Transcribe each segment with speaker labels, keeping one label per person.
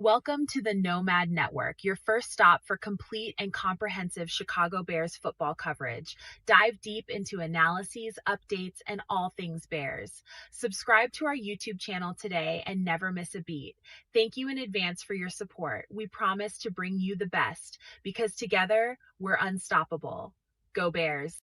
Speaker 1: Welcome to the Nomad Network, your first stop for complete and comprehensive Chicago Bears football coverage. Dive deep into analyses, updates, and all things Bears. Subscribe to our YouTube channel today and never miss a beat. Thank you in advance for your support. We promise to bring you the best because together we're unstoppable. Go Bears!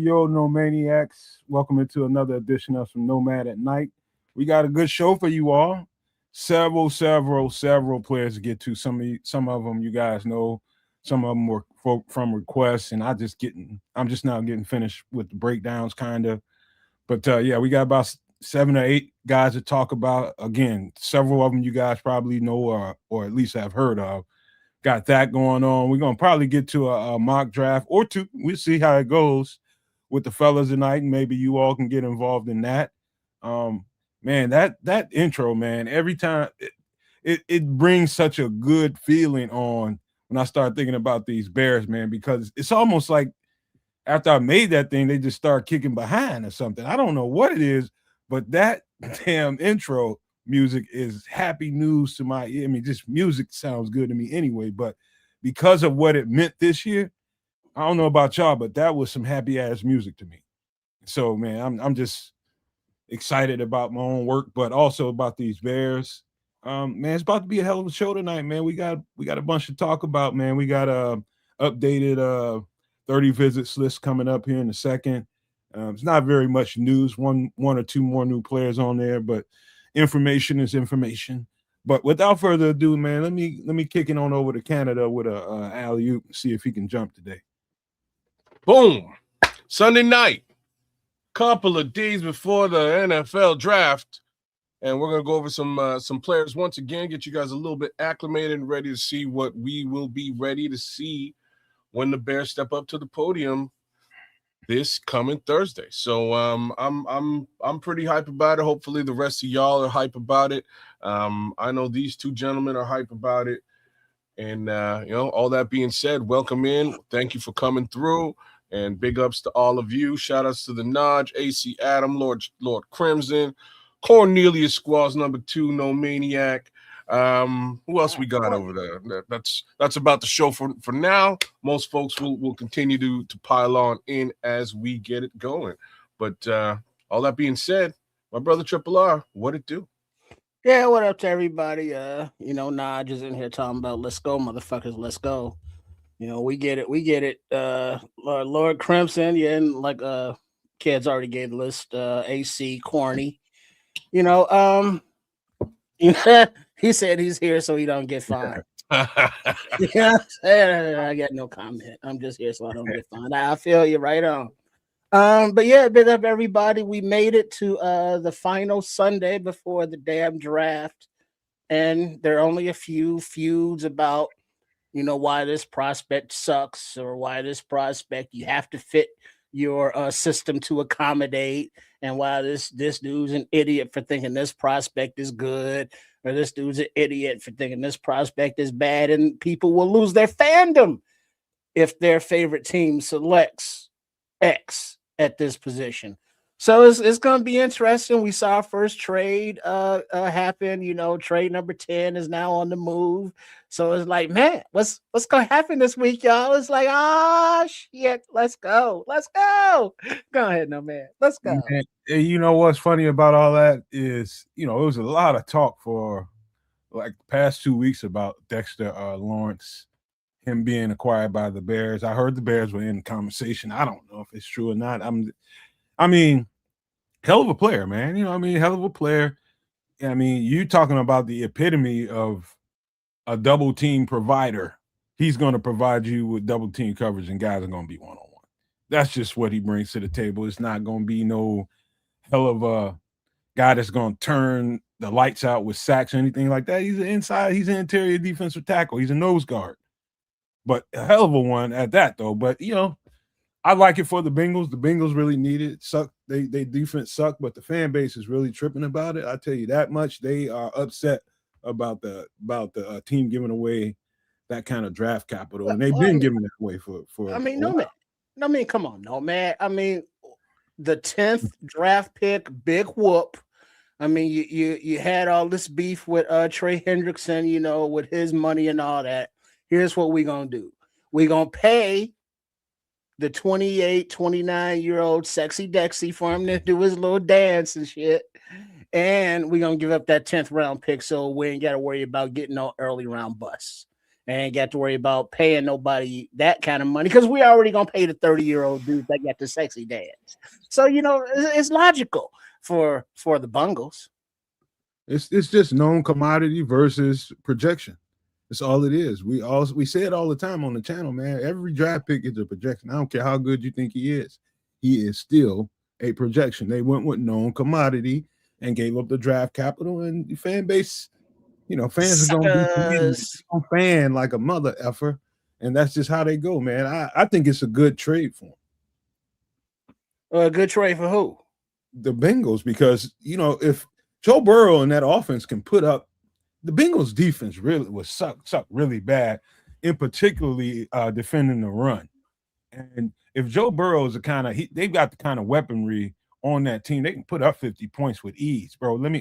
Speaker 2: Yo, no maniacs. Welcome into another edition of some Nomad at Night. We got a good show for you all. Several players to get to. Some of them you guys know. Some of them were from requests, and I'm just now getting finished with the breakdowns, kind of. But yeah, we got about 7 or 8 guys to talk about. Again, several of them you guys probably know or at least have heard of. Got that going on. We're going to probably get to a mock draft or two. We'll see how it goes with the fellas tonight, and maybe you all can get involved in that. Man, that intro, man, every time it brings such a good feeling on when I start thinking about these Bears, man, because it's almost like after I made that thing, they just start kicking behind or something. I don't know what it is, but that damn intro music is happy news to my ear. I mean, just music sounds good to me anyway, but because of what it meant this year, I don't know about y'all, but that was some happy ass music to me. So, man, I'm just excited about my own work, but also about these Bears. Man, it's about to be a hell of a show tonight, man. We got a bunch to talk about, man. We got a updated 30 visits list coming up here in a second. It's not very much news, one or two more new players on there, but information is information. But without further ado, man, let me kick it on over to Canada with a alley-oop and see if he can jump today.
Speaker 3: Boom. Sunday night, couple of days before the NFL draft, and we're going to go over some players once again, get you guys a little bit acclimated and ready to see what we will be ready to see when the Bears step up to the podium this coming Thursday. So I'm pretty hype about it. Hopefully the rest of y'all are hype about it. I know these two gentlemen are hype about it. And all that being said, welcome in. Thank you for coming through. And big ups to all of you. Shout outs to the Nodge, AC Adam, Lord Crimson, Cornelius Squalls number 2, No Maniac. Who else we got over there? That's about the show for now. Most folks will continue to pile on in as we get it going. But all that being said, my brother Triple R, what it do?
Speaker 4: Yeah, what up to everybody? Nodge is in here talking about let's go, motherfuckers, let's go. We get it. Lord Crimson, yeah, and like kids already gave the list. AC Corny. He said he's here so he don't get fined. Yeah, I got no comment. I'm just here so I don't get fined. I feel you right on. But yeah, big up everybody. We made it to the final Sunday before the damn draft, and there are only a few feuds about why this prospect sucks or why this prospect you have to fit your system to accommodate, and why this dude's an idiot for thinking this prospect is good, or this dude's an idiot for thinking this prospect is bad, and people will lose their fandom if their favorite team selects X at this position. So it's going to be interesting. We saw our first trade happen. Trade number 10 is now on the move. So it's like, man, what's going to happen this week, y'all? It's like, shit, let's go. Go ahead, no man. Let's go.
Speaker 2: Man, you know what's funny about all that is, it was a lot of talk for like the past 2 weeks about Dexter Lawrence, him being acquired by the Bears. I heard the Bears were in the conversation. I don't know if it's true or not. I mean, hell of a player, man. Hell of a player. I mean, you talking about the epitome of a double team provider. He's going to provide you with double team coverage, and guys are going to be one on one. That's just what he brings to the table. It's not going to be no hell of a guy that's going to turn the lights out with sacks or anything like that. He's he's an interior defensive tackle. He's a nose guard, but a hell of a one at that, though. But I like it for the Bengals. The Bengals really need it. Suck. They defense suck, but the fan base is really tripping about it. I tell you that much. They are upset about the team giving away that kind of draft capital, and they've been giving it away for.
Speaker 4: I mean, come on, Nomad. I mean, the 10th draft pick, big whoop. I mean, you had all this beef with Trey Hendrickson, with his money and all that. Here's what we're gonna do. We're gonna pay the 28, 29-year-old sexy Dexy for him to do his little dance and shit. And we're going to give up that 10th round pick so we ain't got to worry about getting no early round busts. And ain't got to worry about paying nobody that kind of money because we already going to pay the 30-year-old dude that got the sexy dance. So, it's logical for the Bungles.
Speaker 2: It's just known commodity versus projection. That's all it is. We say it all the time on the channel, man. Every draft pick is a projection. I don't care how good you think he is. He is still a projection. They went with known commodity and gave up the draft capital, and the fan base, fans are going to be fan like a mother effer, and that's just how they go, man. I think it's a good trade for him.
Speaker 4: A good trade for who?
Speaker 2: The Bengals, because if Joe Burrow and that offense can put up. The Bengals defense really was sucked really bad, in particularly defending the run. And if Joe Burrow is they've got the kind of weaponry on that team, they can put up 50 points with ease, bro. Let me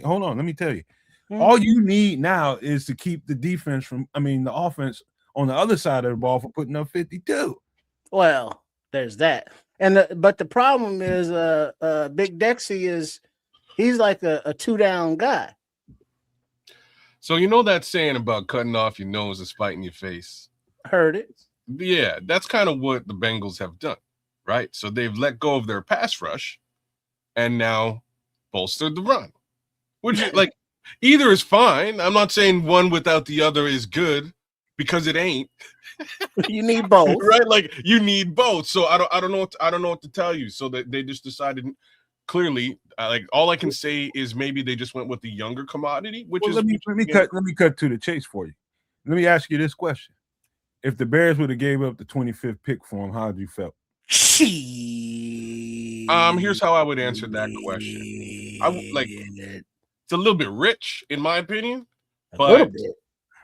Speaker 2: tell you. All you need now is to keep the the offense on the other side of the ball from putting up 52.
Speaker 4: Well, there's that. But the problem is Big Dexy he's like a two-down guy.
Speaker 3: So that saying about cutting off your nose and spiting your face?
Speaker 4: Heard it.
Speaker 3: Yeah, that's kind of what the Bengals have done, right? So they've let go of their pass rush and now bolstered the run. Which either is fine. I'm not saying one without the other is good because it ain't.
Speaker 4: You need both.
Speaker 3: Right? Like you need both. So I don't know what to tell you. So they just decided clearly, all I can say is maybe they just went with the younger commodity, which is. Let
Speaker 2: me cut to the chase for you. Let me ask you this question: if the Bears would have gave up the 25th pick for him, how would you felt?
Speaker 3: Here's how I would answer that question. I would it's a little bit rich, in my opinion, but a little bit.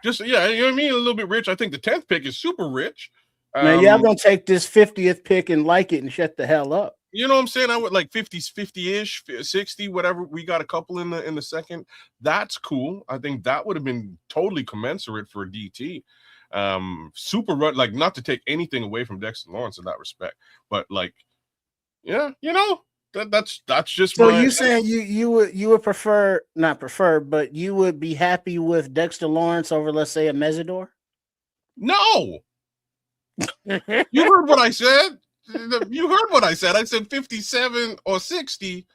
Speaker 3: Just you know what I mean, a little bit rich. I think the 10th pick is super rich.
Speaker 4: Man, y'all gonna take this 50th pick and like it and shut the hell up.
Speaker 3: You know what I'm saying? I would like 50-ish, 60, whatever. We got a couple in the second. That's cool. I think that would have been totally commensurate for a DT. Super run, not to take anything away from Dexter Lawrence in that respect, but that's just.
Speaker 4: So you saying you would not prefer, but you would be happy with Dexter Lawrence over, let's say, a Mesidor?
Speaker 3: No. You heard what I said. You heard what I said. I said 57 or 60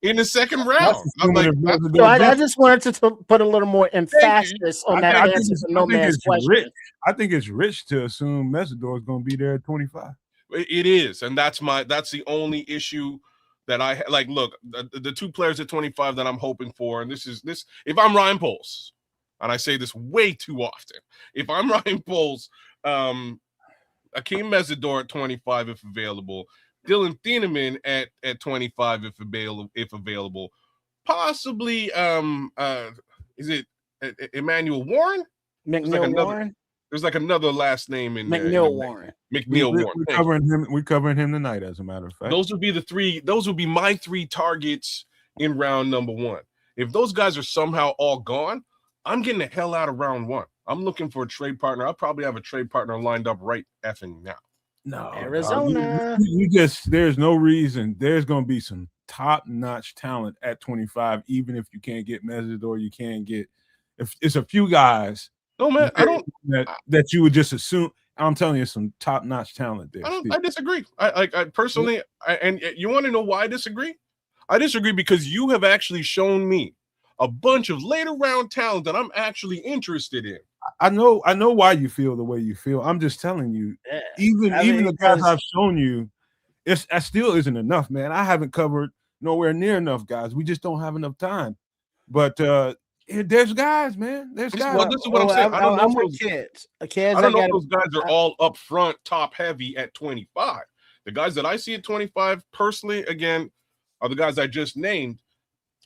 Speaker 3: in the second round.
Speaker 4: I just wanted to put a little more emphasis on that answer to Nomad's question.
Speaker 2: I think it's rich to assume Mesidor is going to be there at 25.
Speaker 3: It is, and that's the only issue that I like. Look, the two players at 25 that I'm hoping for, and this. If I'm Ryan Poles, and I say this way too often, if I'm Ryan Poles, Akeem Mesidor at 25 if available, Dylan Thieneman at 25 if available, possibly is it Emmanuel Warren?
Speaker 4: Warren?
Speaker 3: There's another last name in
Speaker 4: McNeil Warren.
Speaker 3: Warren.
Speaker 2: We're covering him tonight, as a matter of fact.
Speaker 3: Those would be my three targets in round number one. If those guys are somehow all gone, I'm getting the hell out of round one. I'm looking for a trade partner. I'll probably have a trade partner lined up right effing now.
Speaker 2: No,
Speaker 4: Arizona.
Speaker 2: There's no reason. There's going to be some top-notch talent at 25, even if you can't get Mesidor, you can't get. If it's a few guys.
Speaker 3: No, man,
Speaker 2: that you would just assume. I'm telling you, some top-notch talent there.
Speaker 3: I disagree. I personally, and you want to know why I disagree? I disagree because you have actually shown me a bunch of later round talent that I'm actually interested in.
Speaker 2: I know why you feel the way you feel. I'm just telling you,
Speaker 4: Yeah.
Speaker 2: even the guys I've shown you, that still isn't enough, man. I haven't covered nowhere near enough guys. We just don't have enough time. But there's guys, man. There's guys.
Speaker 3: Well, this is what I'm saying.
Speaker 4: I'm with kids.
Speaker 3: I don't know if those guys are all up front, top heavy at 25. The guys that I see at 25, personally, again, are the guys I just named.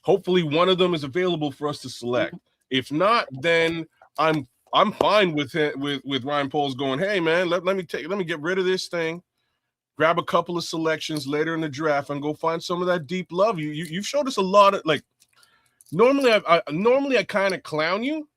Speaker 3: Hopefully, one of them is available for us to select. If not, then I'm fine with Ryan Poles going, hey man, let me get rid of this thing, grab a couple of selections later in the draft, and go find some of that deep love. You've showed us a lot of, like, normally I kind of clown you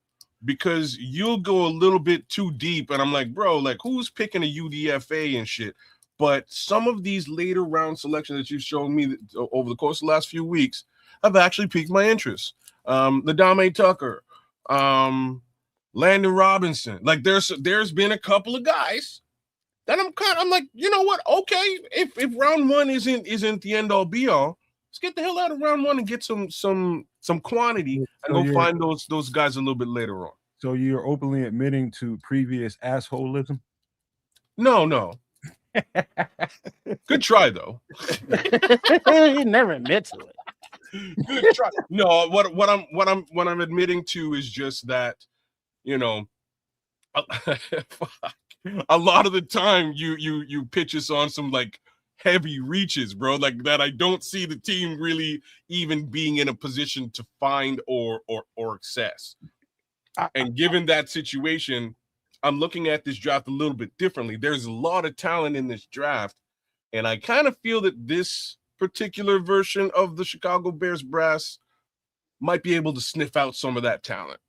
Speaker 3: because you'll go a little bit too deep, and I'm like, bro, like, who's picking a UDFA and shit? But some of these later round selections that you've shown me over the course of the last few weeks have actually piqued my interest. The Dame Tucker, Landon Robinson. Like, there's been a couple of guys that I'm like, you know what? Okay, if round one isn't the end all be all, let's get the hell out of round one and get some quantity and go find those guys a little bit later on.
Speaker 2: So you're openly admitting to previous assholism?
Speaker 3: No. Good try though.
Speaker 4: He never admit to it.
Speaker 3: Good try. No, what I'm admitting to is just that, you know, a lot of the time you pitch us on some like heavy reaches, bro, like that I don't see the team really even being in a position to find or access. And given that situation, I'm looking at this draft a little bit differently. There's a lot of talent in this draft, and I kind of feel that this particular version of the Chicago Bears brass might be able to sniff out some of that talent.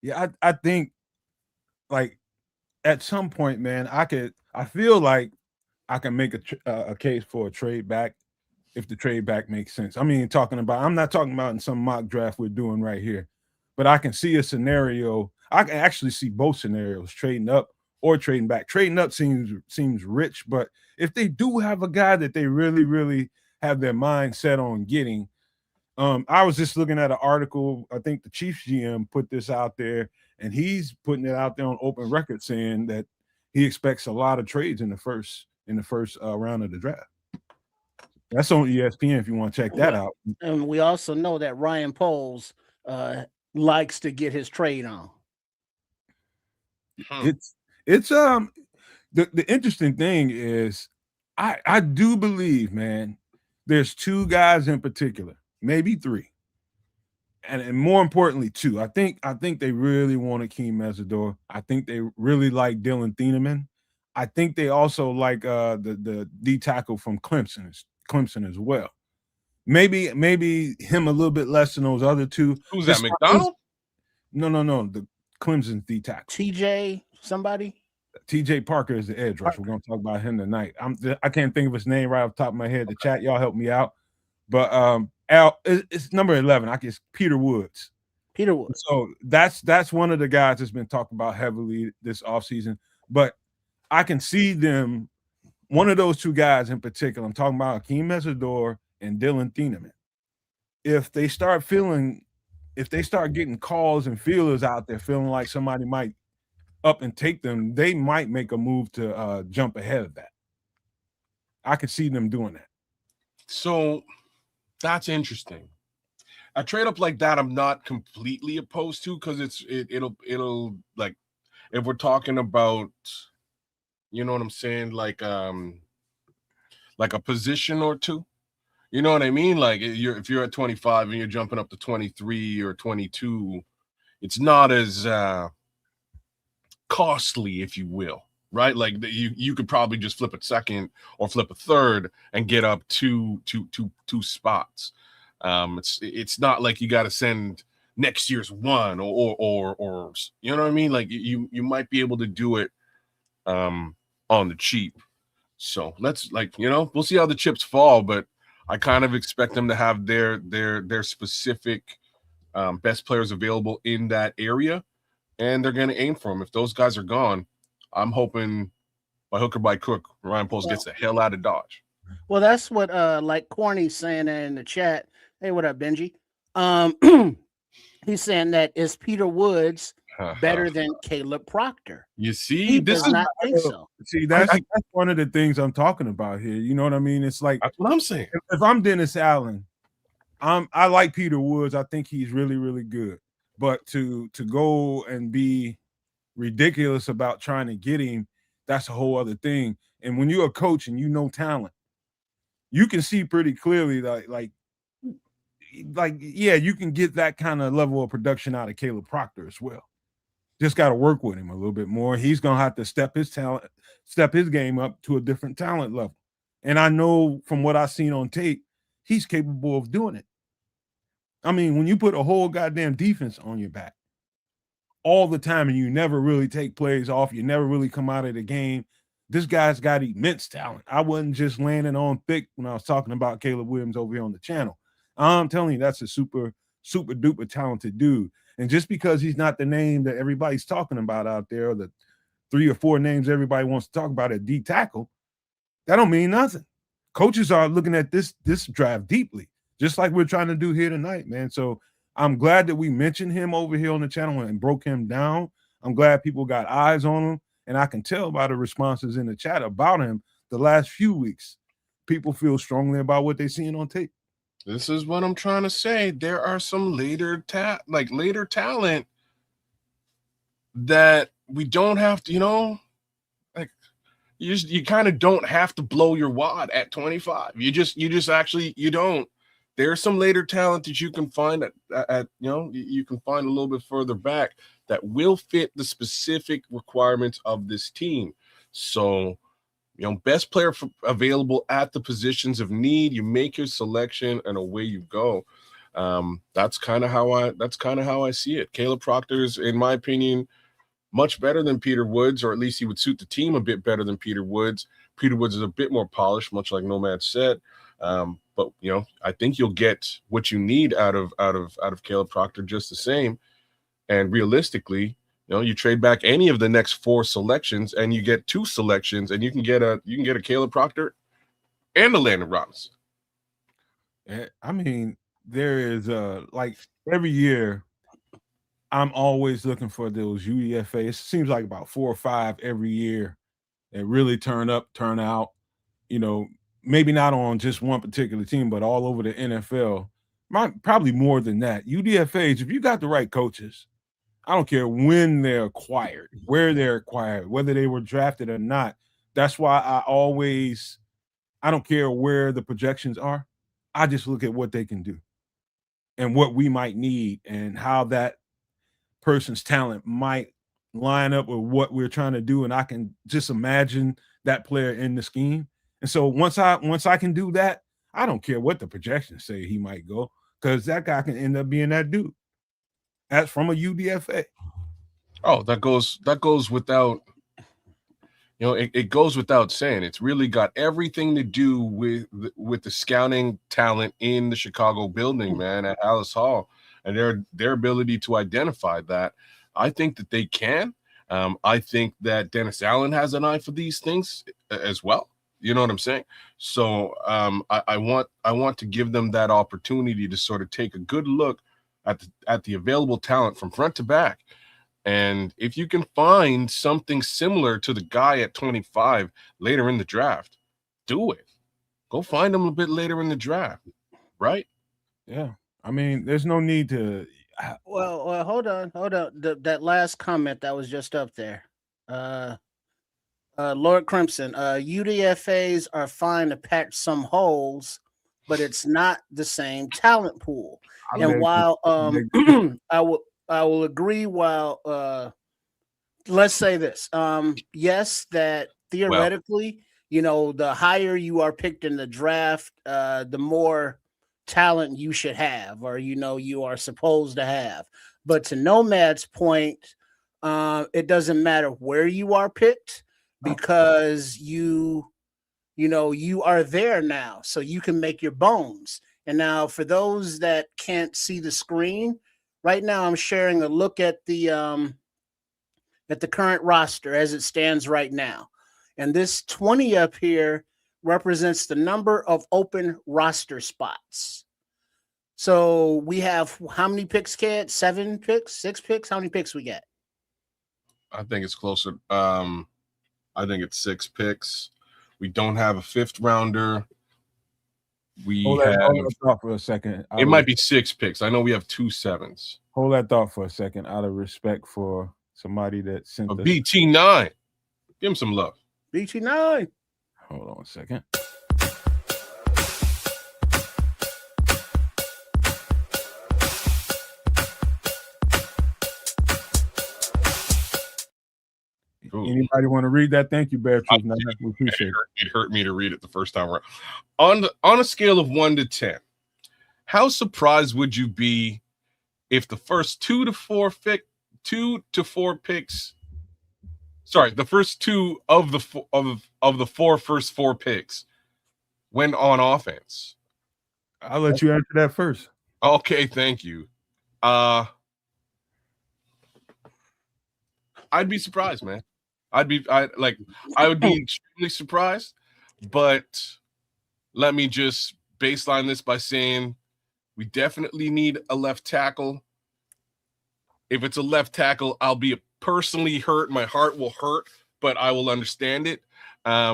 Speaker 2: Yeah, I think, like, at some point, man, I feel like I can make a case for a trade back if the trade back makes sense. I mean, I'm not talking about in some mock draft we're doing right here, but I can see a scenario. I can actually see both scenarios, trading up or trading back. Trading up seems rich, but if they do have a guy that they really, really have their mind set on getting, I was just looking at an article. I think the Chiefs GM put this out there, and he's putting it out there on open record saying that he expects a lot of trades in the first round of the draft. That's on ESPN if you want to check that out.
Speaker 4: And we also know that Ryan Poles likes to get his trade on.
Speaker 2: It's the interesting thing is I do believe, man, there's two guys in particular, maybe three, and more importantly, two. I think they really want Akeem Mesidor. I think they really like Dylan Thieneman. I think they also like the D tackle from Clemson as well. Maybe him a little bit less than those other two.
Speaker 3: Who's that, McDonald?
Speaker 2: No. The Clemson's D tackle.
Speaker 4: TJ somebody? TJ
Speaker 2: Parker is the edge rusher. We're going to talk about him tonight. I can't think of his name right off the top of my head. The chat, y'all help me out. But it's number 11. I guess Peter Woods. So that's one of the guys that's been talked about heavily this offseason. But I can see them, one of those two guys in particular, I'm talking about Akeem Mesidor and Dylan Thieneman. If they start getting calls and feelers out there, feeling like somebody might up and take them, they might make a move to jump ahead of that. I could see them doing that.
Speaker 3: So that's interesting. A trade up like that, I'm not completely opposed to, because it'll like, if we're talking about, you know what I'm saying, like a position or two. You know what I mean? Like, if you're at 25 and you're jumping up to 23 or 22, it's not as costly, if you will, right? Like you could probably just flip a second or flip a third and get up two spots. It's not like you got to send next year's one or you know what I mean? Like you might be able to do it on the cheap. So let's, like, you know, we'll see how the chips fall, but I kind of expect them to have their specific best players available in that area, and they're going to aim for them. If those guys are gone, I'm hoping by hook or by crook, Ryan Poles gets the hell out of Dodge.
Speaker 4: Well, that's what like Corny's saying there in the chat. Hey, what up, Benji? He's saying that is Peter Woods better than Caleb Proctor?
Speaker 3: You see,
Speaker 4: He
Speaker 3: this
Speaker 4: does
Speaker 3: is
Speaker 4: not think so.
Speaker 2: See, that's one of the things I'm talking about here. You know what I mean? It's like
Speaker 3: that's what I'm saying.
Speaker 2: If I'm Dennis Allen, I like Peter Woods. I think he's really, really good. But to go and be ridiculous about trying to get him, that's a whole other thing. And when you're a coach and you know talent, you can see pretty clearly like yeah, you can get that kind of level of production out of Caleb Proctor as well. Just got to work with him a little bit more. He's gonna have to step his game up to a different talent level. And I know from what I've seen on tape, he's capable of doing it. I mean, when you put a whole goddamn defense on your back all the time and you never really take plays off, you never really come out of the game, this guy's got immense talent. I wasn't just landing on thick when I was talking about Caleb Williams over here on the channel. I'm telling you, that's a super, super duper talented dude. And just because he's not the name that everybody's talking about out there, or the 3 or 4 names everybody wants to talk about at D tackle, that don't mean nothing. Coaches are looking at this draft deeply, just like we're trying to do here tonight, man. So I'm glad that we mentioned him over here on the channel and broke him down. I'm glad people got eyes on him. And I can tell by the responses in the chat about him the last few weeks. People feel strongly about what they're seeing on tape.
Speaker 3: This is what I'm trying to say. There are some later talent that we don't have to, like you kind of don't have to blow your wad at 25. You don't. There's some later talent that you can find at you can find a little bit further back that will fit the specific requirements of this team. So, best player available at the positions of need. You make your selection, and away you go. That's kind of how I see it. Caleb Proctor is, in my opinion, much better than Peter Woods, or at least he would suit the team a bit better than Peter Woods. Peter Woods is a bit more polished, much like Nomad said. But I think you'll get what you need out of Caleb Proctor just the same. And realistically, you trade back any of the next 4 selections, and you get 2 selections, and you can get a Caleb Proctor and a Landon Robinson.
Speaker 2: I mean, there is like every year, I'm always looking for those UDFA. It seems like about 4 or 5 every year that really turn up, turn out. Maybe not on just one particular team, but all over the NFL. Probably more than that. UDFAs, if you got the right coaches, I don't care when they're acquired, where they're acquired, whether they were drafted or not. That's why I don't care where the projections are. I just look at what they can do and what we might need and how that person's talent might line up with what we're trying to do. And I can just imagine that player in the scheme. And so once I can do that, I don't care what the projections say he might go, because that guy can end up being that dude. That's from a UDFA.
Speaker 3: Oh, that goes without, it goes without saying. It's really got everything to do with the scouting talent in the Chicago building, man, at Hallis Hall, and their ability to identify that. I think that they can. I think that Dennis Allen has an eye for these things as well. You know what I'm saying? So I want to give them that opportunity to sort of take a good look at the available talent from front to back. And if you can find something similar to the guy at 25 later in the draft, do it. Go find him a bit later in the draft, right?
Speaker 2: Yeah. I mean, there's no need to.
Speaker 4: Well, hold on. That last comment that was just up there. Lord Crimson, UDFAs are fine to patch some holes, but it's not the same talent pool. And while I will agree, while let's say this, yes, that theoretically, the higher you are picked in the draft, the more talent you should have, or you are supposed to have. But to Nomad's point, it doesn't matter where you are picked, because you are there now, so you can make your bones. And now, for those that can't see the screen right now, I'm sharing a look at the current roster as it stands right now. And this 20 up here represents the number of open roster spots. So we have how many picks, kid? 7 picks, 6 picks? How many picks we got?
Speaker 3: I think it's closer. I think it's 6 picks. We don't have a 5th rounder.
Speaker 2: Hold that thought for a second.
Speaker 3: It might be 6 picks. I know we have 2 7s.
Speaker 2: Hold that thought for a second, out of respect for somebody that sent us.
Speaker 3: BT9. Give him some love.
Speaker 4: BT9.
Speaker 2: Hold on a second. Ooh. Anybody want to read that? Thank you, Bear Truth. We appreciate it.
Speaker 3: It hurt me to read it the first time around. On a scale of 1 to 10, how surprised would you be if the first 2 to 4 picks, sorry, the first 2 of the first 4 picks went on offense?
Speaker 2: I'll let you answer that first.
Speaker 3: Okay, thank you. I'd be surprised, man. I would be extremely surprised, but let me just baseline this by saying we definitely need a left tackle. If it's a left tackle, I'll be personally hurt. My heart will hurt, but I will understand it. A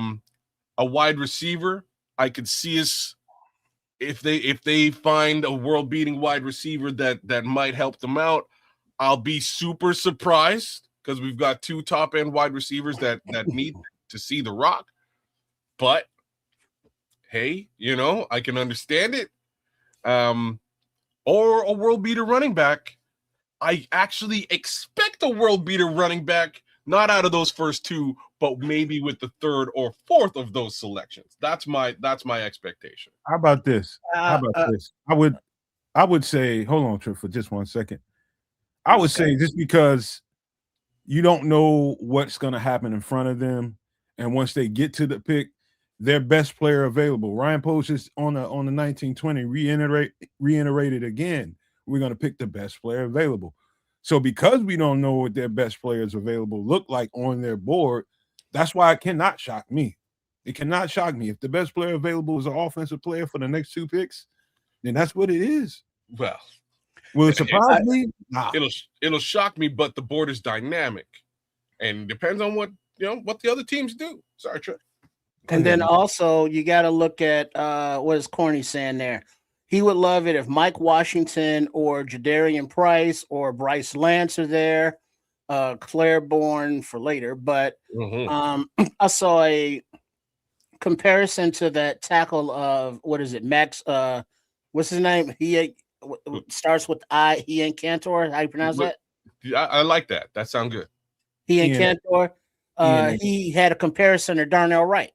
Speaker 3: wide receiver, I could see us if they find a world-beating wide receiver that might help them out. I'll be super surprised, because we've got 2 top-end wide receivers that need to see the rock. But, hey, I can understand it. Or a world-beater running back. I actually expect a world-beater running back, not out of those first 2, but maybe with the 3rd or 4th of those selections. That's my expectation.
Speaker 2: How about this? This? I would say, hold on, Trip, for just 1 second. I would say, just because you don't know what's going to happen in front of them, and once they get to the pick, their best player available. Ryan Post is on the 1920 reiterated again. We're going to pick the best player available. So because we don't know what their best players available look like on their board, that's why it cannot shock me. It cannot shock me. If the best player available is an offensive player for the next 2 picks, then that's what it is.
Speaker 3: Well,
Speaker 2: will it surprise me? Nah.
Speaker 3: It'll shock me, but the board is dynamic, and depends on what the other teams do. Sorry, Trey.
Speaker 4: And then also you got to look at what is Corny saying there. He would love it if Mike Washington or Jadarian Price or Bryce Lance are there. Claiborne for later, but I saw a comparison to that tackle of Max. What's his name? He starts with I. He and Cantor. How you pronounce that?
Speaker 3: I like that. That sounds good.
Speaker 4: He and Cantor. He had a comparison to Darnell Wright,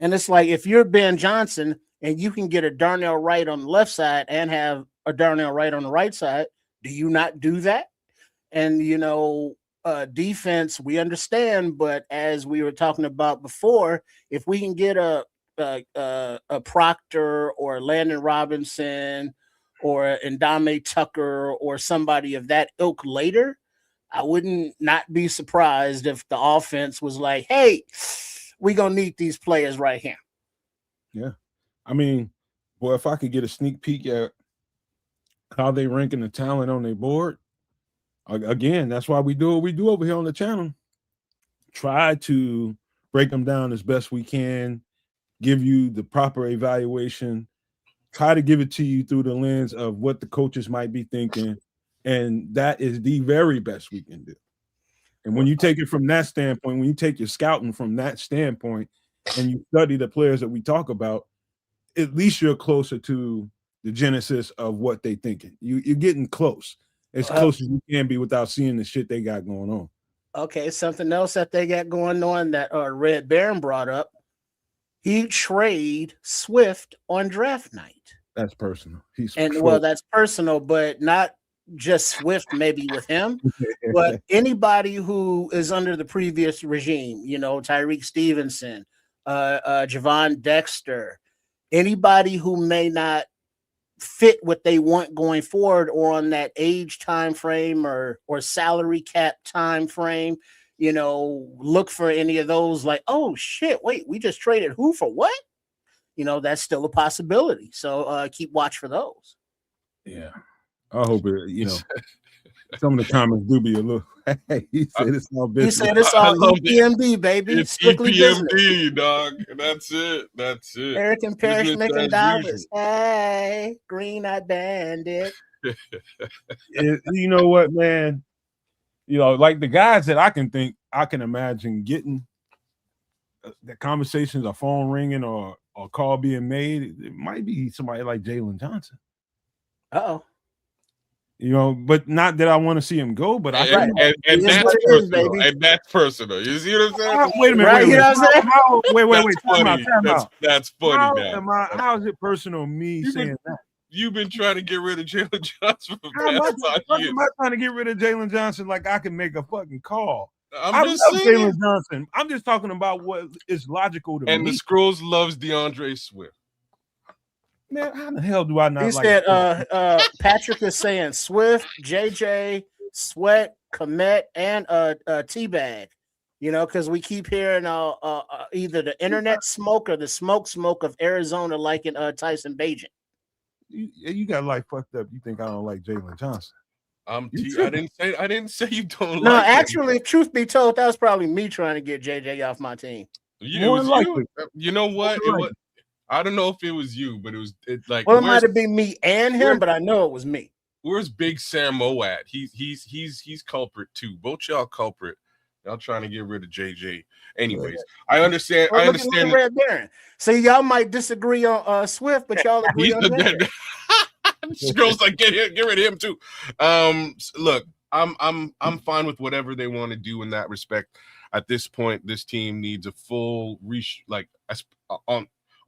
Speaker 4: and it's like, if you're Ben Johnson and you can get a Darnell Wright on the left side and have a Darnell Wright on the right side, do you not do that? And defense, we understand, but as we were talking about before, if we can get a Proctor or Landon Robinson or Ndame Tucker or somebody of that ilk later, I wouldn't not be surprised if the offense was like, hey, we're going to need these players right here.
Speaker 2: Yeah. I mean, boy, if I could get a sneak peek at how they ranking the talent on their board, again, that's why we do what we do over here on the channel. Try to break them down as best we can, give you the proper evaluation, try to give it to you through the lens of what the coaches might be thinking, and that is the very best we can do. And when you take it from that standpoint, when you take your scouting from that standpoint and you study the players that we talk about, at least you're closer to the genesis of what they're thinking. You're getting close. As close as you can be without seeing the shit they got going on.
Speaker 4: Okay, something else that they got going on that Red Baron brought up. He trade Swift on draft night.
Speaker 2: That's personal.
Speaker 4: That's personal, but not just Swift maybe with him, but anybody who is under the previous regime, Tyreek Stevenson, Javon Dexter, anybody who may not fit what they want going forward or on that age time frame or salary cap time frame, look for any of those like, oh shit, wait, we just traded who for what? That's still a possibility. So keep watch for those.
Speaker 2: Yeah, I hope it. Some of the comments do be a little. Hey, he said it's all
Speaker 4: He
Speaker 2: business.
Speaker 4: said it's
Speaker 3: I
Speaker 4: all
Speaker 3: love it.
Speaker 4: EPMD, baby.
Speaker 3: It's
Speaker 4: Strictly business.
Speaker 3: EPMD, dog. That's it. That's it.
Speaker 4: Eric and Parrish
Speaker 3: Business
Speaker 4: making
Speaker 3: as
Speaker 4: dollars.
Speaker 3: usual.
Speaker 4: Hey, Green Eyed Bandit.
Speaker 2: You know what, man? Like the guys that I can imagine getting the conversations, a phone ringing or a call being made. It might be somebody like Jalen Johnson.
Speaker 4: Uh-oh.
Speaker 2: But not that I want to see him go, but I
Speaker 3: And that's personal. And that's personal. You see what I'm saying?
Speaker 2: Wait a minute.
Speaker 4: Right,
Speaker 2: Wait.
Speaker 4: You know what I'm saying?
Speaker 2: Wait. Time out.
Speaker 3: That's funny, man.
Speaker 2: How is it personal? Me saying that
Speaker 3: you've been trying to get rid of Jalen Johnson for
Speaker 2: how am I trying to get rid of Jalen Johnson? Like I can make a fucking call. I love Jalen Johnson. I'm just talking about what is logical to me.
Speaker 3: And the Scrolls loves DeAndre Swift.
Speaker 2: Man, how the hell do I not?
Speaker 4: He said, Patrick is saying Swift, JJ, Sweat, Komet, and T-Bag. Because we keep hearing either the internet smoke or the smoke of Arizona, like in Tyson Bagent.
Speaker 2: You got life fucked up. You think I don't like Jalen Johnson?
Speaker 3: I didn't say you don't.
Speaker 4: No,
Speaker 3: like
Speaker 4: actually, truth be told, that was probably me trying to get JJ off my team.
Speaker 3: You know what? I don't know if it was you, but it
Speaker 4: might have been me and him, but I know it was me.
Speaker 3: Where's Big Sam Mo at? He's culprit too. Both y'all culprit. Y'all trying to get rid of JJ. Anyways, I understand. I understand.
Speaker 4: Red Baron. So y'all might disagree on Swift, but y'all agree on JJ.
Speaker 3: Girls like get rid of him too. Look, I'm fine with whatever they want to do in that respect. At this point, this team needs a full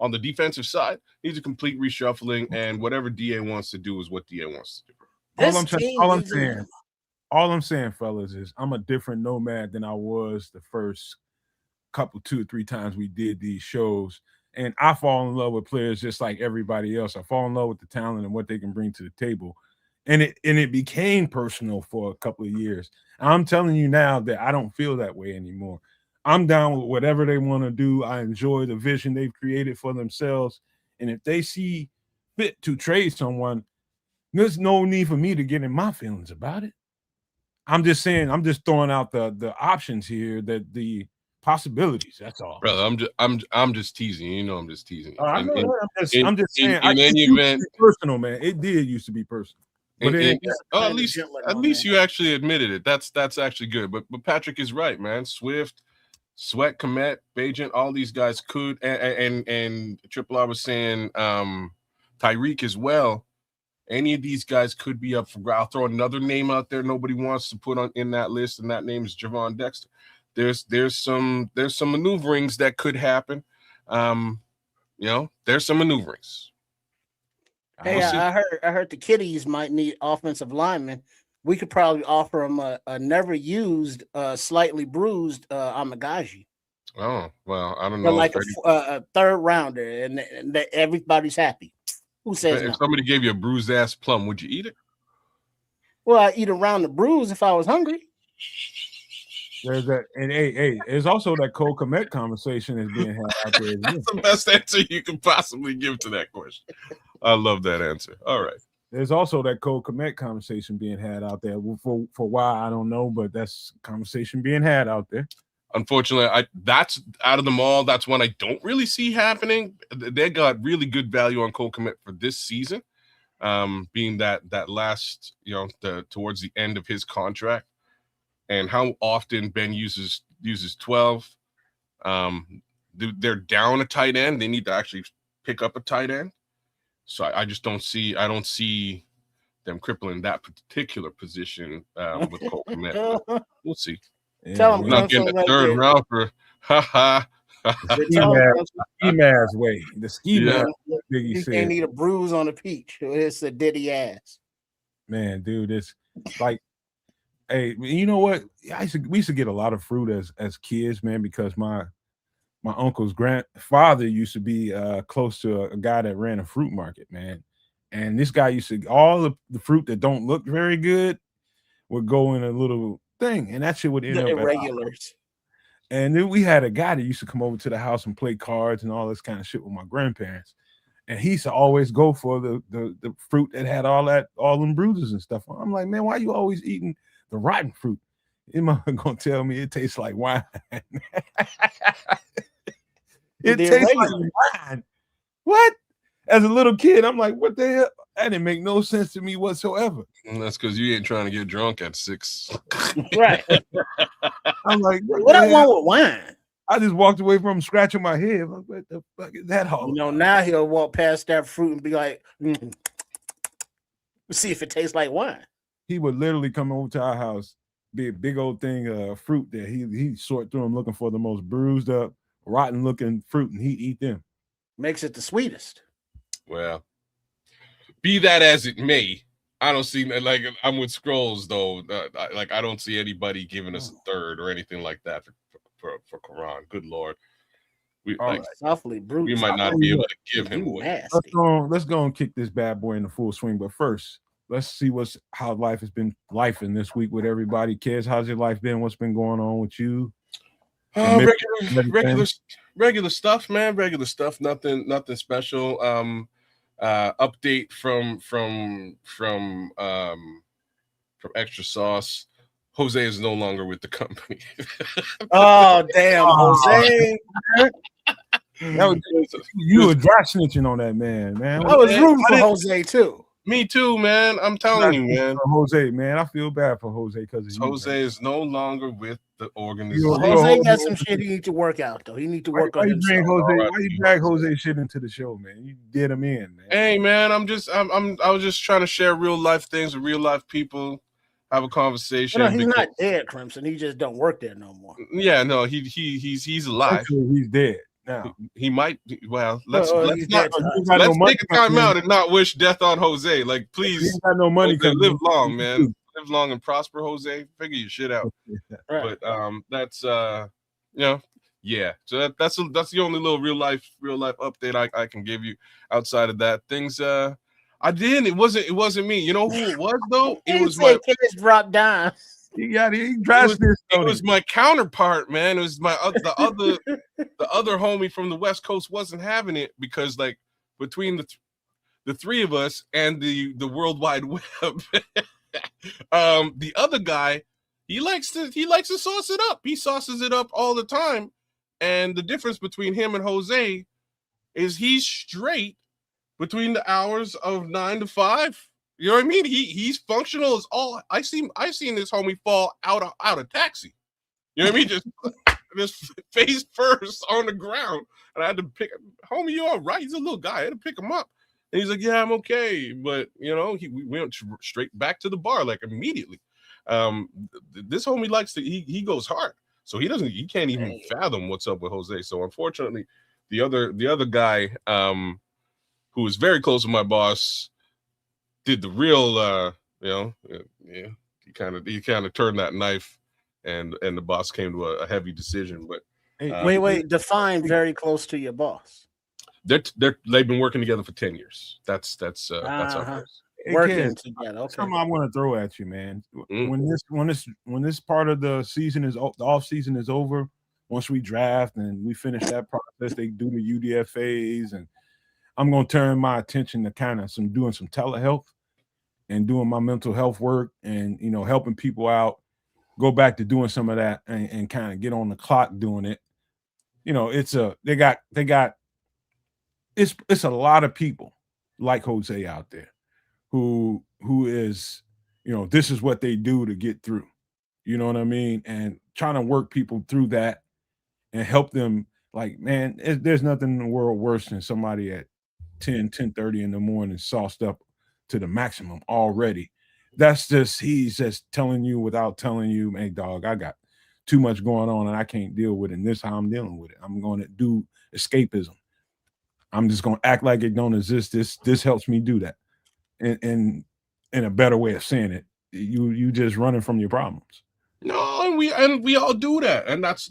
Speaker 3: on the defensive side, needs a complete reshuffling, and whatever DA wants to do is what DA wants to do.
Speaker 2: All I'm saying, fellas, is I'm a different Nomad than I was the first couple, 2 or 3 times we did these shows. And I fall in love with players just like everybody else. I fall in love with the talent and what they can bring to the table. And it became personal for a couple of years. I'm telling you now that I don't feel that way anymore. I'm down with whatever they want to do. I enjoy the vision they've created for themselves. And if they see fit to trade someone, there's no need for me to get in my feelings about it. I'm just saying, I'm just throwing out the options here, that the possibilities. That's all.
Speaker 3: Brother, I'm just teasing. I'm just teasing.
Speaker 2: I'm just saying.
Speaker 3: In any event,
Speaker 2: personal, man. It did used to be personal. But
Speaker 3: at least you actually admitted it. That's actually good. But Patrick is right, man. Swift, Sweat, Komet, Bagent, all these guys could, and Triple R was saying Tyreek as well. Any of these guys could be up for. I'll throw another name out there nobody wants to put on in that list, and that name is Javon Dexter. There's some maneuverings that could happen. There's some maneuverings.
Speaker 4: Hey, I heard the Kitties might need offensive linemen. We could probably offer them a never used, slightly bruised Amagaji.
Speaker 3: Oh well, I don't know.
Speaker 4: Like a third rounder, and everybody's happy. Who says
Speaker 3: if
Speaker 4: no?
Speaker 3: somebody gave you a bruised ass plum, would you eat it?
Speaker 4: Well, I eat around the bruise if I was hungry.
Speaker 2: There's that, and hey, there's also that Cole Komet conversation is being had out there.
Speaker 3: That's the best answer you can possibly give to that question. I love that answer. All right.
Speaker 2: There's also that Cole Komet conversation being had out there. For why, I don't know, but that's conversation being had out there.
Speaker 3: Unfortunately, that's out of them all. That's one I don't really see happening. They got really good value on Cole Komet for this season, being that last, towards the end of his contract, and how often Ben uses 12. They're down a tight end. They need to actually pick up a tight end. So I just don't see. I don't see them crippling that particular position with Cole Komet. We'll see.
Speaker 2: Yeah,
Speaker 4: Tell him
Speaker 3: we're not getting the third round for
Speaker 2: ski-mask way. The ski mask.
Speaker 4: You can't eat a bruise on a peach. It's a Diddy ass.
Speaker 2: Man, dude, it's like, hey, you know what? We used to get a lot of fruit as kids, man, because my uncle's grandfather used to be close to a guy that ran a fruit market, man. And this guy used to, all the fruit that don't look very good would go in a little thing, and that shit would end up
Speaker 4: irregulars.
Speaker 2: And then we had a guy that used to come over to the house and play cards and all this kind of shit with my grandparents. And he used to always go for the fruit that had all them bruises and stuff. I'm like, man, why you always eating the rotten fruit? His mother gonna tell me it tastes like wine. It tastes like wine. What? As a little kid, I'm like, what the hell? That didn't make no sense to me whatsoever.
Speaker 3: And that's because you ain't trying to get drunk at 6.
Speaker 4: Right.
Speaker 2: I'm like,
Speaker 4: what I want with wine?
Speaker 2: I just walked away from him scratching my head. Like, what the fuck is that all?
Speaker 4: You know, now he'll walk past that fruit and be like, see if it tastes like wine.
Speaker 2: He would literally come over to our house, be a big old thing of fruit that he sort through them looking for the most bruised up, rotten looking fruit, and he'd eat them.
Speaker 4: Makes it the sweetest.
Speaker 3: Well, be that as it may, I don't see, like, I'm with Scrolls though. Like, I don't see anybody giving us a third or anything like that for Quran. Good Lord, we
Speaker 4: awfully brutal.
Speaker 3: We might not be able to give him away.
Speaker 2: Let's go and kick this bad boy into full swing. But first, let's see how life has been in this week with everybody. Kids, how's your life been? What's been going on with you?
Speaker 3: Regular stuff, man. Regular stuff. Nothing special. Update from Extra Sauce. Jose is no longer with the company.
Speaker 4: Oh damn, Jose!
Speaker 2: You were dry snitching on that man.
Speaker 4: I was rooting for Jose too.
Speaker 3: Me too, man. I'm telling you, man.
Speaker 2: Jose, man, I feel bad for Jose because
Speaker 3: Jose is no longer with the organization.
Speaker 4: Jose got some shit he needs to work out, though. He needs to work on himself.
Speaker 2: Why you drag Jose shit into the show, man? You get him in, man.
Speaker 3: Hey, man, I was just trying to share real life things with real life people, have a conversation.
Speaker 4: No, he's not dead, Crimson. He just don't work there no more.
Speaker 3: Yeah, no, he's alive.
Speaker 2: Actually, he's dead. Now
Speaker 3: he might. Well, let's take a
Speaker 2: no
Speaker 3: time out and not wish death on Jose. Like, please,
Speaker 2: he got no money.
Speaker 3: Live long, man. Live long and prosper, Jose. Figure your shit out.
Speaker 4: Right.
Speaker 3: But that's yeah. So that's the only little real life update I can give you. Outside of that, things I did. It wasn't me. You know who it was though? It was my
Speaker 4: kids dropped down.
Speaker 3: It was my counterpart, man. It was my the other homie from the West Coast wasn't having it because, like, between the three of us and the World Wide Web, the other guy, he likes to sauce it up. He sauces it up all the time, and the difference between him and Jose is he's straight between the hours of 9 to 5. You know what I mean? He's functional as all. I've seen this homie fall out of taxi. You know what I mean? Just face first on the ground, and I had to pick him. Homie, you all right? He's a little guy. I had to pick him up, and he's like, "Yeah, I'm okay." But you know, we went straight back to the bar like immediately. This homie likes to. He goes hard, so he can't even fathom what's up with Jose. So unfortunately, the other guy, who was very close to my boss, did the real, he kind of turned that knife, and the boss came to a heavy decision. But
Speaker 4: wait, define very close to your boss.
Speaker 3: They've been working together for 10 years. That's how it is.
Speaker 4: Working together. Okay.
Speaker 2: Something I want to throw at you, man. When this part of the season the off season is over, once we draft and we finish that process, they do the UDFAs, and I'm gonna turn my attention to kind of doing some telehealth and doing my mental health work and helping people out. Go back to doing some of that and kind of get on the clock doing it. It's a lot of people like Jose out there who is, this is what they do to get through. You know what I mean? And trying to work people through that and help them. Like, man, there's nothing in the world worse than somebody at 10:30 in the morning sauced up to the maximum already. He's just telling you without telling you, hey, dog, I got too much going on and I can't deal with it. And this is how I'm dealing with it. I'm going to do escapism. I'm just going to act like it don't exist. This helps me do that. And in a better way of saying it, you just running from your problems.
Speaker 3: No, and we all do that. And that's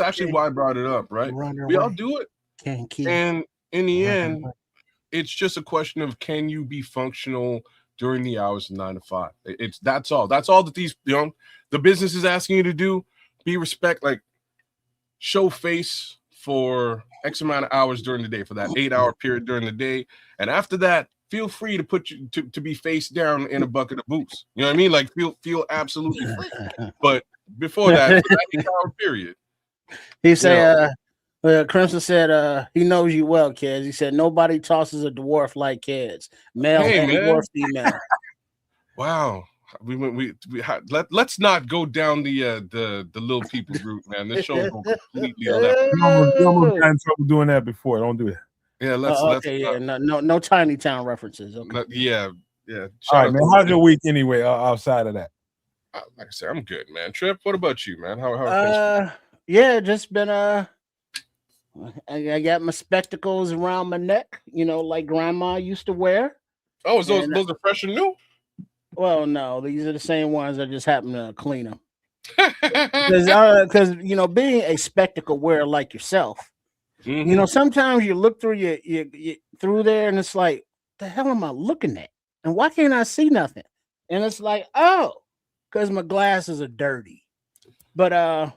Speaker 3: actually why I brought it up, right? We all do it. And in the end, it's just a question of, can you be functional during the hours of 9 to 5? That's all. That's all that the business is asking you to do. Be show face for X amount of hours during the day for that 8-hour period during the day. And after that, feel free to put you to be face down in a bucket of booze. You know what I mean? Like feel absolutely free. But before that, for that 8-hour period.
Speaker 4: He said, Crimson said, he knows you well, kids. He said, nobody tosses a dwarf like kids, male or female.
Speaker 3: Wow. Let's not go down the little people route, man. This show's going completely left.
Speaker 2: You almost got in trouble doing that before. Don't do that.
Speaker 3: Yeah, let's
Speaker 4: no tiny town references. Okay.
Speaker 3: Yeah.
Speaker 2: All right, man. How's your week anyway? Outside of that,
Speaker 3: like I said, I'm good, man. Trip, what about you, man? How
Speaker 4: yeah, just been I got my spectacles around my neck, like grandma used to wear.
Speaker 3: Oh, those are fresh and new?
Speaker 4: Well, no, these are the same ones. I just happen to clean them. Because being a spectacle wearer like yourself, sometimes you look through you through there and it's like, the hell am I looking at? And why can't I see nothing? And it's like, oh, because my glasses are dirty. But I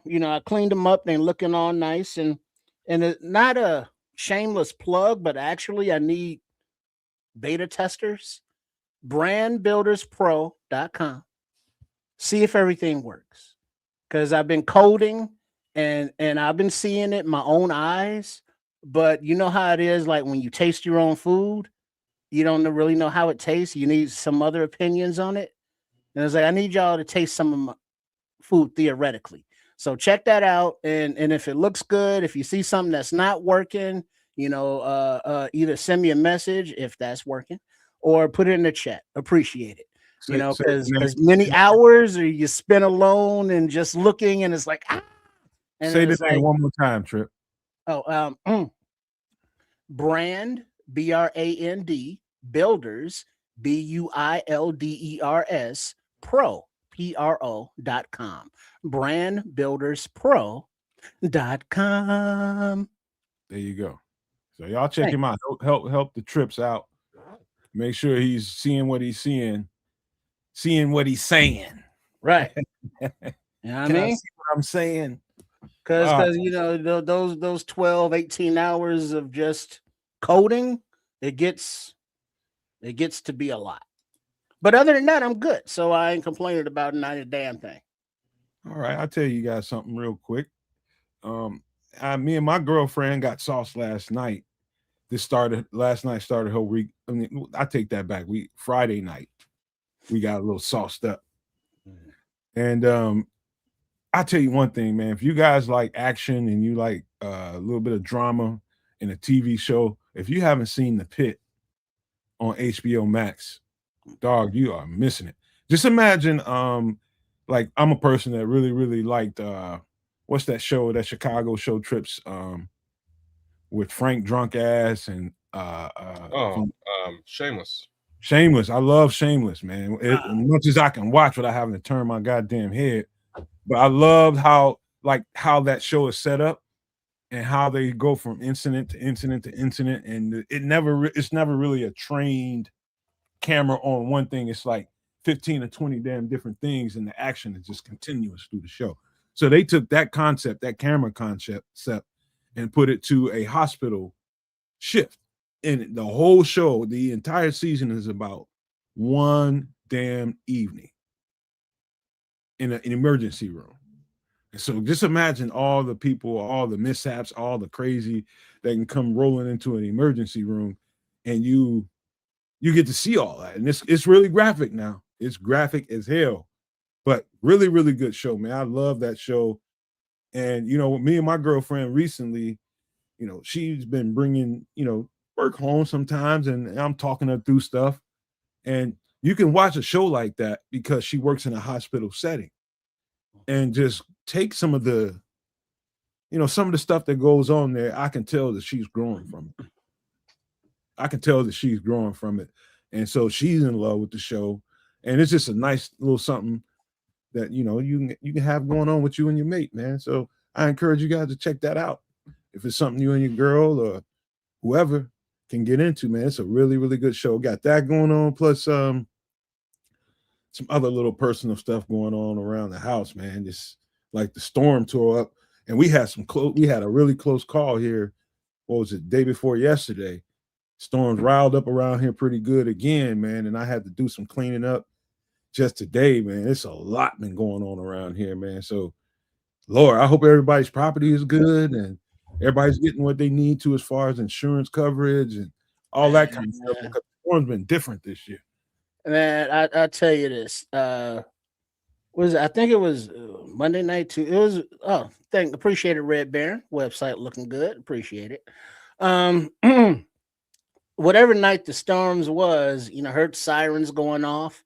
Speaker 4: cleaned them up. They're looking all nice, and it's not a shameless plug, but actually I need beta testers. brandbuilderspro.com. See if everything works, because I've been coding and I've been seeing it in my own eyes. But you know how it is, like when you taste your own food, you don't really know how it tastes. You need some other opinions on it. And it's like, I need y'all to taste some of my food theoretically. So check that out. And if it looks good, if you see something that's not working, either send me a message if that's working, or put it in the chat. Appreciate it. Because as many hours or you spend alone and just looking, and it's like, And
Speaker 2: say this thing one more time, Trip.
Speaker 4: Brand, BRAND, builders, BUILDERS, PRO.com. Brandbuilderspro.com.
Speaker 2: There you go. So y'all check him out. Help the Trips out. Make sure he's seeing what he's seeing what he's saying.
Speaker 4: Right. You know what I mean?
Speaker 2: See what I'm saying?
Speaker 4: Because those 12, 18 hours of just coding, it gets to be a lot. But other than that, I'm good. So I ain't complaining about not a damn thing.
Speaker 2: All right, I'll tell you guys something real quick. Me and my girlfriend got sauce last night. Last night started her week. I mean, I take that back. Friday night, we got a little sauced up. And I'll tell you one thing, man. If you guys like action and you like a little bit of drama in a TV show, if you haven't seen The Pit on HBO Max, dog, you are missing it. Just imagine, like I'm a person that really, really liked what's that show, that Chicago show, Trips, with Frank Drunk Ass and
Speaker 3: Shameless.
Speaker 2: Shameless. I love Shameless, man. As much as I can watch without having to turn my goddamn head. But I loved how that show is set up and how they go from incident to incident to incident, and it's never really a trained camera on one thing. It's like 15 or 20 damn different things, and the action is just continuous through the show. So they took that concept, that camera concept, and put it to a hospital shift. And the whole show, the entire season, is about one damn evening in an emergency room. And so just imagine all the people, all the mishaps, all the crazy that can come rolling into an emergency room, and you get to see all that. And it's really graphic now. It's graphic as hell, but really, really good show, man. I love that show. And, me and my girlfriend recently, she's been bringing, work home sometimes, and I'm talking her through stuff. And you can watch a show like that because she works in a hospital setting, and just take some of the stuff that goes on there. I can tell that she's growing from it. And so she's in love with the show. And it's just a nice little something that, you can have going on with you and your mate, man. So I encourage you guys to check that out. If it's something you and your girl or whoever can get into, man, it's a really, really good show. Got that going on. Plus, some other little personal stuff going on around the house, man. Just like the storm tore up, and we had a really close call here what was it, day before yesterday. Storms riled up around here pretty good again, man. And I had to do some cleaning up just today, man. It's a lot been going on around here, man. So, Lord, I hope everybody's property is good and everybody's getting what they need to as far as insurance coverage and all that kind of stuff, because the storm's been different this year.
Speaker 4: Man, I tell you this. I think it was Monday night too. It was appreciate it, Red Baron. Website looking good. Appreciate it. Whatever night the storms was, heard sirens going off,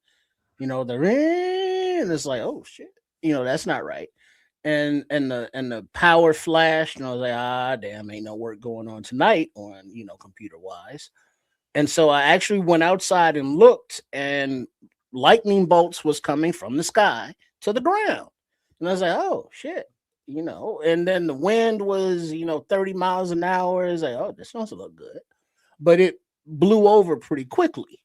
Speaker 4: the ring, and it's like, oh shit, that's not right. And the power flashed, and I was like, damn, ain't no work going on tonight on, computer wise. And so I actually went outside and looked, and lightning bolts was coming from the sky to the ground. And I was like, oh shit, and then the wind was, 30 miles an hour. It's like, oh, this doesn't look good. But it blew over pretty quickly.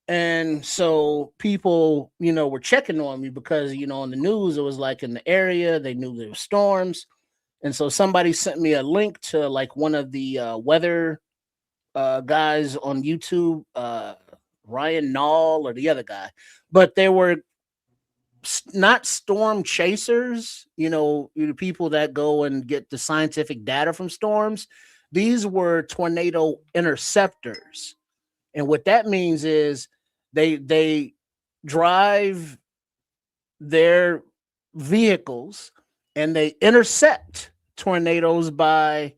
Speaker 4: And so people, were checking on me because, on the news, it was like in the area, they knew there were storms. And so somebody sent me a link to like one of the weather guys on YouTube, Ryan Nall or the other guy, but they were not storm chasers, people that go and get the scientific data from storms. These were tornado interceptors. And what that means is they drive their vehicles and they intercept tornadoes by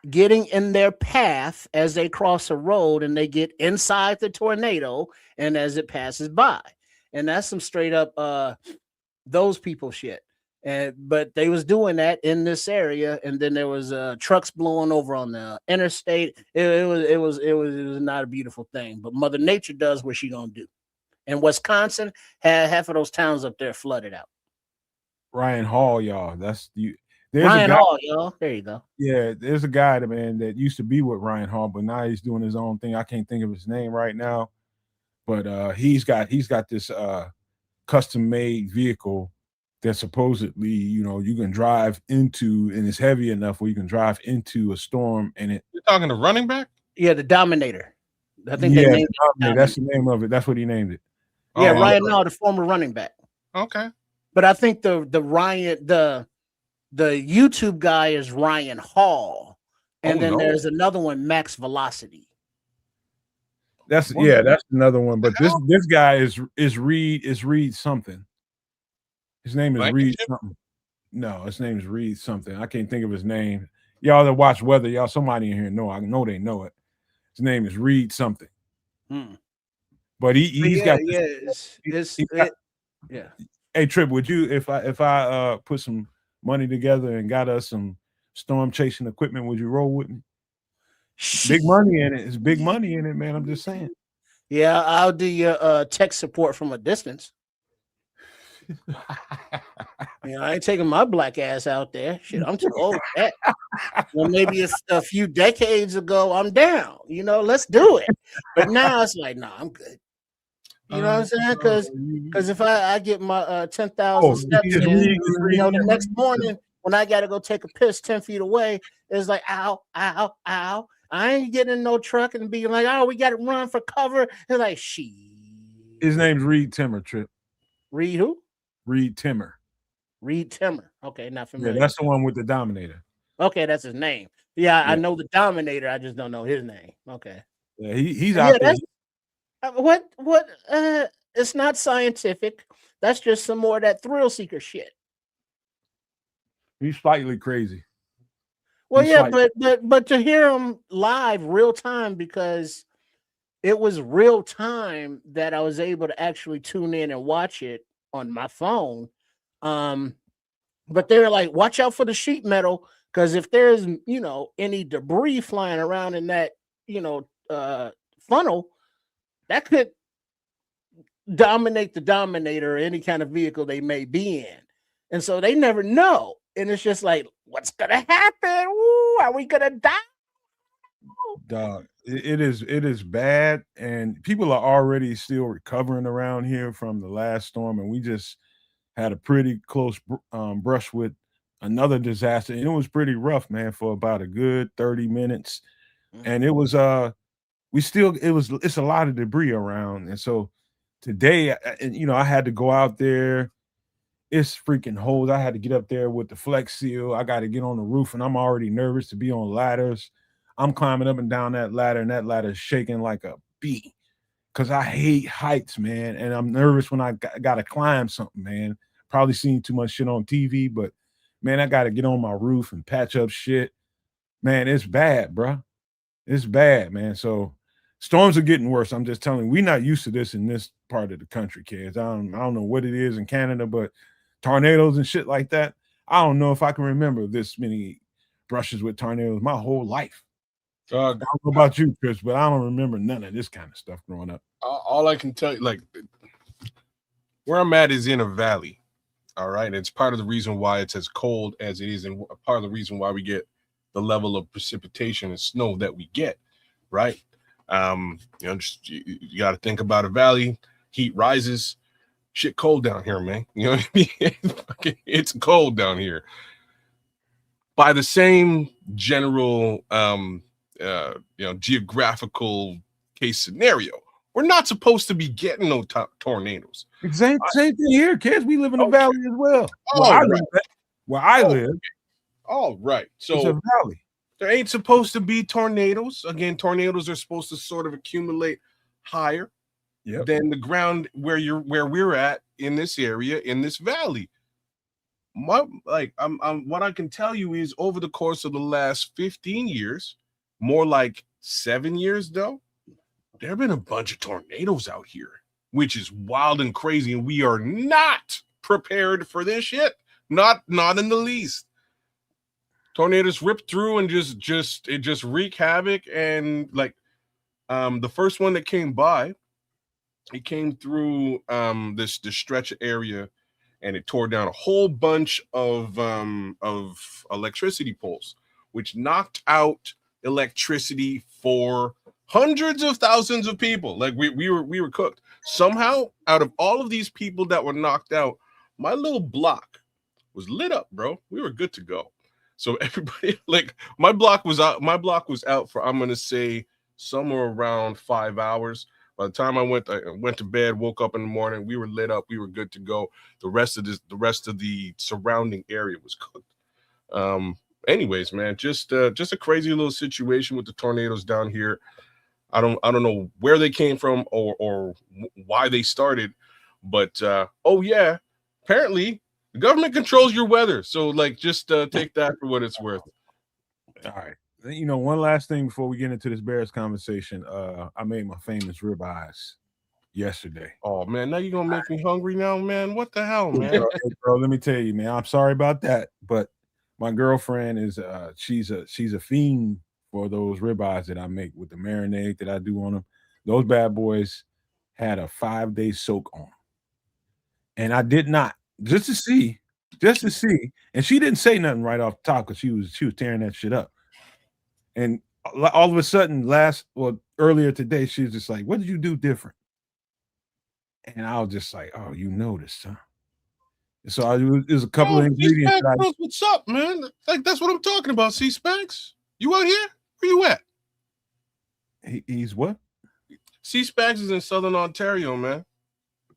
Speaker 4: getting in their path as they cross a road, and they get inside the tornado and as it passes by. And that's some straight up those people shit. But they was doing that in this area, and then there was trucks blowing over on the interstate. It was not a beautiful thing. But Mother Nature does what she gonna do. And Wisconsin had half of those towns up there flooded out.
Speaker 2: Ryan Hall, y'all. That's you.
Speaker 4: Ryan Hall, y'all. There you go.
Speaker 2: Yeah, there's a guy that used to be with Ryan Hall, but now he's doing his own thing. I can't think of his name right now, but he's got this custom made vehicle that supposedly, you can drive into, and it's heavy enough where you can drive into a storm. And
Speaker 3: you're talking to running back?
Speaker 4: Yeah, the Dominator. I think
Speaker 2: they named it. That's the name of it. That's what he named it.
Speaker 4: Yeah, Ryan Hall, the former running back.
Speaker 3: Okay.
Speaker 4: But I think the YouTube guy is Ryan Hall, and then there's another one, Max Velocity.
Speaker 2: That's another one. But this guy is Reed something. His name is Reed something. No, his name is Reed something. I can't think of his name. Y'all that watch weather, y'all, somebody in here know. I know they know it. His name is Reed something. But he's got Hey, Trip, would you, if I put some money together and got us some storm chasing equipment, would you roll with me? Big money in it. It's big money in it, man. I'm just saying.
Speaker 4: Yeah, I'll do your tech support from a distance. I ain't taking my black ass out there. Shit, I'm too old for that. Well, maybe a few decades ago, I'm down. Let's do it. But now it's like, no, I'm good. You know what I'm saying? Because if I get my 10,000 steps in, the next morning when I got to go take a piss 10 feet away, it's like, ow, ow, ow. I ain't getting in no truck and being like, oh, we got to run for cover. It's like,
Speaker 2: His name's Reed Timmer, Trip.
Speaker 4: Reed who?
Speaker 2: Reed Timmer.
Speaker 4: Reed Timmer. Okay, not familiar.
Speaker 2: Yeah, that's the one with the Dominator.
Speaker 4: Okay, that's his name. Yeah, I know the Dominator. I just don't know his name. Okay.
Speaker 2: Yeah, he's out there.
Speaker 4: What? It's not scientific. That's just some more of that thrill seeker shit.
Speaker 2: He's slightly crazy.
Speaker 4: Well, but to hear him live, real time, because it was real time that I was able to actually tune in and watch it on my phone. But they're like, watch out for the sheet metal, because if there's any debris flying around in that funnel, that could dominate the Dominator or any kind of vehicle they may be in. And so they never know. And it's just like, what's gonna happen? Ooh, are we gonna die?
Speaker 2: Dog, it is bad, and people are already still recovering around here from the last storm, and we just had a pretty close brush with another disaster, and it was pretty rough, man, for about a good 30 minutes. And it was it's a lot of debris around. And so today, and you know, I had to go out there. It's freaking holes. I had to get up there with the Flex Seal. I got to get on the roof, and I'm already nervous to be on ladders. I'm climbing up and down that ladder, and that ladder is shaking like a bee because I hate heights, man. And I'm nervous when I got to climb something, man. Probably seen too much shit on TV, but man, I got to get on my roof and patch up shit. Man, it's bad, bro. It's bad, man. So storms are getting worse. I'm just telling you, we're not used to this in this part of the country, kids. I don't know what it is in Canada, but tornadoes and shit like that. I don't know if I can remember this many brushes with tornadoes my whole life. I don't know about you, Chris, but I don't remember none of this kind of stuff growing up.
Speaker 3: All I can tell you, like, where I'm at is in a valley. All right. It's part of the reason why it's as cold as it is, and part of the reason why we get the level of precipitation and snow that we get. Right. You know, just you got to think about a valley. Heat rises. Shit cold down here, man. You know what I mean? It's cold down here. By the same general, you know, geographical case scenario, we're not supposed to be getting no tornadoes.
Speaker 2: Same thing here, kids. We live in a valley as well. Where I live.
Speaker 3: All right. So
Speaker 2: it's a valley.
Speaker 3: There ain't supposed to be tornadoes. Again, tornadoes are supposed to sort of accumulate higher than the ground where we're at in this area, in this valley. What I can tell you is over the course of the last 15 years, more like 7 years though, there have been a bunch of tornadoes out here, which is wild and crazy, and we are not prepared for this shit. Not in the least. Tornadoes rip through and just wreak havoc. And like the first one that came by, it came through this stretch area, and it tore down a whole bunch of electricity poles, which knocked out electricity for hundreds of thousands of people. Like we were cooked. Somehow, out of all of these people that were knocked out, my little block was lit up, bro. We were good to go. So everybody, like, my block was out for, I'm gonna say, somewhere around 5 hours. By the time I went to bed, woke up in the morning, we were lit up, we were good to go. The rest of the surrounding area was cooked. Anyways, man, just a crazy little situation with the tornadoes down here. I don't know where they came from or why they started, but oh yeah, apparently the government controls your weather. So like, just take that for what it's worth.
Speaker 2: All right. You know, one last thing before we get into this Bears conversation. I made my famous ribeyes yesterday.
Speaker 3: Oh man, now you're gonna make me hungry now, man. What the hell, man?
Speaker 2: Bro, let me tell you, man. I'm sorry about that, but my girlfriend is she's a fiend for those ribeyes that I make with the marinade that I do on them. Those bad boys had a 5-day soak on, and I did not, just to see, and she didn't say nothing right off the top because she was tearing that shit up. And all of a sudden, earlier today, she was just like, "What did you do different?" And I was just like, "Oh, you noticed, huh?" So there's a couple of ingredients.
Speaker 3: What's up, man? Like, that's what I'm talking about. C-Spags, you out here? Where you at?
Speaker 2: He's what?
Speaker 3: C-Spags is in Southern Ontario, man.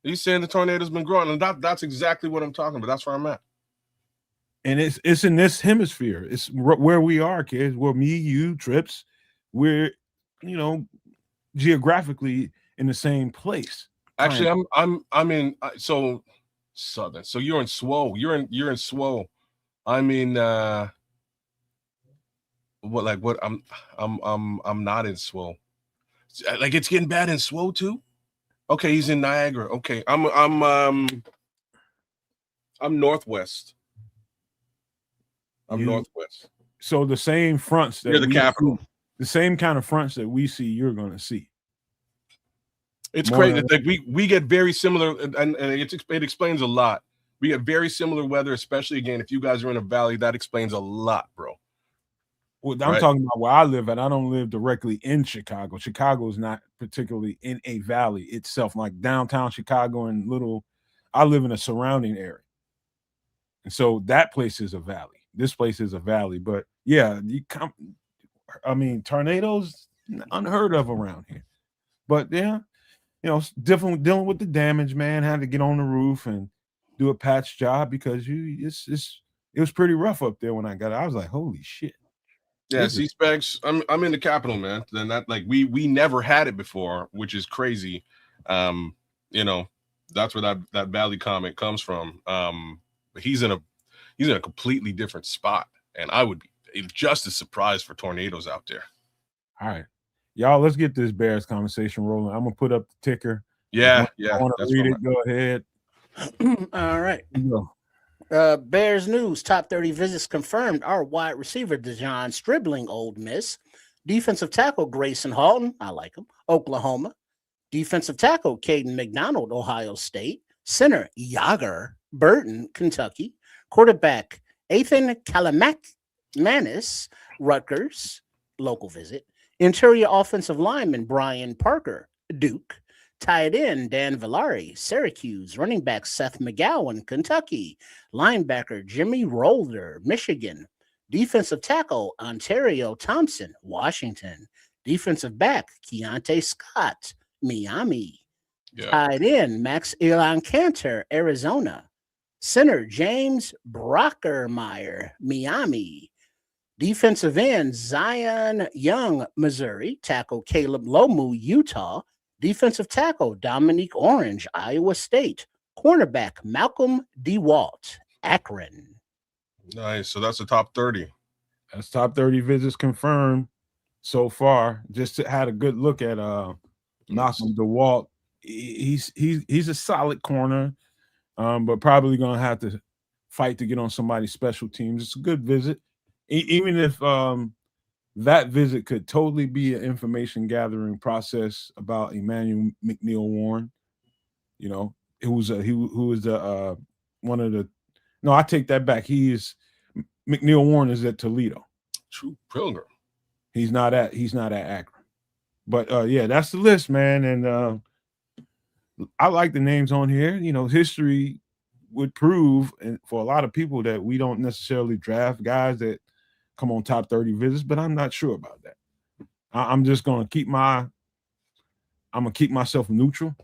Speaker 3: He's saying the tornado's been growing, and that's exactly what I'm talking about. That's where I'm at.
Speaker 2: And it's in this hemisphere. It's where we are, kids. Where me, you, Trips, we're, you know, geographically in the same place.
Speaker 3: Actually, I'm in so Southern. So you're in Swow. You're in Swow. I'm in I'm not in Swow. Like, it's getting bad in Swow too. Okay, he's in Niagara. Okay, I'm northwest. I'm northwest.
Speaker 2: So the same fronts that
Speaker 3: you're the capital.
Speaker 2: The same kind of fronts that we see, you're going to see.
Speaker 3: It's crazy. Like we get very similar, and it explains a lot. We get very similar weather, especially again if you guys are in a valley. That explains a lot, bro.
Speaker 2: Well, I'm talking about where I live at. I don't live directly in Chicago. Chicago is not particularly in a valley itself, like downtown Chicago and I live in a surrounding area. And so that place is a valley. this place is a valley. But yeah, tornadoes unheard of around here. But yeah, it's different dealing with the damage, man. Had to get on the roof and do a patch job because it was pretty rough up there when I got it. I was like, holy shit.
Speaker 3: Yeah, see, Specs, I'm in the capital, man. Then that we never had it before, which is crazy. That's where that Valley comment comes from. But he's in a completely different spot, and I would be just as surprised for tornadoes out there.
Speaker 2: All right, y'all, let's get this Bears conversation rolling. I'm gonna put up the ticker.
Speaker 3: Yeah.
Speaker 2: I want to read it. Go ahead.
Speaker 4: All right. Bears news: top 30 visits confirmed. Our wide receiver Dejon Stribling, Ole Miss. Defensive tackle Grayson Halton, I like him, Oklahoma. Defensive tackle Caden McDonald, Ohio State. Center Yager Burton, Kentucky. Quarterback Ethan Kalamanis, Rutgers, local visit. Interior offensive lineman Brian Parker, Duke. Tight end Dan Villari, Syracuse. Running back Seth McGowan, Kentucky. Linebacker Jimmy Rolder, Michigan. Defensive tackle Ontario Thompson, Washington. Defensive back Keontae Scott, Miami. Yeah. Tight end Max Elon Cantor, Arizona. Center James Brockermeyer, Miami. Defensive end Zion Young, Missouri. Tackle Caleb Lomu, Utah. Defensive tackle Dominique Orange, Iowa State. Cornerback Malcolm DeWalt, Akron.
Speaker 3: Nice. So that's the top 30.
Speaker 2: That's top 30 visits confirmed so far. Just had a good look at Malcolm DeWalt. He's a solid corner, but probably gonna have to fight to get on somebody's special teams. It's a good visit, even if that visit could totally be an information gathering process about Emmanuel McNeil Warren. Who was one of the. No, I take that back. McNeil Warren is at Toledo.
Speaker 3: True Pilgrim.
Speaker 2: He's not at Akron. But yeah, that's the list, man. And I like the names on here. History would prove, and for a lot of people, that we don't necessarily draft guys that come on top 30 visits, but I'm not sure about that. I'm just gonna keep myself neutral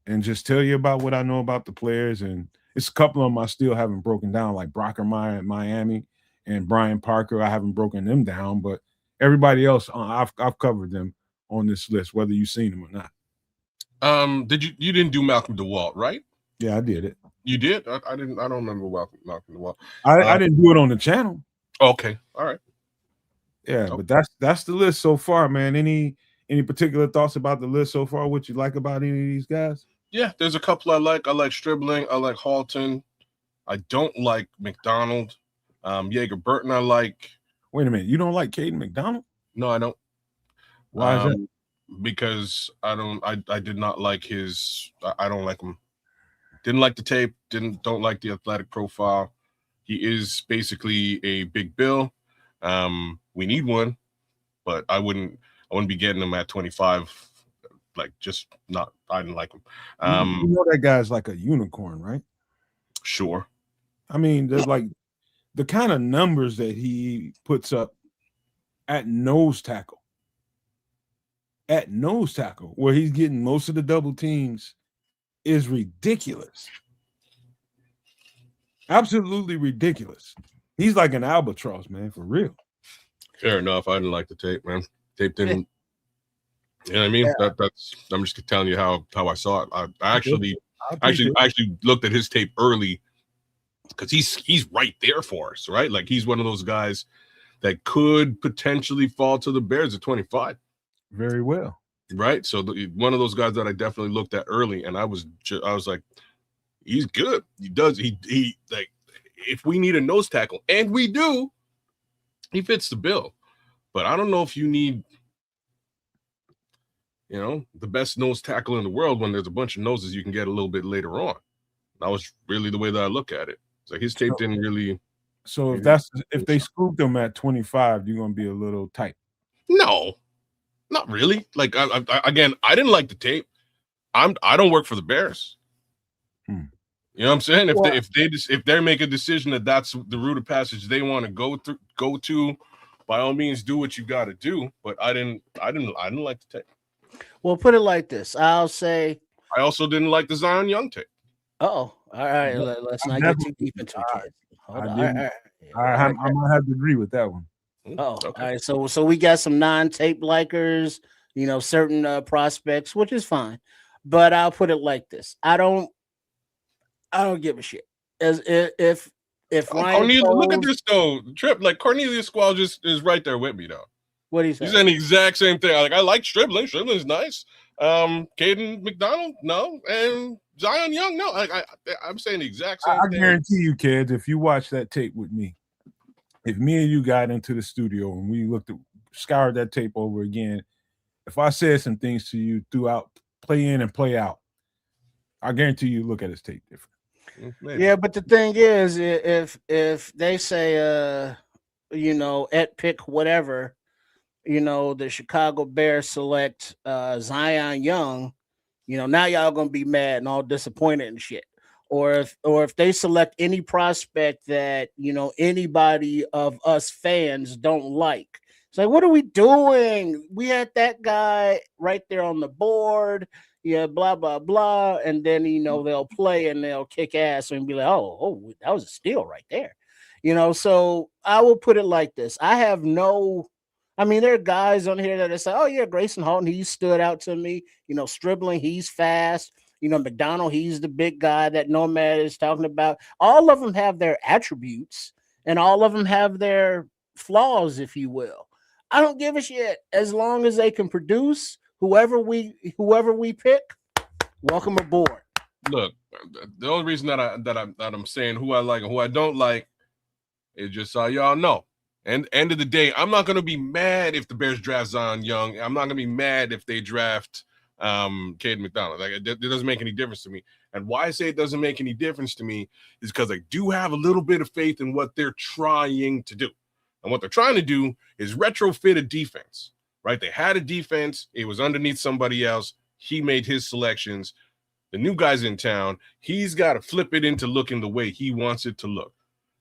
Speaker 2: and just tell you about what I know about the players. And it's a couple of them I still haven't broken down, like Brockermeyer at Miami and Brian Parker. I haven't broken them down, but everybody else, I've covered them on this list, whether you've seen them or not.
Speaker 3: You didn't do Malcolm DeWalt, right?
Speaker 2: Yeah, I did it.
Speaker 3: You did? I didn't. I don't remember Malcolm DeWalt.
Speaker 2: I didn't do it on the channel.
Speaker 3: Okay, all right.
Speaker 2: Yeah, okay. But that's the list so far, man. Any particular thoughts about the list so far? What you like about any of these guys?
Speaker 3: Yeah, there's a couple I like. I like Stribling. I like Halton. I don't like McDonald. Jaeger Burton, I like.
Speaker 2: Wait a minute. You don't like Caden McDonald?
Speaker 3: No, I don't.
Speaker 2: Why is that?
Speaker 3: Because I did not like his. I don't like him. Didn't like the tape. Don't like the athletic profile. He is basically a big bill. We need one, but I wouldn't be getting him at 25. Like, just not. I didn't like him.
Speaker 2: That guy's like a unicorn, right?
Speaker 3: Sure.
Speaker 2: I mean, there's like the kind of numbers that he puts up at nose tackle. At nose tackle, where he's getting most of the double teams, is ridiculous. Absolutely ridiculous. He's like an albatross, man, for real.
Speaker 3: Fair enough. I didn't like the tape, man. Tape didn't. You know what I mean? Yeah. That's. I'm just telling you how I saw it. I actually looked at his tape early because he's right there for us, right? Like, he's one of those guys that could potentially fall to the Bears at 25.
Speaker 2: Very well.
Speaker 3: Right. So one of those guys that I definitely looked at early, and I was like, he's good. He like, if we need a nose tackle, and we do, he fits the bill. But I don't know if you need, the best nose tackle in the world when there's a bunch of noses you can get a little bit later on. That was really the way that I look at it. So his tape didn't really.
Speaker 2: So if they scooped him at 25, you're gonna be a little tight.
Speaker 3: No. Not really. Like, I didn't like the tape. I don't work for the Bears. You know what I'm saying? If
Speaker 4: Well-
Speaker 3: if they make a decision that that's the route of passage they want to go to, by all means, do what you got to do. But I didn't like the tape.
Speaker 4: Well, put it like this. I'll say,
Speaker 3: I also didn't like the Zion Young tape.
Speaker 4: all right.
Speaker 2: Yep.
Speaker 4: Let's
Speaker 2: I
Speaker 4: not get too deep into it, kids. Hold
Speaker 2: I
Speaker 4: on.
Speaker 2: didn't. I might have to agree with that one.
Speaker 4: Oh,
Speaker 3: Okay.
Speaker 4: all right. So we got some non-tape likers, certain prospects, which is fine. But I'll put it like this: I don't give a shit. As if Ryan
Speaker 3: Cornelius, look at
Speaker 4: Poles-
Speaker 3: this though. Trip, like Cornelius Squall just is right there with me though.
Speaker 4: what do you say?
Speaker 3: He's saying the exact same thing. Like I like Stribling. Stribling's nice. Caden McDonald, no, and Zion Young, no. I'm saying the exact same
Speaker 2: I
Speaker 3: thing.
Speaker 2: guarantee you, kids, if you watch that tape with me, if me and you got into the studio and we scoured that tape over again, if I said some things to you throughout play in and play out, I guarantee you look at his tape different.
Speaker 3: Maybe.
Speaker 4: Yeah, but the thing is, if they say at pick whatever, the Chicago Bears select Zion Young, now y'all gonna be mad and all disappointed and shit. Or if they select any prospect that anybody of us fans don't like, it's like, what are we doing? We had that guy right there on the board, yeah, blah blah blah, and then they'll play and they'll kick ass and be like, oh, that was a steal right there, So I will put it like this: there are guys on here that say, oh yeah, Grayson Halton, he stood out to me. Stribling, he's fast. McDonald, he's the big guy that Nomad is talking about. All of them have their attributes and all of them have their flaws, if you will. I don't give a shit as long as they can produce. Whoever we pick, welcome aboard.
Speaker 3: Look, the only reason that I'm saying who I like and who I don't like is just so y'all know. And end of the day, I'm not gonna be mad if the Bears draft Zion Young. I'm not gonna be mad if they draft Caden McDonald. Like it doesn't make any difference to me. And why I say it doesn't make any difference to me is because I do have a little bit of faith in what they're trying to do. And what they're trying to do is retrofit a defense, right? They had a defense, it was underneath somebody else. He made his selections. The new guy's in town. He's got to flip it into looking the way he wants it to look.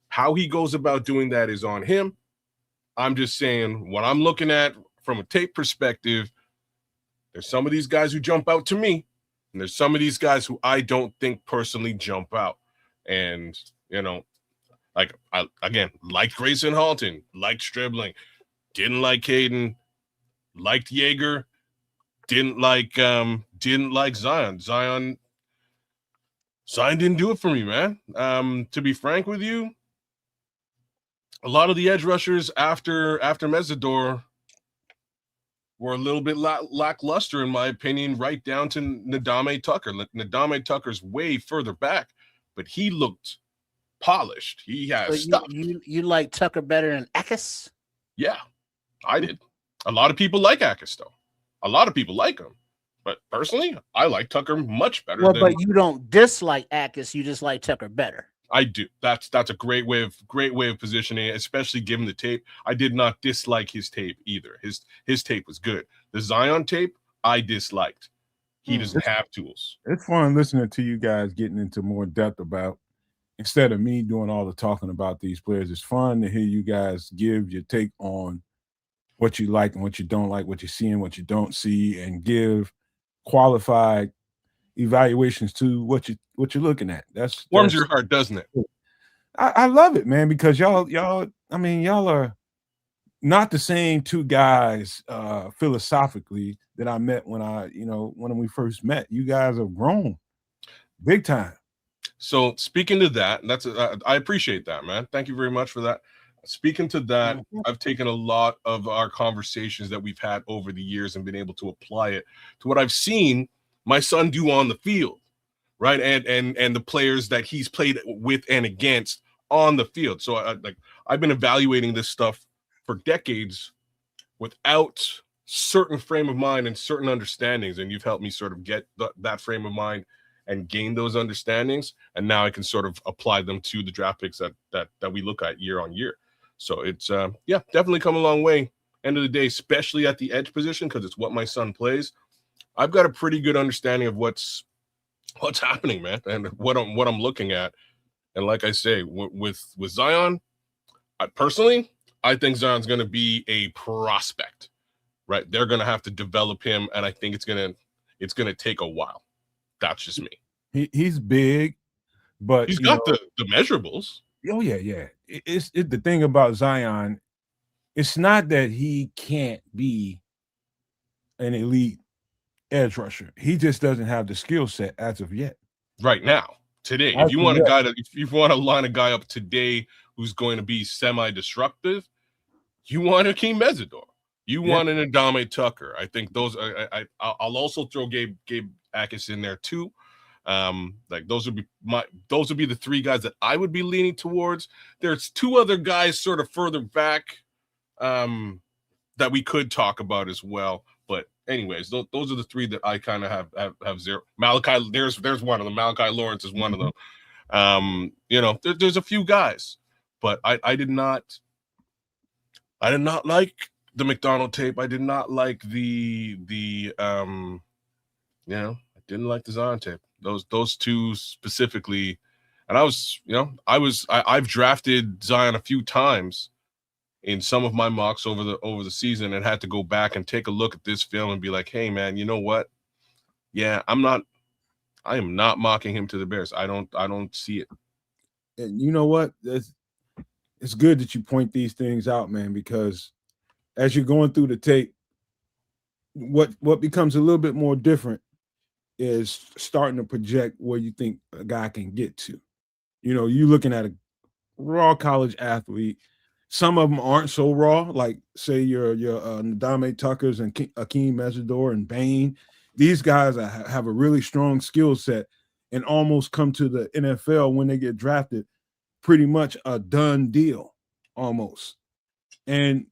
Speaker 3: How he goes about doing that is on him. I'm just saying what I'm looking at from a tape perspective. There's some of these guys who jump out to me, and there's some of these guys who I don't think personally jump out. And, like I liked Grayson Halton, liked Stribling, didn't like Caden, liked Yeager, didn't like Zion. Zion didn't do it for me, man. To be frank with you, a lot of the edge rushers after Mesidor were a little bit lackluster, in my opinion, right down to Ndame Tucker. Ndame Tucker's way further back, but he looked polished. He has stuff.
Speaker 4: You like Tucker better than Akis?
Speaker 3: Yeah, I did. A lot of people like Akis, though. A lot of people like him. But personally, I like Tucker much better.
Speaker 4: But you don't dislike Akis. You just like Tucker better.
Speaker 3: I do. That's a great way of positioning it, especially given the tape. I did not dislike his tape either. His tape was good. The Zion tape, I disliked. He doesn't have tools.
Speaker 2: It's fun listening to you guys getting into more depth about, instead of me doing all the talking about these players. It's fun to hear you guys give your take on what you like and what you don't like, what you see and what you don't see, and give qualified evaluations to what you're looking at. That's
Speaker 3: warms your heart, doesn't it?
Speaker 2: I love it, man, because y'all are not the same two guys philosophically that I met when we first met. You guys have grown big time.
Speaker 3: So speaking to that, I appreciate that, man. Thank you very much for that. Speaking to that, I've taken a lot of our conversations that we've had over the years and been able to apply it to what I've seen my son do on the field, right? And the players that he's played with and against on the field. So I've been evaluating this stuff for decades without certain frame of mind and certain understandings, and you've helped me sort of get that frame of mind and gain those understandings, and now I can sort of apply them to the draft picks that we look at year on year. So it's definitely come a long way. End of the day, especially at the edge position, because it's what my son plays. I've got a pretty good understanding of what's what's happening, man, and what I'm looking at. And like I say, with Zion, I think Zion's going to be a prospect, right? They're going to have to develop him, and I think it's going to take a while. That's just me.
Speaker 2: He's big, but
Speaker 3: He's got the measurables.
Speaker 2: Oh yeah. It's the thing about Zion. It's not that he can't be an elite edge rusher. He just doesn't have the skill set as of yet.
Speaker 3: Right now, today, if you want to line a guy up today who's going to be semi-destructive, you want Hakeem Mesidor. You want an Adame Tucker. I think those. I'll also throw Gabe Akis in there too. Like those would be the three guys that I would be leaning towards. There's two other guys sort of further back that we could talk about as well. But anyways, those are the three that I kind of have zero. Malachi, there's one of them. Malachi Lawrence is one of them. There's a few guys, but I did not like the McDonald tape. I did not like I didn't like the Zion tape. Those two specifically, and I've drafted Zion a few times in some of my mocks over the season, and had to go back and take a look at this film and be like, hey man, you know what? Yeah, I am not mocking him to the Bears. I don't see it.
Speaker 2: And you know what? It's good that you point these things out, man, because as you're going through the tape, what becomes a little bit more different is starting to project where you think a guy can get to. You're looking at a raw college athlete. Some of them aren't so raw, like say your Adame Tuckers and Hakeem Mesidor and Bain. These guys have a really strong skill set and almost come to the NFL when they get drafted, pretty much a done deal, almost. And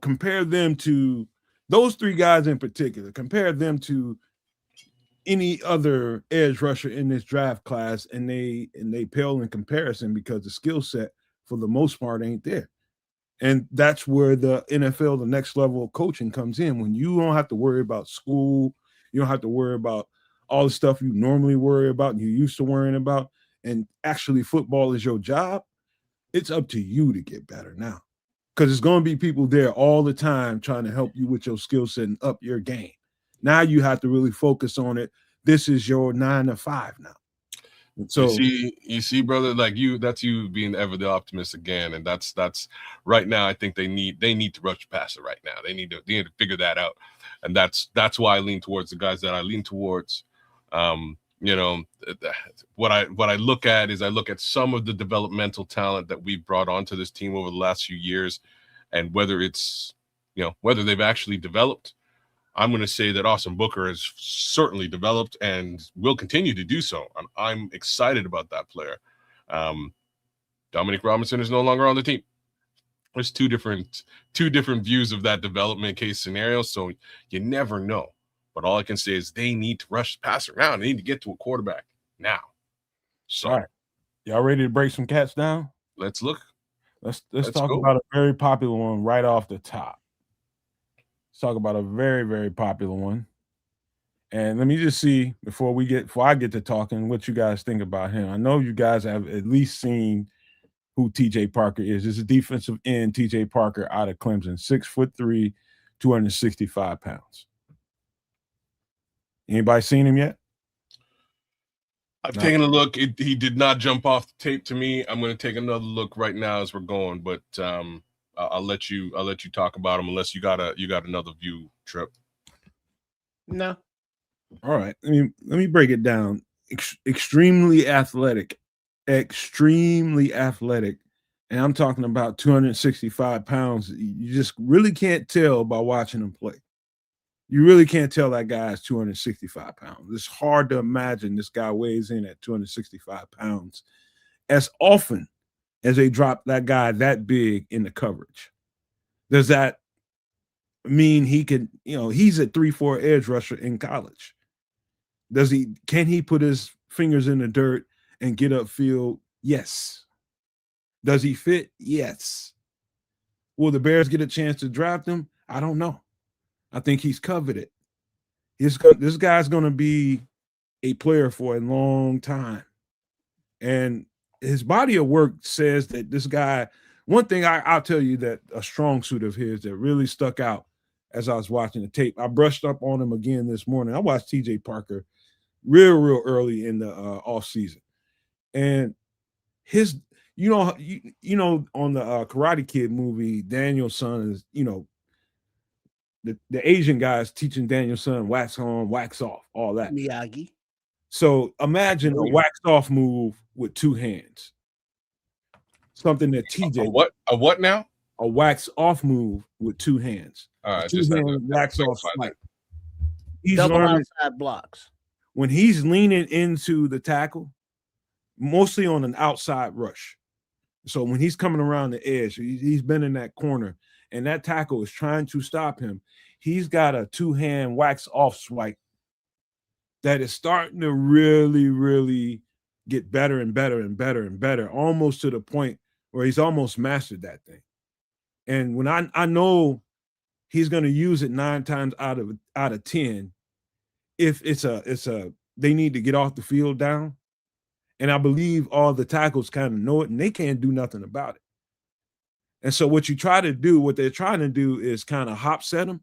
Speaker 2: compare them to those three guys in particular. Compare them to any other edge rusher in this draft class, and they pale in comparison because the skill set for the most part ain't there. And that's where the NFL, the next level of coaching, comes in. When you don't have to worry about school, you don't have to worry about all the stuff you normally worry about and you used to worrying about, and actually football is your job. It's up to you to get better now, because there's going to be people there all the time trying to help you with your skill set and up your game. Now you have to really focus on it. This is your 9 to 5 now. So
Speaker 3: you see, brother, like that's you being ever the optimist again, and that's right now. I think they need to rush past it right now. They need to figure that out, and that's why I lean towards the guys that I lean towards. What I look at is I look at some of the developmental talent that we've brought onto this team over the last few years, and whether it's whether they've actually developed. I'm going to say that Austin Booker has certainly developed and will continue to do so. I'm excited about that player. Dominic Robinson is no longer on the team. There's two different views of that development case scenario, so you never know. But all I can say is they need to rush the pass around. They need to get to a quarterback now. So,
Speaker 2: all right, y'all ready to break some cats down?
Speaker 3: Let's look.
Speaker 2: Let's talk about a very popular one right off the top. Let's talk about a very, very popular one. And let me just see before I get to talking what you guys think about him. I know you guys have at least seen who TJ Parker is. It's a defensive end, TJ Parker, out of Clemson, 6'3", 265 pounds. Anybody seen him yet?
Speaker 3: I've taken a look. He did not jump off the tape to me. I'm going to take another look right now as we're going, but I'll let you talk about him unless you got another view, Trip.
Speaker 4: No.
Speaker 2: All right. Let me break it down. Extremely athletic. And I'm talking about 265 pounds. You just really can't tell by watching him play. You really can't tell that guy is 265 pounds. It's hard to imagine this guy weighs in at 265 pounds as often as they drop that guy that big in the coverage. Does that mean he can, he's a 3-4 edge rusher in college. Can he put his fingers in the dirt and get upfield? Yes. Does he fit? Yes. Will the Bears get a chance to draft him? I don't know. I think he's coveted. This guy's going to be a player for a long time. And his body of work says that this guy, one thing I'll tell you that a strong suit of his that really stuck out as I was watching the tape. I brushed up on him again this morning. I watched TJ Parker real early in the off season. And his, you know, on the Karate Kid movie, Daniel's son is, you know, the Asian guys teaching Daniel's son wax on, wax off, all that.
Speaker 4: Miyagi.
Speaker 2: So imagine a wax off move with two hands. Something that TJ
Speaker 3: a what now?
Speaker 2: A wax off move with two hands.
Speaker 3: All right,
Speaker 2: just wax off swipe. He's
Speaker 4: double
Speaker 2: learning
Speaker 4: outside blocks.
Speaker 2: when he's leaning into the tackle, mostly on an outside rush. So when he's coming around the edge, he's been in that corner, and that tackle is trying to stop him. He's got a two-hand wax off swipe that is starting to really get better and better, almost to the point where he's almost mastered that thing. And when I know he's going to use it 9 times out of 10, if it's a they need to get off the field down. And I believe all the tackles kind of know it, and they can't do nothing about it. And so what they're trying to do is kind of hop set them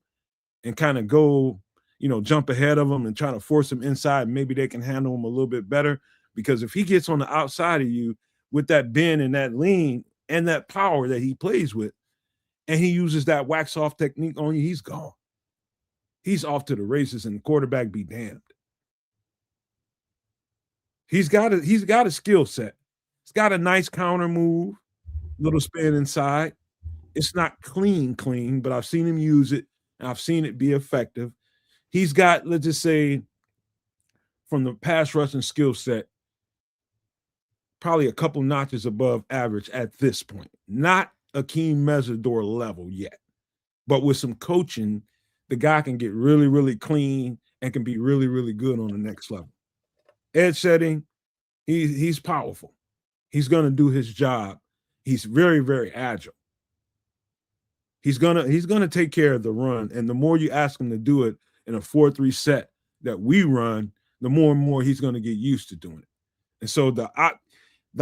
Speaker 2: and kind of go, you know, jump ahead of them and try to force them inside. Maybe they can handle him a little bit better, because if he gets on the outside of you with that bend and that lean and that power that he plays with, and he uses that wax off technique on you, he's gone. He's off to the races, and the quarterback be damned. He's got a skill set. He's got a nice counter move, little spin inside. It's not clean, but I've seen him use it, and I've seen it be effective. He's got, let's just say, from the pass rushing skill set, probably a couple notches above average at this point. Not Akeem Mesidor level yet, but with some coaching, the guy can get really clean and can be really good on the next level. Edge setting, he's powerful. He's going to do his job. He's very agile. He's gonna take care of the run, and the more you ask him to do it in a 4-3 set that we run, the more and more he's going to get used to doing it. And so the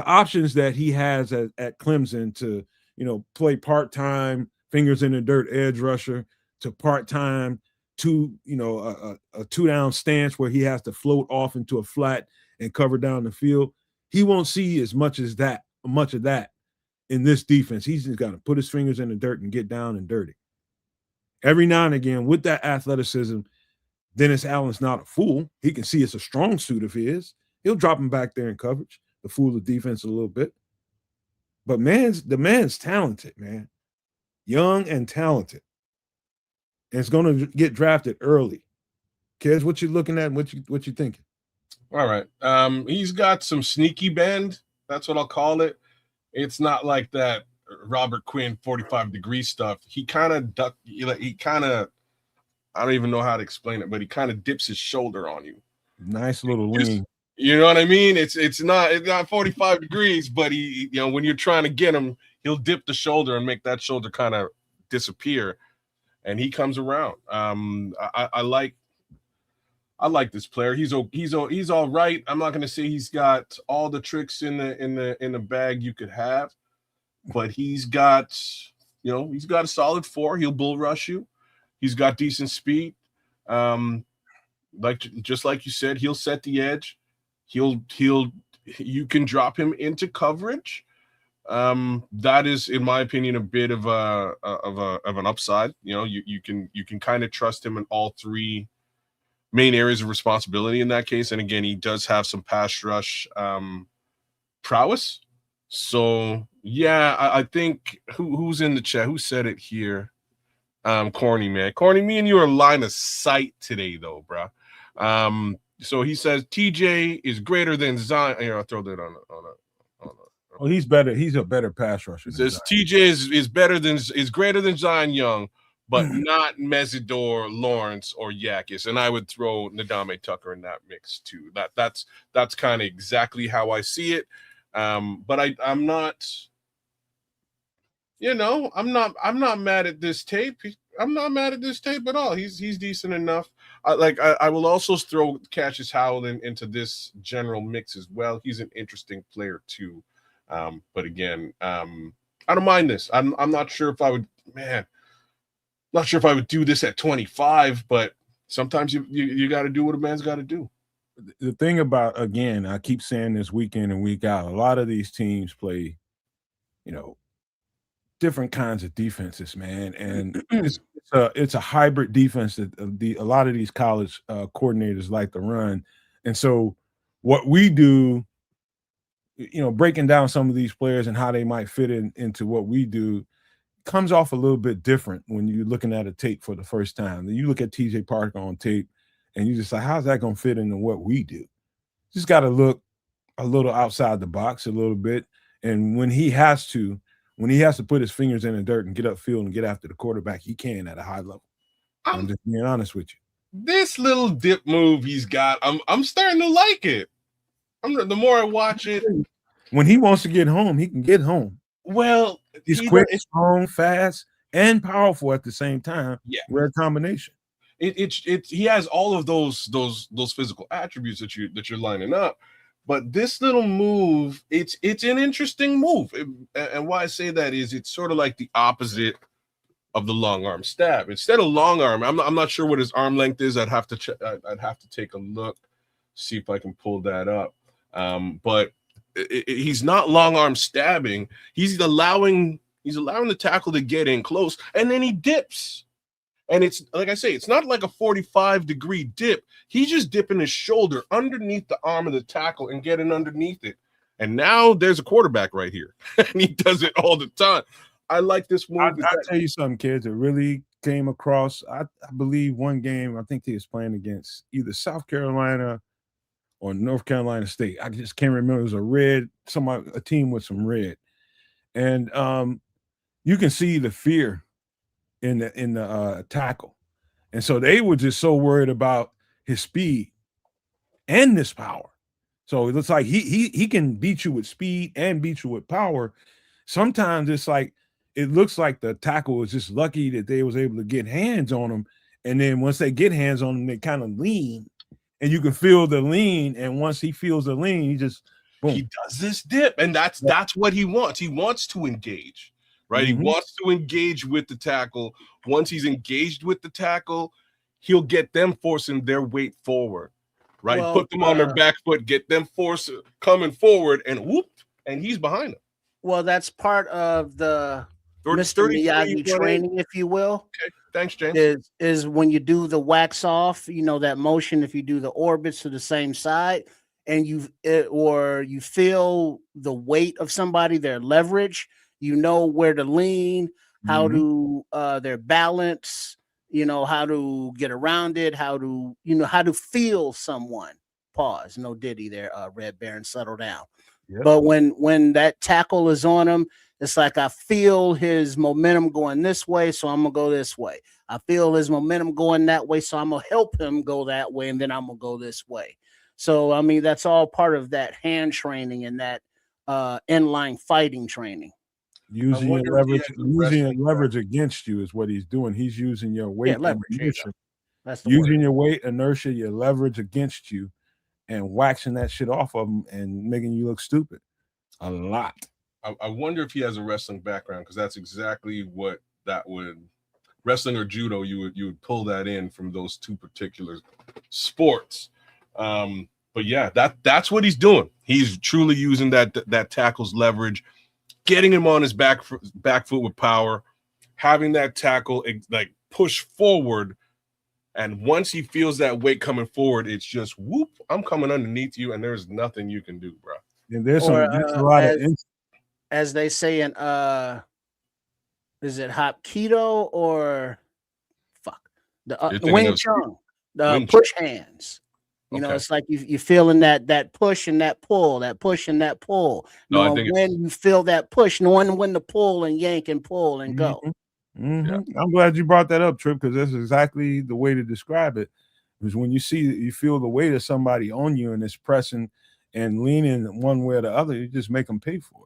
Speaker 2: options that he has at Clemson to, you know, play part-time fingers in the dirt edge rusher to part-time to, you know, a 2-down stance where he has to float off into a flat and cover down the field, he won't see as much of that in this defense. He's just got to put his fingers in the dirt and get down and dirty. Every now and again, with that athleticism, Dennis Allen's not a fool. He can see it's a strong suit of his. He'll drop him back there in coverage to fool the defense a little bit. But the man's talented, man. Young and talented. And it's going to get drafted early. Kez, what you looking at and what you thinking?
Speaker 3: All right. He's got some sneaky bend. That's what I'll call it. It's not like that Robert Quinn 45-degree stuff. He kind of I don't even know how to explain it, but he kind of dips his shoulder on you.
Speaker 2: Nice little lean.
Speaker 3: You know what I mean? It's not 45 degrees, but he, you know, when you're trying to get him, he'll dip the shoulder and make that shoulder kind of disappear, and he comes around. I like this player. He's all right. I'm not going to say he's got all the tricks in the bag you could have, but he's got a solid 4. He'll bull rush you. He's got decent speed. Just like you said, he'll set the edge. You can drop him into coverage. That is, in my opinion, a bit of an upside. You know, you can kind of trust him in all 3 main areas of responsibility in that case. And again, he does have some pass rush prowess. So yeah, I think who's in the chat? Who said it here? Corny, man. Corny, me and you are line of sight today, though, bro. So he says TJ is greater than Zion. Here, I'll throw that on a.
Speaker 2: Well, he's better. He's a better pass rusher.
Speaker 3: It says TJ is greater than Zion Young, but not Mesidor, Lawrence, or Yakis. And I would throw Ndame Tucker in that mix too. That's kind of exactly how I see it. But I'm not. You know, I'm not mad at this tape. I'm not mad at this tape at all. He's decent enough. I will also throw Cassius Howland into this general mix as well. He's an interesting player too. But again, I don't mind this. I'm not sure if I would, not sure if I would do this at 25, but sometimes you got to do what a man's got to do.
Speaker 2: The thing about, again, I keep saying this week in and week out, a lot of these teams play, different kinds of defenses, man, and it's a hybrid defense that a lot of these college coordinators like to run. And so what we do, breaking down some of these players and how they might fit into what we do comes off a little bit different when you're looking at a tape for the first time. Then you look at TJ Parker on tape and you just like, how's that going to fit into what we do? Just got to look a little outside the box a little bit. And when he has to put his fingers in the dirt and get upfield and get after the quarterback, he can at a high level. I'm just being honest with you.
Speaker 3: This little dip move he's got, I'm starting to like it. The more I watch it,
Speaker 2: when he wants to get home, he can get home.
Speaker 3: Well,
Speaker 2: he's quick, strong, fast, and powerful at the same time.
Speaker 3: Yeah,
Speaker 2: rare combination.
Speaker 3: He has all of those physical attributes that you're lining up. But this little move, it's an interesting move. And why I say that is it's sort of like the opposite of the long arm stab. Instead of long arm, I'm not sure what his arm length is. I'd have to take a look, see if I can pull that up. But he's not long arm stabbing. He's allowing the tackle to get in close, and then he dips. And it's like I say, it's not like a 45-degree dip. He's just dipping his shoulder underneath the arm of the tackle and getting underneath it. And now there's a quarterback right here. And he does it all the time. I like this move.
Speaker 2: I'll tell you something, kids. It really came across. I believe one game, I think he was playing against either South Carolina or North Carolina State. I just can't remember. It was a team with some red. And you can see the fear in the tackle. And so they were just so worried about his speed and this power. So it looks like he can beat you with speed and beat you with power. Sometimes it's like it looks like the tackle was just lucky that they was able to get hands on him. And then once they get hands on him, they kind of lean. And you can feel the lean. And once he feels the lean, he just boom.
Speaker 3: He does this dip. And that's what he wants. He wants to engage. Right.
Speaker 2: Mm-hmm.
Speaker 3: He wants to engage with the tackle. Once he's engaged with the tackle, he'll get them forcing their weight forward. Right.
Speaker 4: Well,
Speaker 3: put them on their back foot, get them coming forward, and whoop, and he's behind them.
Speaker 4: Well, that's part of the
Speaker 3: Mr.
Speaker 4: Miyagi training, if you will.
Speaker 3: Okay. Thanks, James.
Speaker 4: Is when you do the wax off, that motion, if you do the orbits to the same side and you feel the weight of somebody, their leverage, where to lean, how to their balance, how to get around it, how to feel someone. Pause. No Diddy there, Red Baron, settle down. Yep. But when that tackle is on him, it's like I feel his momentum going this way, so I'm gonna go this way. I feel his momentum going that way, so I'm gonna help him go that way, and then I'm gonna go this way. So I mean, that's all part of that hand training and that inline fighting training.
Speaker 2: Using your leverage against you is what he's doing. He's using your weight, inertia. That's using your weight, inertia, your leverage against you, and waxing that shit off of him and making you look stupid a lot.
Speaker 3: I wonder if he has a wrestling background, because that's exactly what that would, wrestling or judo, you would pull that in from those two particular sports. But yeah, that's what he's doing. He's truly using that tackle's leverage, getting him on his back foot with power, having that tackle like push forward. And once he feels that weight coming forward, it's just whoop, I'm coming underneath you, and there's nothing you can do, bro.
Speaker 2: And there's a lot of
Speaker 4: as they say in is it Hapkido or the Wing Chun, the push hands. It's like you feeling that push and that pull, that push and that pull. When you feel that push, knowing when to pull and yank and pull and go.
Speaker 2: Mm-hmm. Yeah. I'm glad you brought that up, Trip, because that's exactly the way to describe it. Because when you feel the weight of somebody on you and it's pressing and leaning one way or the other, you just make them pay for it.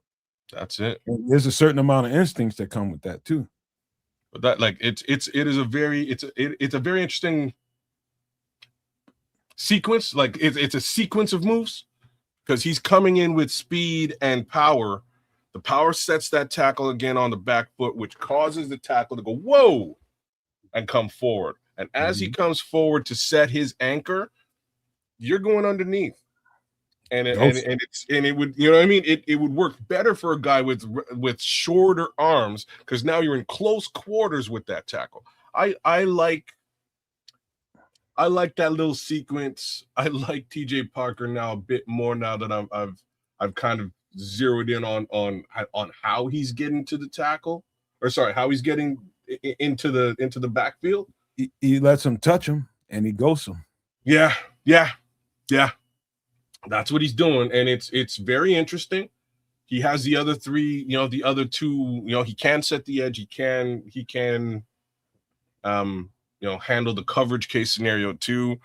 Speaker 3: That's it.
Speaker 2: And there's a certain amount of instincts that come with that too.
Speaker 3: But that, like, it's a very interesting sequence, like it's a sequence of moves because he's coming in with speed and power. The power sets that tackle again on the back foot, which causes the tackle to go, whoa, and come forward. And as he comes forward to set his anchor, you're going underneath. And it would, you know what I mean? It would work better for a guy with shorter arms because now you're in close quarters with that tackle. I like that little sequence. I like TJ Parker now a bit more now that I've kind of zeroed in on how he's getting to the tackle, or sorry, how he's getting into the backfield.
Speaker 2: He lets him touch him and he ghosts him.
Speaker 3: Yeah. That's what he's doing, and it's very interesting. He has the other three, the other two, he can set the edge, he can handle the coverage case scenario too.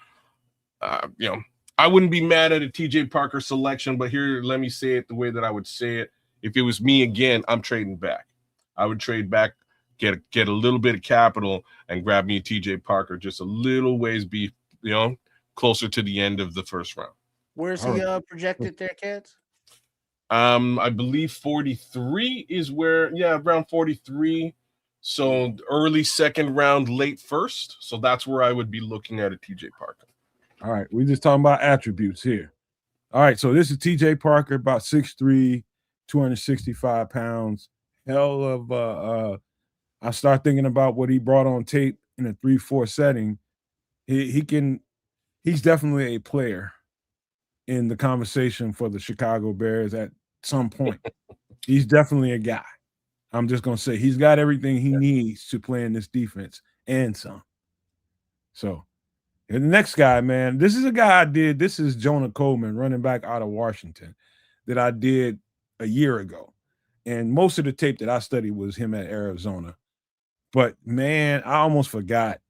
Speaker 3: I wouldn't be mad at a TJ Parker selection, but here, let me say it the way that I would say it. If it was me again, I'm trading back. I would trade back, get a little bit of capital, and grab me a TJ Parker just a little ways closer to the end of the first round.
Speaker 4: Where's he projected there, kids?
Speaker 3: I believe 43 is where, around 43. So early second round, late first. So that's where I would be looking at a TJ Parker.
Speaker 2: All right, we're just talking about attributes here. All right, so this is TJ Parker, about 6'3", 265 pounds. Hell of I start thinking about what he brought on tape in a 3-4 setting. He's definitely a player in the conversation for the Chicago Bears at some point. He's definitely a guy. I'm just going to say he's got everything he needs to play in this defense and some. So and the next guy, man, this is a guy I did. This is Jonah Coleman, running back out of Washington, that I did a year ago. And most of the tape that I studied was him at Arizona. But, man, I almost forgot.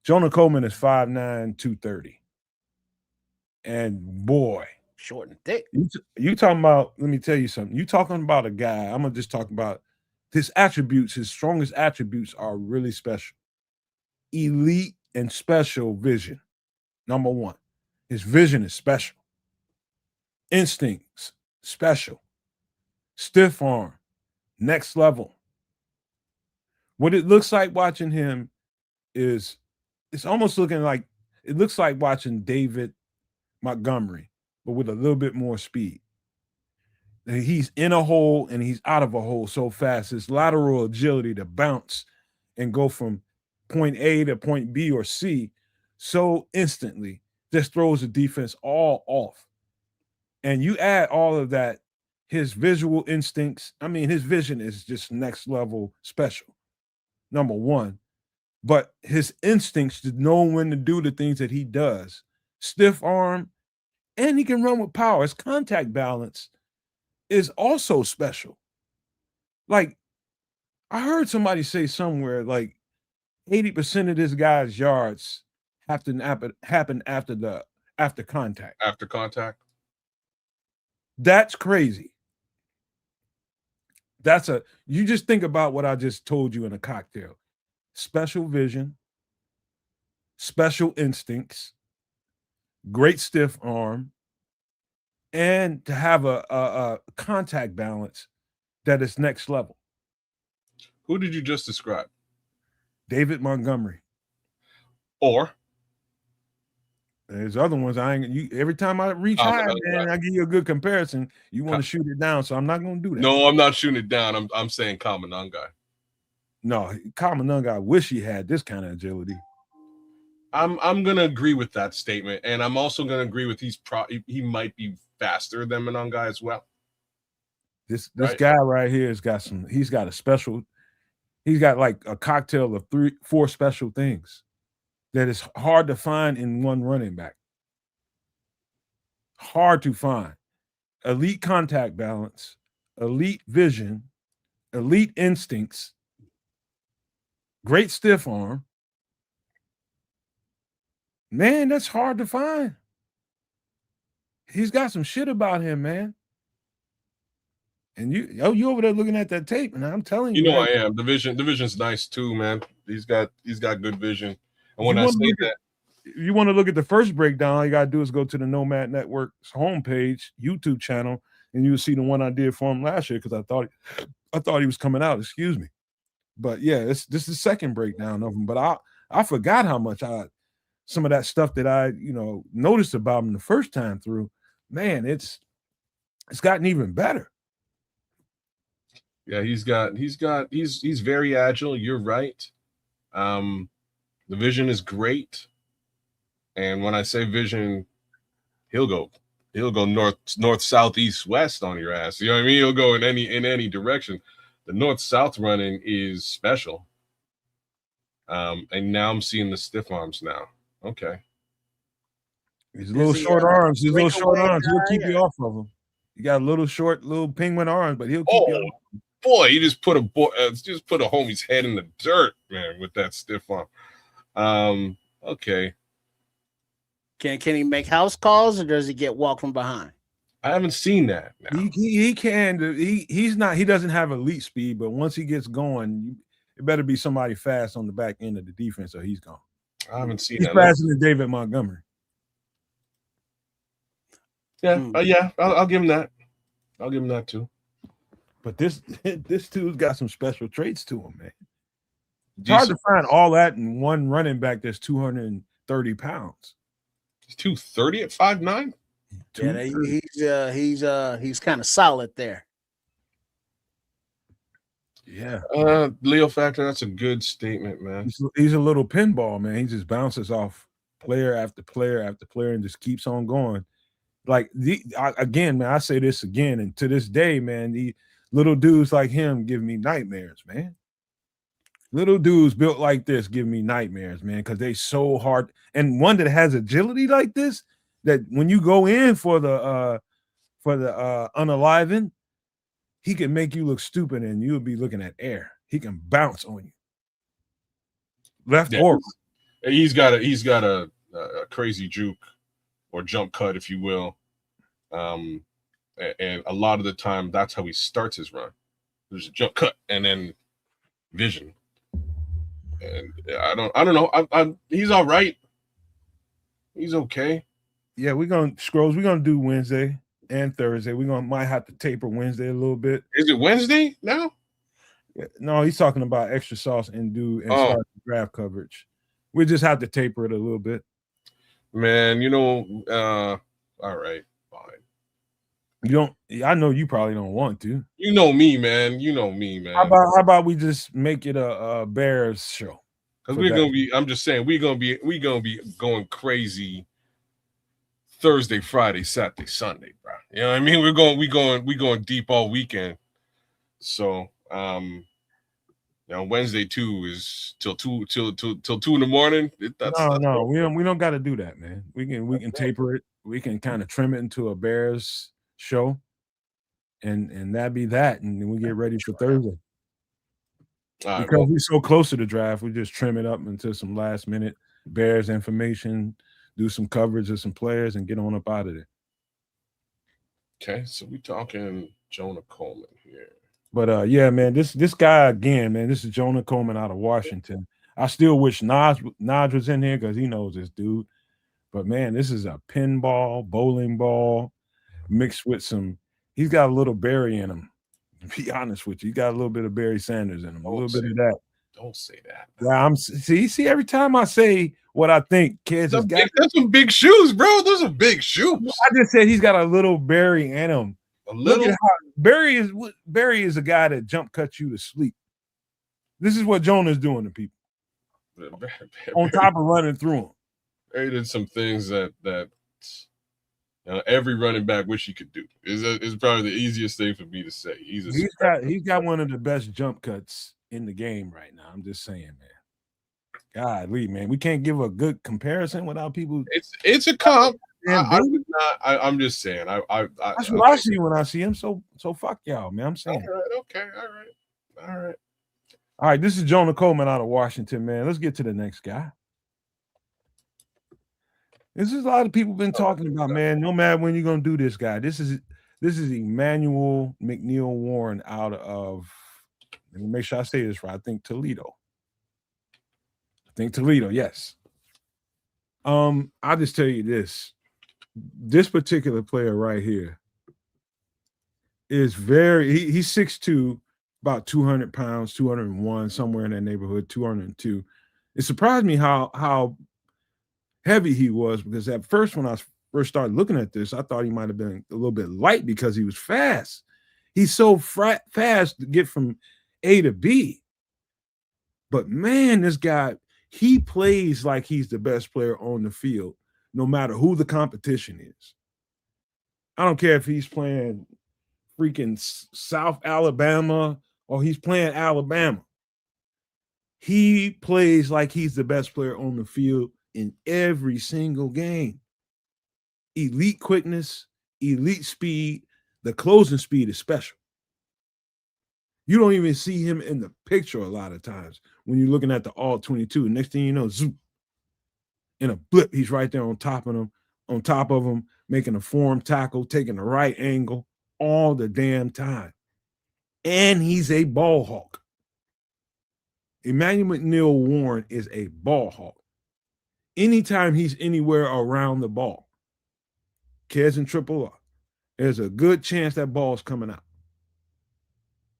Speaker 2: Jonah Coleman is 5'9", 230. And boy,
Speaker 4: short and thick.
Speaker 2: You talking about, let me tell you something. You talking about a guy, I'm going to just talk about his attributes. His strongest attributes are really special. Elite and special vision. Number one, his vision is special. Instincts, special. Stiff arm, next level. What it looks like watching him is, it's almost looking like, it looks like watching David Montgomery, but with a little bit more speed. He's in a hole and he's out of a hole so fast. His lateral agility to bounce and go from point A to point B or C so instantly just throws the defense all off. And you add all of that, his visual instincts. I mean, his vision is just next level special, number one. But his instincts to know when to do the things that he does, stiff arm, and he can run with power. His contact balance is also special. Like, I heard somebody say somewhere, like 80% of this guy's yards happen after contact.
Speaker 3: After contact.
Speaker 2: That's crazy. You just think about what I just told you in a cocktail. Special vision, special instincts, great stiff arm, and to have a contact balance that is next level.
Speaker 3: Who did you just describe?
Speaker 2: David Montgomery.
Speaker 3: Or
Speaker 2: there's other ones. Every time I reach high, man, I give you a good comparison. You want to shoot it down, so I'm not going to do that.
Speaker 3: No, I'm not shooting it down. I'm saying Common Nungai. No,
Speaker 2: Common Nungai, I wish he had this kind of agility.
Speaker 3: I'm gonna agree with that statement, and I'm also gonna agree with he might be faster than Monangai as well.
Speaker 2: This guy right here he's got like a cocktail of 3-4 special things that is hard to find in one running back. Hard to find. Elite contact balance, elite vision, elite instincts, great stiff arm. Man, that's hard to find. He's got some shit about him, man. And you over there looking at that tape, and I'm telling you.
Speaker 3: You know, I am. The vision's nice too, man. He's got good vision. And when I say that,
Speaker 2: you want to look at the first breakdown, all you gotta do is go to the Nomad Network's homepage, YouTube channel, and you'll see the one I did for him last year because I thought he was coming out. Excuse me, but yeah, this is the second breakdown of him. But I forgot how much some of that stuff that I noticed about him the first time through. Man, it's gotten even better.
Speaker 3: Yeah, he's very agile. You're right. The vision is great. And when I say vision, he'll go north, south, east, west on your ass. You know what I mean? He'll go in any direction. The north-south running is special. And now I'm seeing the stiff arms now. Okay.
Speaker 2: These little short arms. He'll keep you off of him. You got little penguin arms, but he'll keep you off.
Speaker 3: Boy, you just put a homie's head in the dirt, man, with that stiff arm. Okay.
Speaker 4: Can he make house calls or does he get walked from behind?
Speaker 3: I haven't seen that. Now.
Speaker 2: He can. He doesn't have elite speed, but once he gets going, it better be somebody fast on the back end of the defense, or he's gone.
Speaker 3: I haven't seen
Speaker 2: that. He's faster than David Montgomery.
Speaker 3: Yeah, yeah, I'll give him that. I'll give him that too.
Speaker 2: But this dude's got some special traits to him, man. It's hard to find all that in one running back that's 230 pounds.
Speaker 3: He's 230 at 5'9"?
Speaker 4: Yeah, he's kind of solid there.
Speaker 2: Yeah.
Speaker 3: Leo Factor, that's a good statement, man.
Speaker 2: He's a little pinball, man. He just bounces off player after player after player and just keeps on going. Like again, man, I say this again, and to this day, man, the little dudes like him give me nightmares, man. Little dudes built like this give me nightmares, man, because they so hard. And one that has agility like this, that when you go in for the unalivened, he can make you look stupid and you'll be looking at air. He can bounce on you. Left or right.
Speaker 3: He's got a crazy juke or jump cut, if you will. And a lot of the time that's how he starts his run. There's a jump cut and then vision. And I don't know. He's all right. He's okay.
Speaker 2: Yeah, we're gonna do Wednesday and Thursday. Might have to taper Wednesday a little bit.
Speaker 3: Is it Wednesday now?
Speaker 2: No, he's talking about extra sauce and start the draft coverage. We just have to taper it a little bit.
Speaker 3: Man, all right, fine.
Speaker 2: I know you probably don't want to.
Speaker 3: You know me, man.
Speaker 2: How about we just make it a Bears show?
Speaker 3: Because I'm just saying we're gonna be going crazy Thursday, Friday, Saturday, Sunday, bro. You know what I mean? We going deep all weekend. So Wednesday too is till 2 in the morning.
Speaker 2: No, we don't got to do that, man. We can taper it. We can kind of trim it into a Bears show, and that'd be that, and then we get ready for Thursday. Because we're so close to the draft, we just trim it up into some last minute Bears information, do some coverage of some players, and get on up out of there.
Speaker 3: Okay, so we talking Jonah Coleman here.
Speaker 2: But yeah, man, this guy again, man, this is Jonah Coleman out of Washington. I still wish Naj was in here because he knows this dude. But man, this is a pinball, bowling ball mixed with he's got a little Barry in him. To be honest with you, he got a little bit of Barry Sanders in him, a little bit of that.
Speaker 3: Don't say that.
Speaker 2: Yeah, see, every time I say what I think, kids,
Speaker 3: that's some big shoes, bro. Those are big shoes.
Speaker 2: I just said he's got a little Barry in him.
Speaker 3: A little.
Speaker 2: Look at how Barry is a guy that jump cuts you to sleep. This is what Jonah's doing to people. On top of running through them.
Speaker 3: Barry did some things that every running back wish he could do. Is probably the easiest thing for me to say. He's
Speaker 2: got one of the best jump cuts in the game right now. I'm just saying, man. Golly, man, we can't give a good comparison without people.
Speaker 3: It's a comp. I'm just saying.
Speaker 2: That's what I see when I see him. So fuck y'all, man. I'm saying.
Speaker 3: All right.
Speaker 2: All right. This is Jonah Coleman out of Washington, man. Let's get to the next guy. This is a lot of people been talking about, man. No matter when you're gonna do this guy. This is Emmanuel McNeil Warren out of. Let me make sure I say this right. I think Toledo. Yes. I'll just tell you this particular player right here is he's 6'2", about 200 pounds, 201, somewhere in that neighborhood, 202. It surprised me how heavy he was, because at first, when I first started looking at this, I thought he might have been a little bit light because he was fast. He's so fast to get from A to B. But man, this guy, he plays like he's the best player on the field, no matter who the competition is. I don't care if he's playing freaking South Alabama or he's playing Alabama. He plays like he's the best player on the field in every single game. Elite quickness, elite speed. The closing speed is special. You don't even see him in the picture a lot of times when you're looking at the all 22. Next thing you know, zoom, in a blip, he's right there on top of him, making a form tackle, taking the right angle all the damn time. And he's a ball hawk. Emmanuel McNeil-Warren is a ball hawk. Anytime he's anywhere around the ball, Kez and Triple R, there's a good chance that ball's coming out.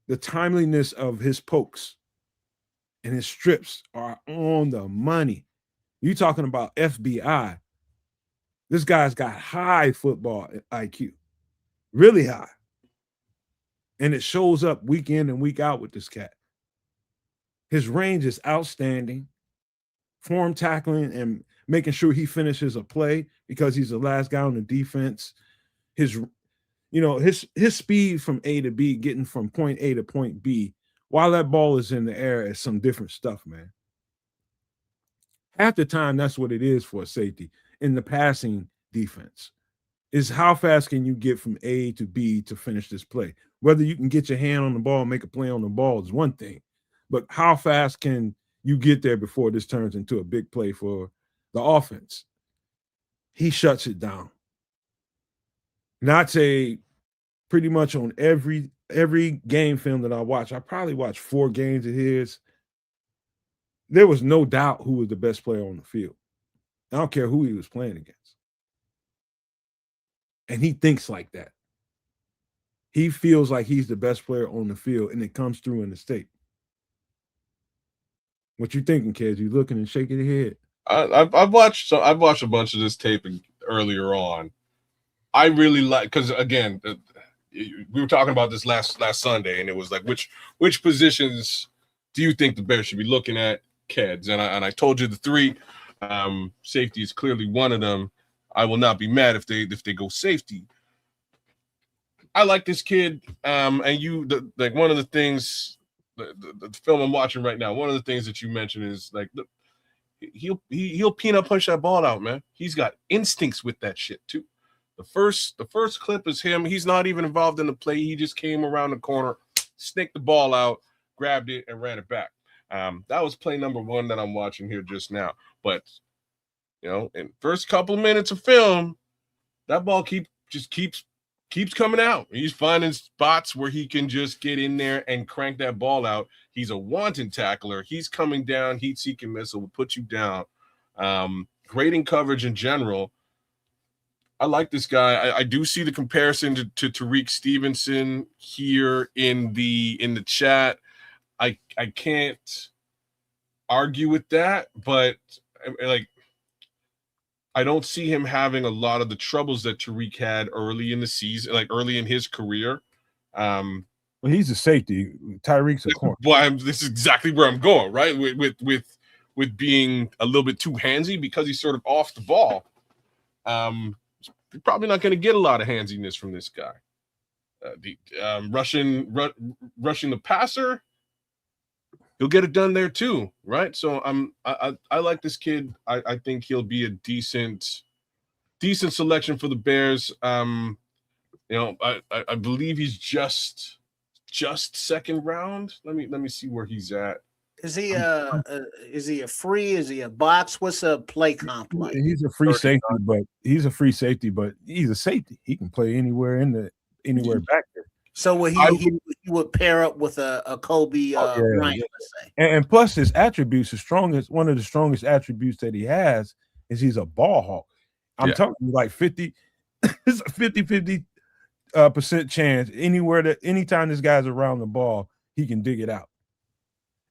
Speaker 2: The timeliness of his pokes and his strips are on the money. You talking about FBI. This guy's got high football IQ, really high. And it shows up week in and week out with this cat. His range is outstanding. Form tackling and making sure he finishes a play because he's the last guy on the defense. His speed from A to B, getting from point A to point B, while that ball is in the air, is some different stuff, man. Half the time, that's what it is for a safety in the passing defense, is how fast can you get from A to B to finish this play? Whether you can get your hand on the ball and make a play on the ball is one thing, but how fast can you get there before this turns into a big play for the offense? He shuts it down. And I'd say pretty much on every game film that I watch, I probably watched 4 games of his. There was no doubt who was the best player on the field. I don't care who he was playing against. And he thinks like that. He feels like he's the best player on the field, and it comes through in the state. What you thinking, Kez? You looking and shaking your head?
Speaker 3: I've watched a bunch of this tape earlier on. I really like, because again, we were talking about this last Sunday, and it was like which positions do you think the Bears should be looking at, Keds? And I told you the 3. Safety is clearly one of them. I will not be mad if they go safety. I like this kid, and like one of the things, the film I'm watching right now, one of the things that you mentioned is like he'll peanut punch that ball out, man. He's got instincts with that shit too. The first clip is him. He's not even involved in the play. He just came around the corner, snaked the ball out, grabbed it, and ran it back. That was play number 1 that I'm watching here just now. But in first couple of minutes of film, that ball keeps coming out. He's finding spots where he can just get in there and crank that ball out. He's a wanton tackler. He's coming down, heat-seeking missile, will put you down. Great in coverage in general. I like this guy. I do see the comparison to Tariq Stevenson here in the chat. I can't argue with that, but I don't see him having a lot of the troubles that Tariq had early in the season, like early in his career.
Speaker 2: Well, he's a safety. Tyreek's a corner.
Speaker 3: Well, this is exactly where I'm going, right? With being a little bit too handsy because he's sort of off the ball. You're probably not going to get a lot of handsiness from this guy. Rushing the passer, he'll get it done there too, right? So I like this kid. I think he'll be a decent selection for the Bears. I believe he's just second round. Let me see where he's at.
Speaker 4: Is he a free? Is he a box? What's a play comp like?
Speaker 2: He's a free safety, but he's a safety. He can play anywhere back there.
Speaker 4: So he would pair up with a Kobe Bryant, let's say.
Speaker 2: And plus his attributes, one of the strongest attributes that he has is he's a ball hawk. I'm telling you, like 50, it's a 50% chance anytime this guy's around the ball, he can dig it out.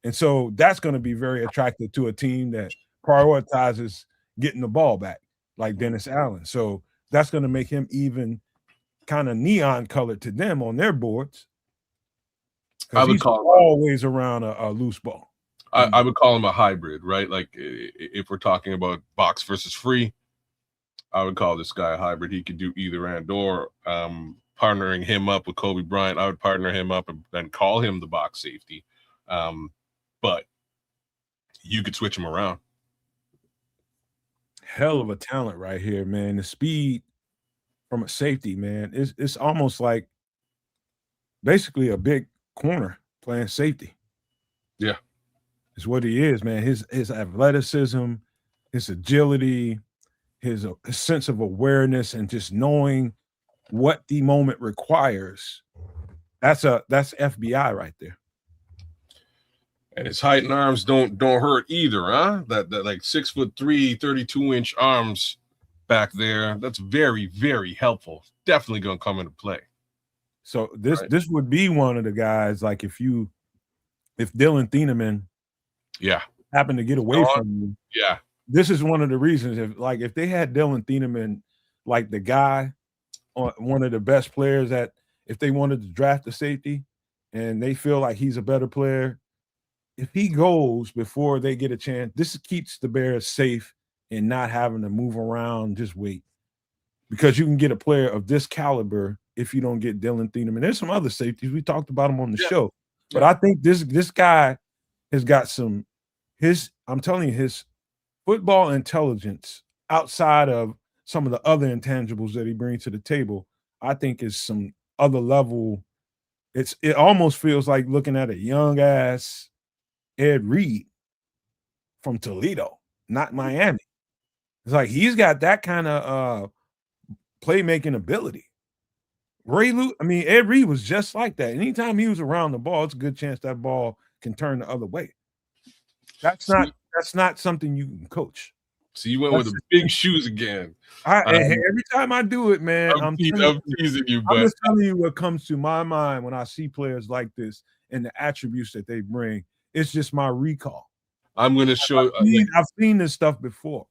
Speaker 2: And so that's going to be very attractive to a team that prioritizes getting the ball back, like Dennis Allen. So that's going to make him even kind of neon colored to them on their boards.
Speaker 3: I would
Speaker 2: he's
Speaker 3: call
Speaker 2: always around a loose ball.
Speaker 3: I would call him a hybrid, right? Like if we're talking about box versus free, I would call this guy a hybrid. He could do either and or. Partnering him up with Kobe Bryant, I would partner him up and call him the box safety. But you could switch him around.
Speaker 2: Hell of a talent right here, man. The speed from a safety, man, it's almost like basically a big corner playing safety.
Speaker 3: Yeah.
Speaker 2: Is what he is, man. His athleticism, his agility, his sense of awareness, and just knowing what the moment requires. That's FBI right there.
Speaker 3: And his height and arms don't hurt either, huh? That like 6'3", 32-inch arms back there. That's very, very helpful. Definitely gonna come into play.
Speaker 2: So this would be one of the guys, like if Dylan Thieneman happened to get away from you.
Speaker 3: Yeah.
Speaker 2: This is one of the reasons if they had Dylan Thieneman like the guy, one of the best players that if they wanted to draft a safety and they feel like he's a better player, if he goes before they get a chance, this keeps the Bears safe and not having to move around, just wait. Because you can get a player of this caliber if you don't get Dylan Thieneman. There's some other safeties. We talked about them on the show. But I think this guy has got I'm telling you, his football intelligence outside of some of the other intangibles that he brings to the table, I think is some other level. It almost feels like looking at a young ass Ed Reed from Toledo, not Miami. It's like he's got that kind of playmaking ability. Ed Reed was just like that. Anytime he was around the ball, it's a good chance that ball can turn the other way. That's not something you can coach.
Speaker 3: So you went with the big shoes again.
Speaker 2: Every time I do it, man, I'm
Speaker 3: teasing you, but
Speaker 2: I'm just telling you what comes to my mind when I see players like this and the attributes that they bring. It's just my recall.
Speaker 3: I'm going to show.
Speaker 2: I've seen this stuff before.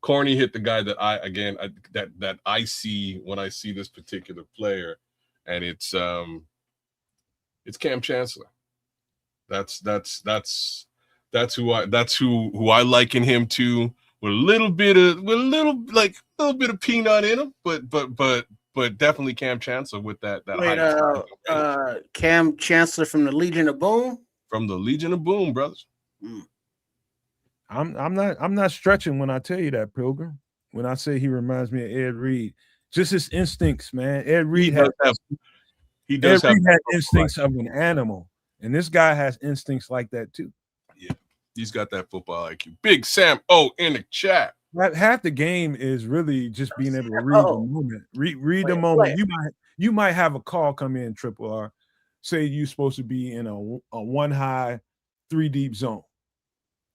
Speaker 3: Corny hit the guy that I see when I see this particular player, and it's Cam Chancellor. That's who I liken him to, with a little bit of peanut in him, but definitely Cam Chancellor with that.
Speaker 4: Cam Chancellor from the Legion of Boom.
Speaker 3: From the Legion of Boom, brothers.
Speaker 2: I'm not stretching when I tell you that, Pilgrim. When I say he reminds me of Ed Reed, just his instincts, man. Ed Reed had instincts of an animal, and this guy has instincts like that too.
Speaker 3: Yeah, he's got that football IQ. Big Sam O in the chat.
Speaker 2: Half the game is really just being able to read the moment. Read the moment. You might have a call come in, Triple R. Say you're supposed to be in a one high, 3 deep zone,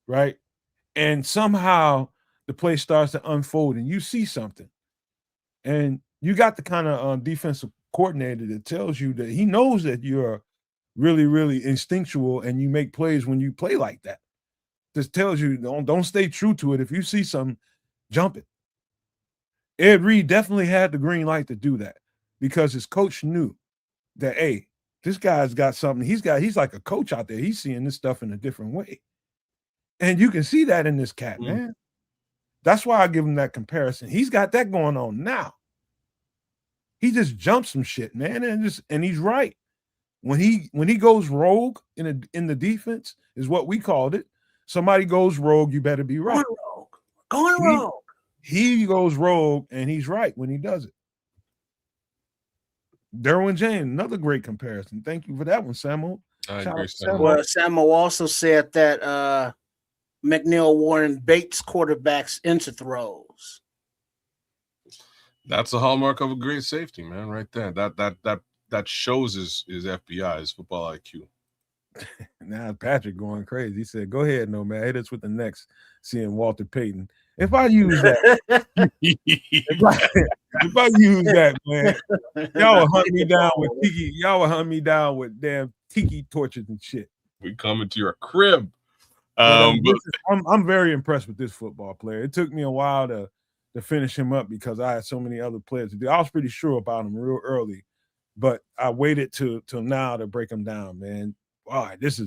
Speaker 2: right? And somehow the play starts to unfold and you see something. And you got the kind of defensive coordinator that tells you that he knows that you're really, really instinctual and you make plays when you play like that. Just tells you don't stay true to it. If you see something, jump it. Ed Reed definitely had the green light to do that because his coach knew that, hey, this guy's got something. He's like a coach out there. He's seeing this stuff in a different way. And you can see that in this cat, man. That's why I give him that comparison. He's got that going on now. He just jumps some shit, man, and he's right. When he goes rogue in the defense is what we called it. Somebody goes rogue, you better be right.
Speaker 4: Going rogue.
Speaker 2: He goes rogue, and he's right when he does it. Derwin James, another great comparison. Thank you for that one, Samuel.
Speaker 3: I agree,
Speaker 4: Well, Samuel also said that McNeil Warren baits quarterbacks into throws.
Speaker 3: That's the hallmark of a great safety, man, right there. That shows his FBI, his football IQ.
Speaker 2: Now Patrick going crazy. He said, "Go ahead, Nomad. Hit us with the next." Seeing Walter Payton. If I use that, if I use that, man, y'all will hunt me down with tiki. Y'all will hunt me down with damn tiki torches and shit.
Speaker 3: We coming to your crib.
Speaker 2: But I'm very impressed with this football player. It took me a while to finish him up because I had so many other players to do. I was pretty sure about him real early, but I waited till now to break him down, man. All right, this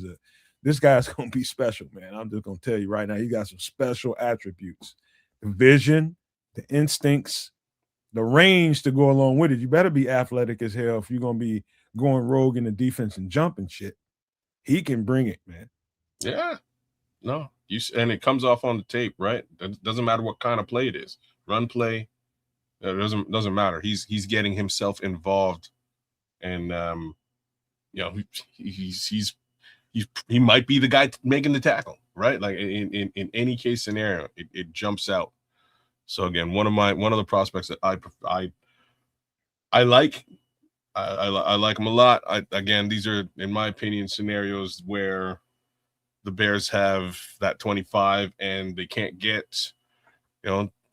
Speaker 2: guy's gonna be special, man. I'm just gonna tell you right now, he got some special attributes. The vision, the instincts, the range to go along with it. You better be athletic as hell if you're gonna be going rogue in the defense and jumping shit. He can bring it, man.
Speaker 3: Yeah. No, and it comes off on the tape, right? It doesn't matter what kind of play it is. Run play, it doesn't matter. He's getting himself involved, and he might be the guy making the tackle, right? Like in any case scenario, it jumps out. So again, one of the prospects that I like. I like him a lot. Again, these are, in my opinion, scenarios where the Bears have that 25 and they can't get,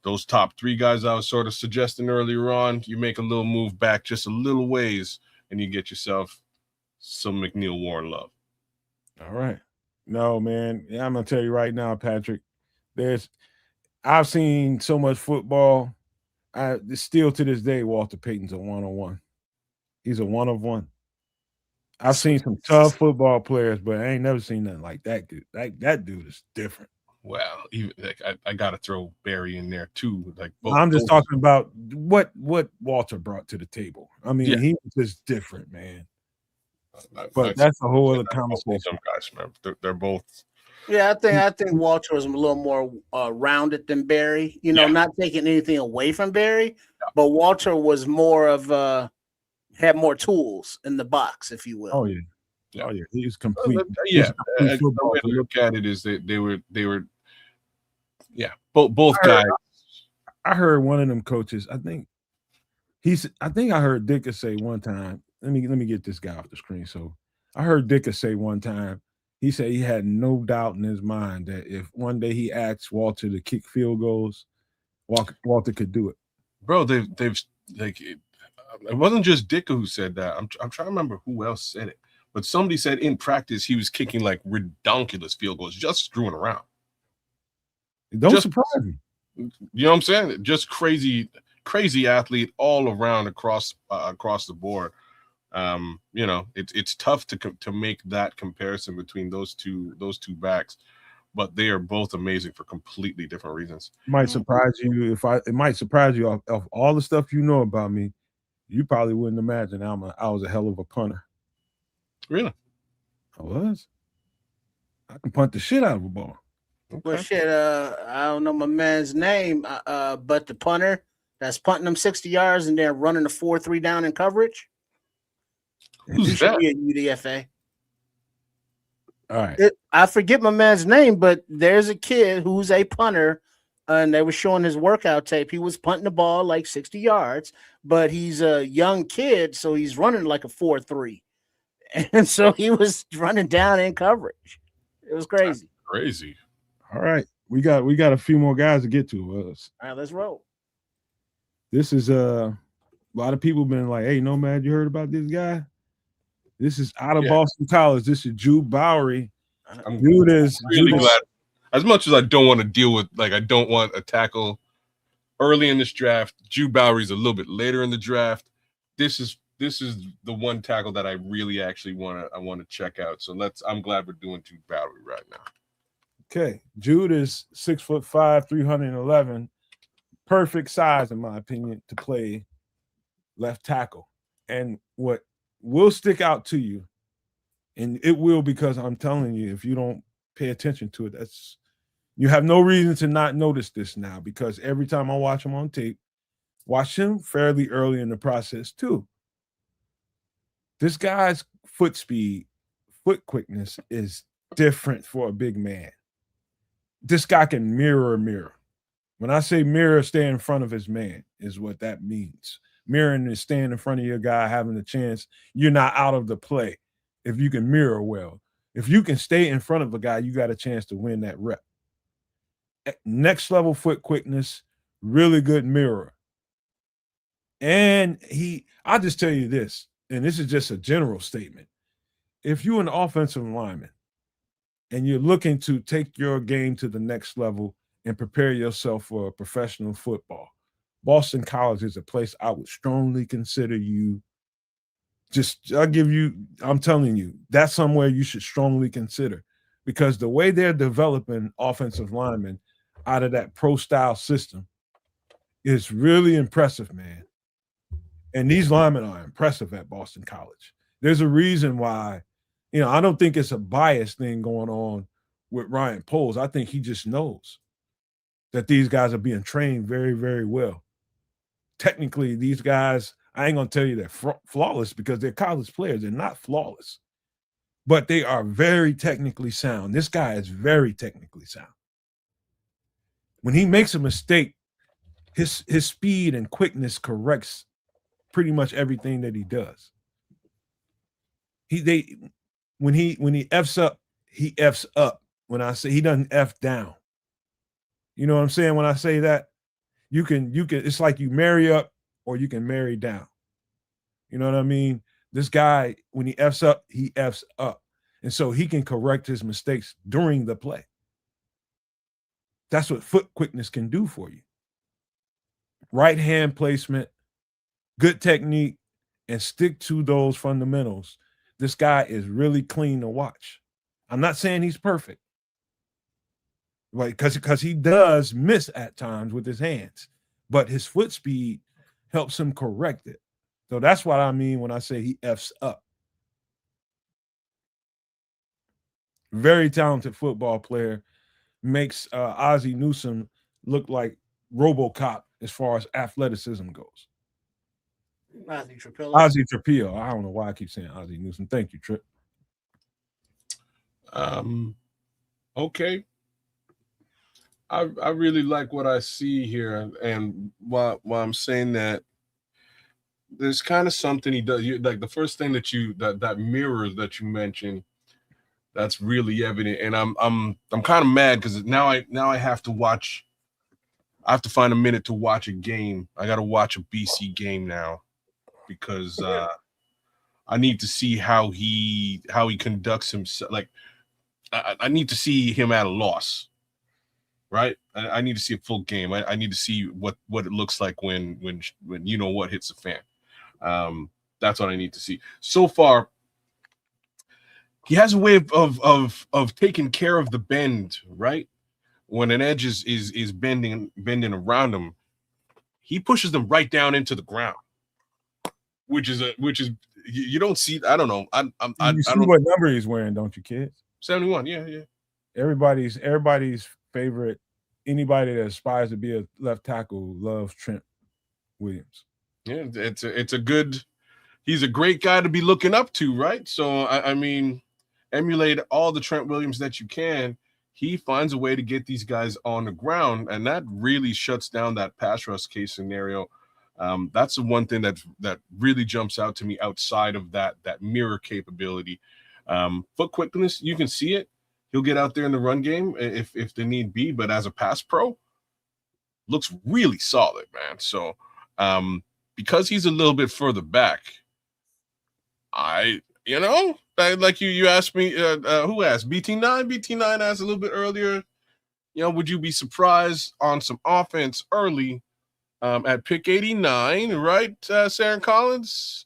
Speaker 3: those top 3 guys I was sort of suggesting earlier on. You make a little move back just a little ways and you get yourself some McNeil Warren love.
Speaker 2: All right. No, man. Yeah, I'm going to tell you right now, Patrick, I've seen so much football. Still to this day, Walter Payton's a one-on-one. He's a one-of-one. I've seen some tough football players, but I ain't never seen nothing like that dude. That dude is different.
Speaker 3: Well, even I got to throw Barry in there too. Like
Speaker 2: I'm just talking about what Walter brought to the table. I mean, he was just different, man. But that's a whole other conversation.
Speaker 3: Some guys, man, they're both.
Speaker 4: Yeah, I think Walter was a little more rounded than Barry. Not taking anything away from Barry, but Walter was more of had more tools in the box, if you will.
Speaker 2: Oh yeah. He was complete.
Speaker 3: The way to look at it is that they were. Both guys.
Speaker 2: I heard one of them coaches. I think I heard Dicker say one time. Let me get this guy off the screen. So I heard Dicker say one time. He said he had no doubt in his mind that if one day he asked Walter to kick field goals, Walter could do it.
Speaker 3: Bro, they've like. It wasn't just Dicker who said that. I'm trying to remember who else said it, but somebody said in practice he was kicking like redonkulous field goals, just screwing around.
Speaker 2: Don't surprise me.
Speaker 3: You know what I'm saying? Just crazy athlete all around across the board. It's tough to make that comparison between those two backs, but they are both amazing for completely different reasons.
Speaker 2: It might surprise you it might surprise you of all the stuff you know about me. You probably wouldn't imagine I was a hell of a punter.
Speaker 3: Really?
Speaker 2: I was. I can punt the shit out of a ball.
Speaker 4: Okay. Well, shit, I don't know my man's name, but the punter that's punting them 60 yards and then running the 4-3 down in coverage.
Speaker 3: Who's that?
Speaker 4: Be at UDFA.
Speaker 2: All right.
Speaker 4: I forget my man's name, but there's a kid who's a punter. And they were showing his workout tape. He was punting the ball like 60 yards, but he's a young kid, so he's running like a 4-3. And so he was running down in coverage. It was crazy.
Speaker 3: That's crazy.
Speaker 2: All right. We got a few more guys to get to.
Speaker 4: All right, let's roll.
Speaker 2: This is a lot of people been like, hey, Nomad, you heard about this guy? This is out of Boston College. This is Jude Bowery.
Speaker 3: I'm really glad. As much as I don't want to deal with, I don't want a tackle early in this draft. Jude Bowery's a little bit later in the draft. This is the one tackle that I really actually want to check out. So I'm glad we're doing Jude Bowery right now.
Speaker 2: Okay, Jude is 6'5", 311, perfect size in my opinion to play left tackle. And what will stick out to you, and it will because I'm telling you, if you don't pay attention to it, you have no reason to not notice this now, because every time I watch him on tape, watch him fairly early in the process too. This guy's foot speed, foot quickness is different for a big man. This guy can mirror a mirror. When I say mirror, stay in front of his man is what that means. Mirroring is staying in front of your guy, having a chance. You're not out of the play if you can mirror well. If you can stay in front of a guy, you got a chance to win that rep. next level foot quickness, really good mirror. And I'll just tell you this, and this is just a general statement. If you're an offensive lineman and you're looking to take your game to the next level and prepare yourself for professional football, Boston College is a place I would strongly consider you. I'm telling you, that's somewhere you should strongly consider, because the way they're developing offensive linemen out of that pro style system is really impressive, man. And these linemen are impressive at Boston College. There's a reason why, I don't think it's a bias thing going on with Ryan Poles. I think he just knows that these guys are being trained very, very well. Technically, these guys, I ain't going to tell you they're flawless because they're college players. They're not flawless, but they are very technically sound. This guy is very technically sound. When he makes a mistake, his speed and quickness corrects pretty much everything that he does. When he F's up, he F's up. When I say he doesn't F down. You know what I'm saying? When I say that, you can it's like you marry up or you can marry down. You know what I mean? This guy, when he F's up, he F's up. And so he can correct his mistakes during the play. That's what foot quickness can do for you. Right hand placement, good technique, and stick to those fundamentals. This guy is really clean to watch. I'm not saying he's perfect, right? Because he does miss at times with his hands, but his foot speed helps him correct it. So that's what I mean when I say he F's up. Very talented football player. Makes Ozzie Newsome look like RoboCop as far as athleticism goes.
Speaker 4: Ozzie Trapillo.
Speaker 2: Ozzie Trapillo. I don't know why I keep saying Ozzie Newsome. Thank you, Trip.
Speaker 3: Okay. I really like what I see here, and while I'm saying that, there's kind of something he does. Like the first thing that mirror that you mentioned, that's really evident, and I'm kind of mad because now I have to watch. I have to find a minute to watch a game. I got to watch a BC game now because I need to see how he conducts himself. Like I need to see him at a loss, right? I need to see a full game. I need to see what it looks like when you know what hits the fan. That's what I need to see. So far, he has a way of taking care of the bend, right? When an edge is bending around him, he pushes them right down into the ground, which is you don't see. I don't know.
Speaker 2: You see what number he's wearing, don't you, kids?
Speaker 3: 71. Yeah.
Speaker 2: Everybody's favorite. Anybody that aspires to be a left tackle loves Trent Williams.
Speaker 3: Yeah, it's a good. He's a great guy to be looking up to, right? So I mean, emulate all the Trent Williams that you can. He finds a way to get these guys on the ground, and that really shuts down that pass rush case scenario. That's the one thing that really jumps out to me outside of that mirror capability. Foot quickness, you can see it. He'll get out there in the run game if the need be, but as a pass pro, looks really solid, man. So because he's a little bit further back, like you asked me, who asked? BT9? BT9 asked a little bit earlier, would you be surprised on some offense early at pick 89, right, Sarah Collins?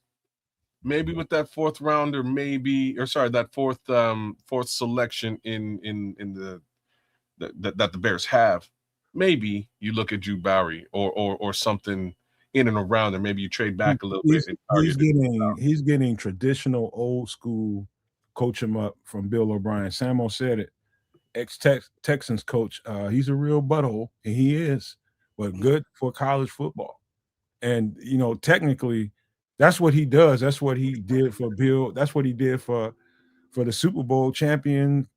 Speaker 3: Maybe with that fourth rounder, that fourth selection in that the Bears have. Maybe you look at Drew Bowery or something in and around there. Maybe you trade back a little bit.
Speaker 2: He's getting traditional old school coach him up from Bill O'Brien. Samo said it. Ex-Texans coach. He's a real butthole, and he is, but good for college football. And technically, that's what he does. That's what he did for Bill. That's what he did for the Super Bowl champion,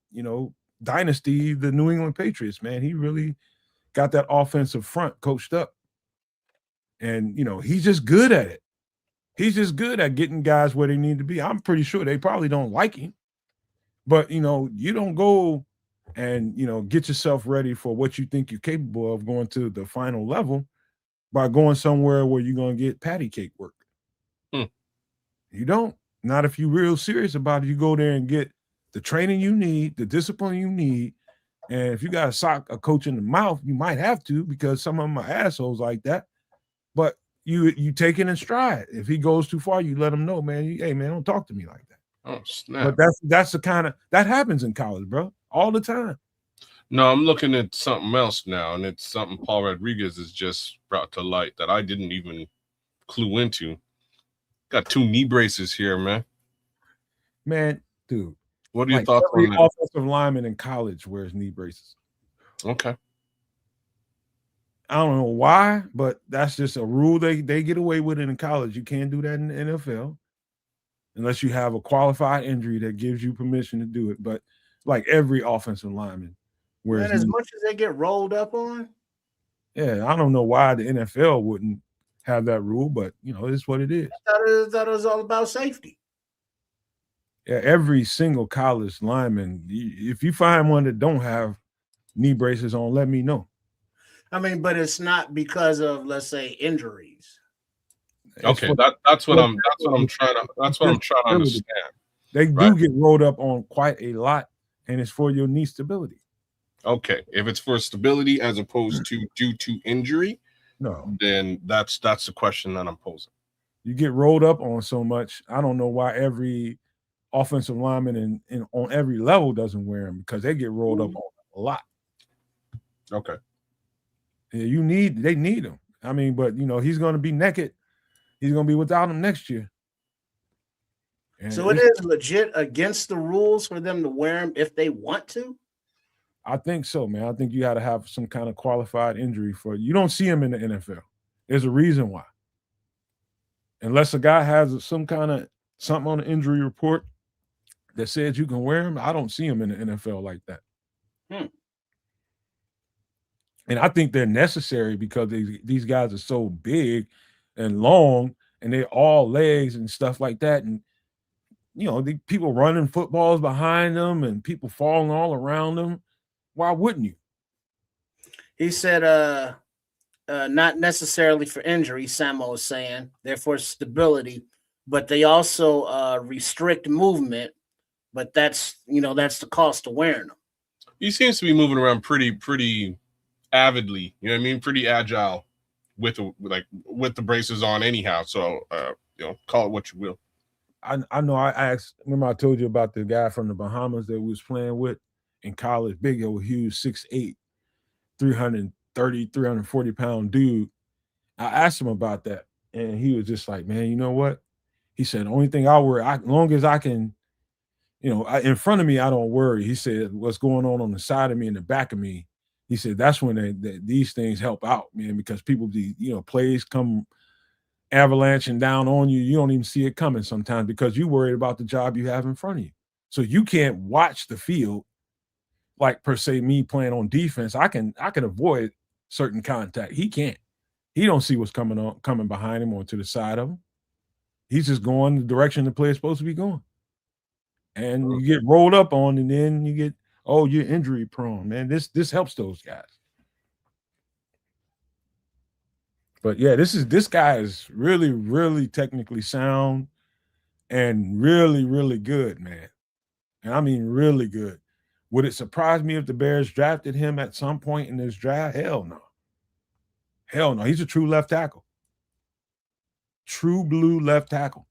Speaker 2: dynasty, the New England Patriots. Man, he really got that offensive front coached up. And, he's just good at it. He's just good at getting guys where they need to be. I'm pretty sure they probably don't like him. But, you don't go and get yourself ready for what you think you're capable of going to the final level by going somewhere where you're going to get patty cake work. You don't. Not if you're real serious about it. You go there and get the training you need, the discipline you need. And if you got to sock a coach in the mouth, you might have to, because some of them are assholes like that. But you take it in stride. If he goes too far, you let him know, man. Hey, man, don't talk to me like that.
Speaker 3: Oh, snap.
Speaker 2: But that's the kind of that happens in college, bro, all the time.
Speaker 3: No, I'm looking at something else now, and it's something Paul Rodriguez has just brought to light that I didn't even clue into. Got 2 knee braces here, man.
Speaker 2: Man, dude.
Speaker 3: What are your thoughts on that?
Speaker 2: Offensive lineman in college wears knee braces.
Speaker 3: Okay.
Speaker 2: I don't know why, but that's just a rule they get away with it in college. You can't do that in the NFL unless you have a qualified injury that gives you permission to do it. But like every offensive lineman wears.
Speaker 4: And as much as they get rolled up on.
Speaker 2: Yeah, I don't know why the NFL wouldn't have that rule, but it's what it is.
Speaker 4: I thought it was all about safety.
Speaker 2: Yeah, every single college lineman, if you find one that don't have knee braces on, let me know.
Speaker 4: I mean, but it's not because of, let's say, injuries.
Speaker 3: Okay, that's what I'm trying to understand.
Speaker 2: They do get rolled up on quite a lot, and it's for your knee stability.
Speaker 3: Okay, if it's for stability as opposed to due to injury,
Speaker 2: no,
Speaker 3: then that's the question that I'm posing.
Speaker 2: You get rolled up on so much. I don't know why every offensive lineman in on every level doesn't wear them, because they get rolled up on a lot.
Speaker 3: Okay.
Speaker 2: Yeah, they need him. I mean, but he's going to be naked. He's going to be without him next year.
Speaker 4: And so it is legit against the rules for them to wear them if they want to?
Speaker 2: I think so, man. I think you got to have some kind of qualified injury you don't see him in the NFL. There's a reason why. Unless a guy has some kind of something on the injury report that says you can wear him, I don't see him in the NFL like that. And I think they're necessary because these guys are so big and long, and they're all legs and stuff like that. And, the people running footballs behind them and people falling all around them. Why wouldn't you?
Speaker 4: He said, not necessarily for injury, Samo was saying. They're for stability, but they also restrict movement. But that's the cost of wearing them.
Speaker 3: He seems to be moving around pretty avidly, pretty agile with the braces on anyhow. So call it what you will.
Speaker 2: I know. Remember I told you about the guy from the Bahamas that we was playing with in college, big old huge 6'8", 330, 340 pound dude. I asked him about that, and he was just like, man, you know what? He said, the only thing I worry, as long as I can, in front of me, I don't worry. He said, what's going on the side of me and the back of me, he said, that's when these things help out, man, because people, plays come avalanching down on you. You don't even see it coming sometimes because you're worried about the job you have in front of you. So you can't watch the field like, per se, me playing on defense. I can avoid certain contact. He can't. He don't see what's coming behind him or to the side of him. He's just going the direction the player's supposed to be going. And you get rolled up on, and then you get, you're injury prone, man. This helps those guys. But yeah, this guy is really, really technically sound and really, really good, man. And I mean really good. Would it surprise me if the Bears drafted him at some point in this draft? Hell no. Hell no. He's a true left tackle. True blue left tackle.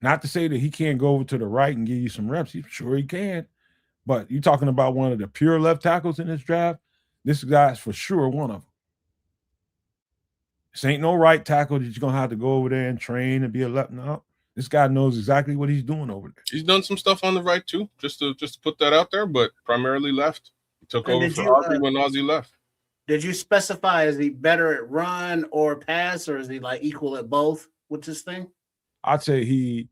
Speaker 2: Not to say that he can't go over to the right and give you some reps. Sure he can. But you're talking about one of the pure left tackles in this draft. This guy's for sure one of them. This ain't no right tackle that you're going to have to go over there and train and be a left. No. This guy knows exactly what he's doing over there.
Speaker 3: He's done some stuff on the right too, just to put that out there, but primarily left. He took over for Ozzie when Ozzie left.
Speaker 4: Did you specify, is he better at run or pass, or is he like equal at both with this thing?
Speaker 2: I'd say he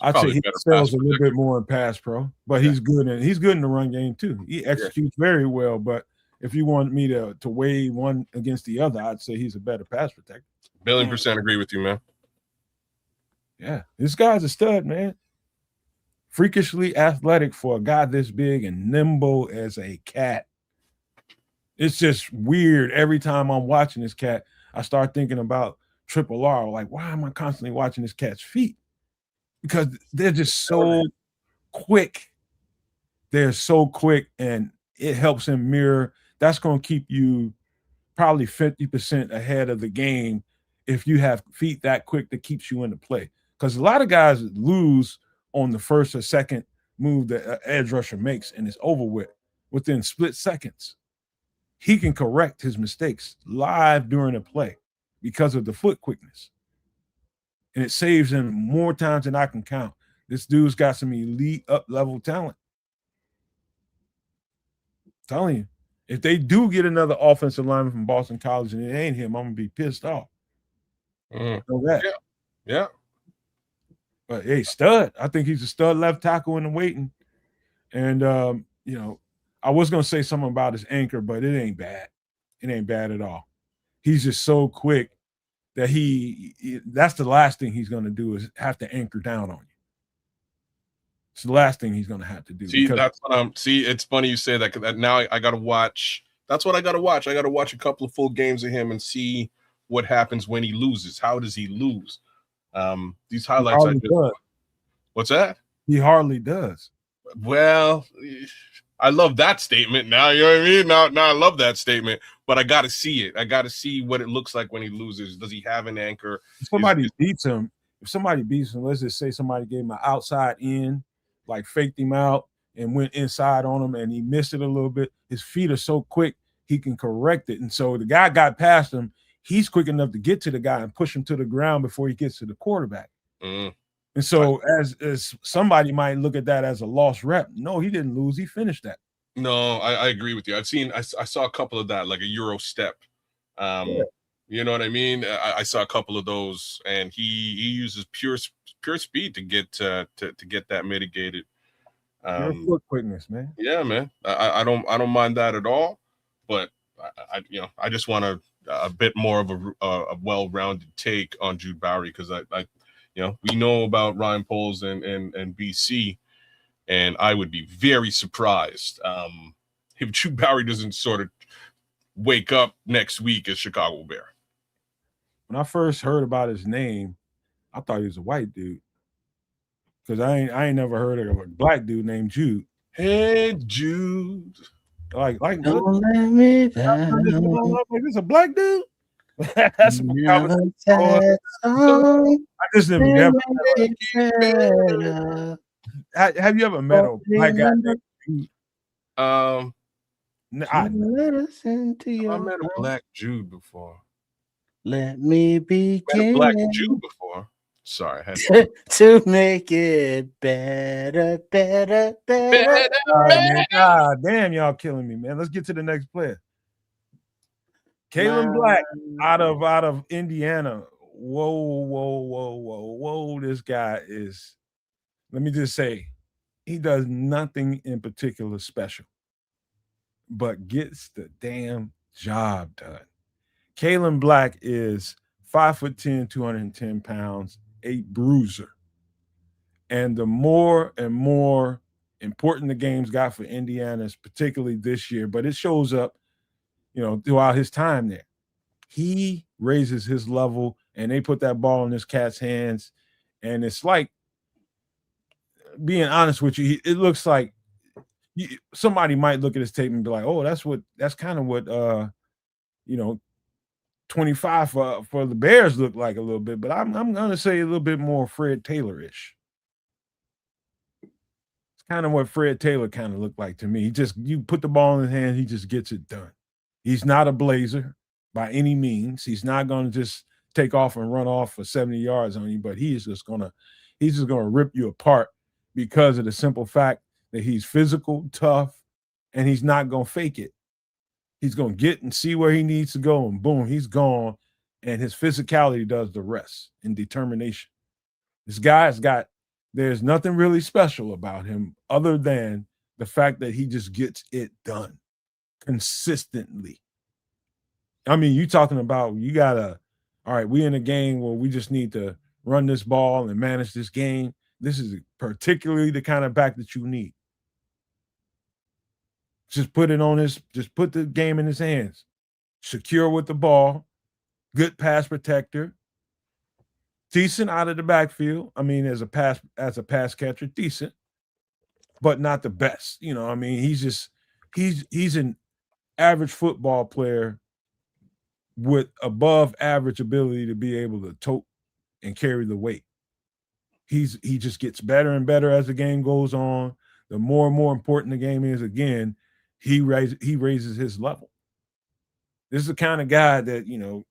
Speaker 2: sells a little bit more in pass pro, but he's good in the run game too. He executes very well, but if you want me to weigh one against the other, I'd say he's a better pass protector.
Speaker 3: 1,000,000% agree with you, man.
Speaker 2: Yeah, this guy's a stud, man. freakishly athletic for a guy this big and nimble as a cat. It's just weird. Every time I'm watching this cat, I start thinking about Triple R. Like, why am I constantly watching this cat's feet? Because they're just so quick. They're so quick, and it helps him mirror. That's going to keep you probably 50% ahead of the game if you have feet that quick that keeps you in the play. Because a lot of guys lose on the first or second move that an edge rusher makes, and it's over with within split seconds. He can correct his mistakes live during a play because of the foot quickness. And it saves him more times than I can count. This dude's got some elite up-level talent. I'm telling you, if they do get another offensive lineman from Boston College and it ain't him, I'm going to be pissed off.
Speaker 3: Mm.
Speaker 2: Know that.
Speaker 3: Yeah.
Speaker 2: But hey, stud. I think he's a stud left tackle in the waiting. And, I was going to say something about his anchor, but it ain't bad. It ain't bad at all. He's just so quick that that's the last thing he's going to do is have to anchor down on you. It's the last thing he's going to have to do.
Speaker 3: See, that's what it's funny you say that, because now I got to watch. That's what I got to watch. I got to watch a couple of full games of him and see what happens when he loses. How does he lose? These highlights. What's that?
Speaker 2: He hardly does.
Speaker 3: Well, I love that statement now. You know what I mean? Now I love that statement, but I got to see it. I got to see what it looks like when he loses. Does he have an anchor?
Speaker 2: If somebody beats him, let's just say somebody gave him an outside in, like faked him out and went inside on him and he missed it a little bit. His feet are so quick, he can correct it. And so the guy got past him. He's quick enough to get to the guy and push him to the ground before he gets to the quarterback.
Speaker 3: Mm.
Speaker 2: And so as somebody might look at that as a lost rep. No, he didn't lose. He finished that.
Speaker 3: No, I agree with you. I saw a couple of that, like a Euro step. You know what I mean? I saw a couple of those, and he uses pure speed to get that mitigated.
Speaker 2: Pure foot quickness, man.
Speaker 3: Yeah, man. I don't mind that at all, but I just want a bit more of a well-rounded take on Jude Bowery, because we know about Ryan Poles and BC, and I would be very surprised if Jude Bowery doesn't sort of wake up next week as Chicago Bear.
Speaker 2: When I first heard about his name, I thought he was a white dude, because I ain't never heard of a black dude named Jude.
Speaker 3: Hey, Jude.
Speaker 4: Like don't let me down.
Speaker 2: Like, this a black dude? That's
Speaker 4: I
Speaker 2: just never. Have you ever met a black guy named Jude?
Speaker 3: I
Speaker 4: listen to you.
Speaker 3: met a black Jude before.
Speaker 4: Let me begin.
Speaker 3: Black Jude before. Sorry, I had
Speaker 4: to make it better.
Speaker 2: God damn, y'all killing me, man. Let's get to the next player. Kalen Black out of Indiana. Whoa. This guy is, let me just say, he does nothing in particular special, but gets the damn job done. Kalen Black is 5'10", 210 pounds, a bruiser. And the more and more important the games got for Indiana, particularly this year, but it shows up, throughout his time there. He raises his level, and they put that ball in this cat's hands, and it's like, being honest with you, it looks like somebody might look at his tape and be like, "Oh, that's kind of what 25 for the Bears look like a little bit," but I'm gonna say a little bit more Fred Taylor-ish. It's kind of what Fred Taylor kind of looked like to me. You put the ball in his hand, he just gets it done. He's not a blazer by any means. He's not going to just take off and run off for 70 yards on you, but he's just gonna rip you apart because of the simple fact that he's physical, tough, and he's not going to fake it. He's going to get and see where he needs to go, and boom, he's gone, and his physicality does the rest and determination. This guy's there's nothing really special about him other than the fact that he just gets it done consistently. I mean, you talking about all right, we in a game where we just need to run this ball and manage this game. This is particularly the kind of back that you need. Just put the game in his hands. Secure with the ball, good pass protector, decent out of the backfield. I mean, as a pass catcher, decent, but not the best. You know, I mean, he's an average football player with above average ability to be able to tote and carry the weight. He just gets better and better as the game goes on. The more and more important the game is, again, he raises his level. This is the kind of guy that, you know,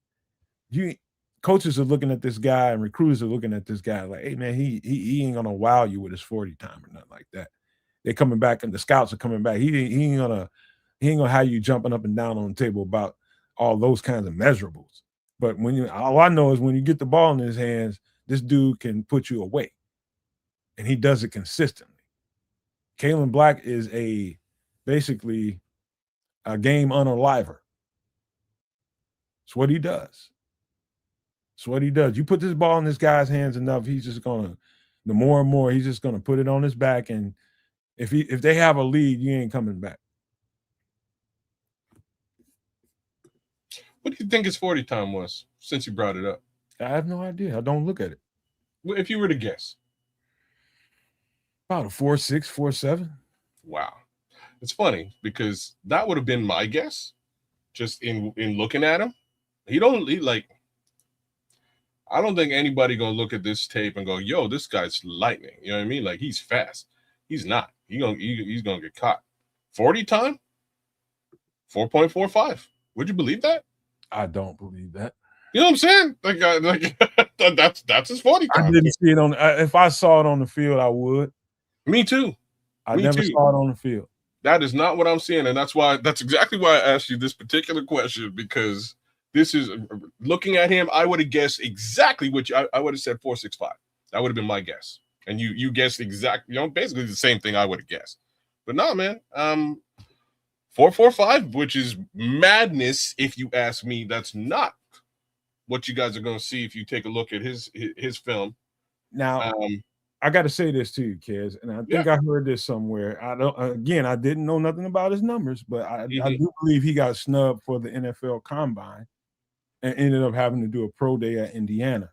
Speaker 2: coaches are looking at this guy and recruiters are looking at this guy like, hey man, he ain't gonna wow you with his 40 time or nothing like that. They're coming back and the scouts are coming back. He ain't gonna have you jumping up and down on the table about all those kinds of measurables. But all I know is when you get the ball in his hands, this dude can put you away. And he does it consistently. Kalen Black is basically a game unaliver. It's what he does. It's what he does. You put this ball in this guy's hands enough, he's just gonna, the more and more, he's just gonna put it on his back. And if they have a lead, you ain't coming back.
Speaker 3: What do you think his 40 time was, since you brought it up?
Speaker 2: I have no idea. I don't look at it.
Speaker 3: If you were to guess.
Speaker 2: About a 4.6, 4.7.
Speaker 3: Wow. It's funny because that would have been my guess. Just in looking at him. I don't think anybody gonna look at this tape and go, yo, this guy's lightning. You know what I mean? Like, he's fast. He's not. He's gonna get caught. 40 time? 4.45. Would you believe that?
Speaker 2: I don't believe that.
Speaker 3: You know what I'm saying? Like that's his 40 time.
Speaker 2: I didn't see it if I saw it on the field, I would.
Speaker 3: Me too.
Speaker 2: I never saw it on the field. That
Speaker 3: is not what I'm seeing. And that's exactly why I asked you this particular question, because this is, looking at him, I would have guessed exactly what I would have said 4.65. That would have been my guess. And you guessed exactly, basically the same thing I would have guessed. But no, man. 4.45, which is madness if you ask me. That's not what you guys are going to see if you take a look at his film.
Speaker 2: Now, I got to say this to you, Kez, and I think I heard this somewhere. I didn't know nothing about his numbers, but I do believe he got snubbed for the NFL Combine and ended up having to do a pro day at Indiana.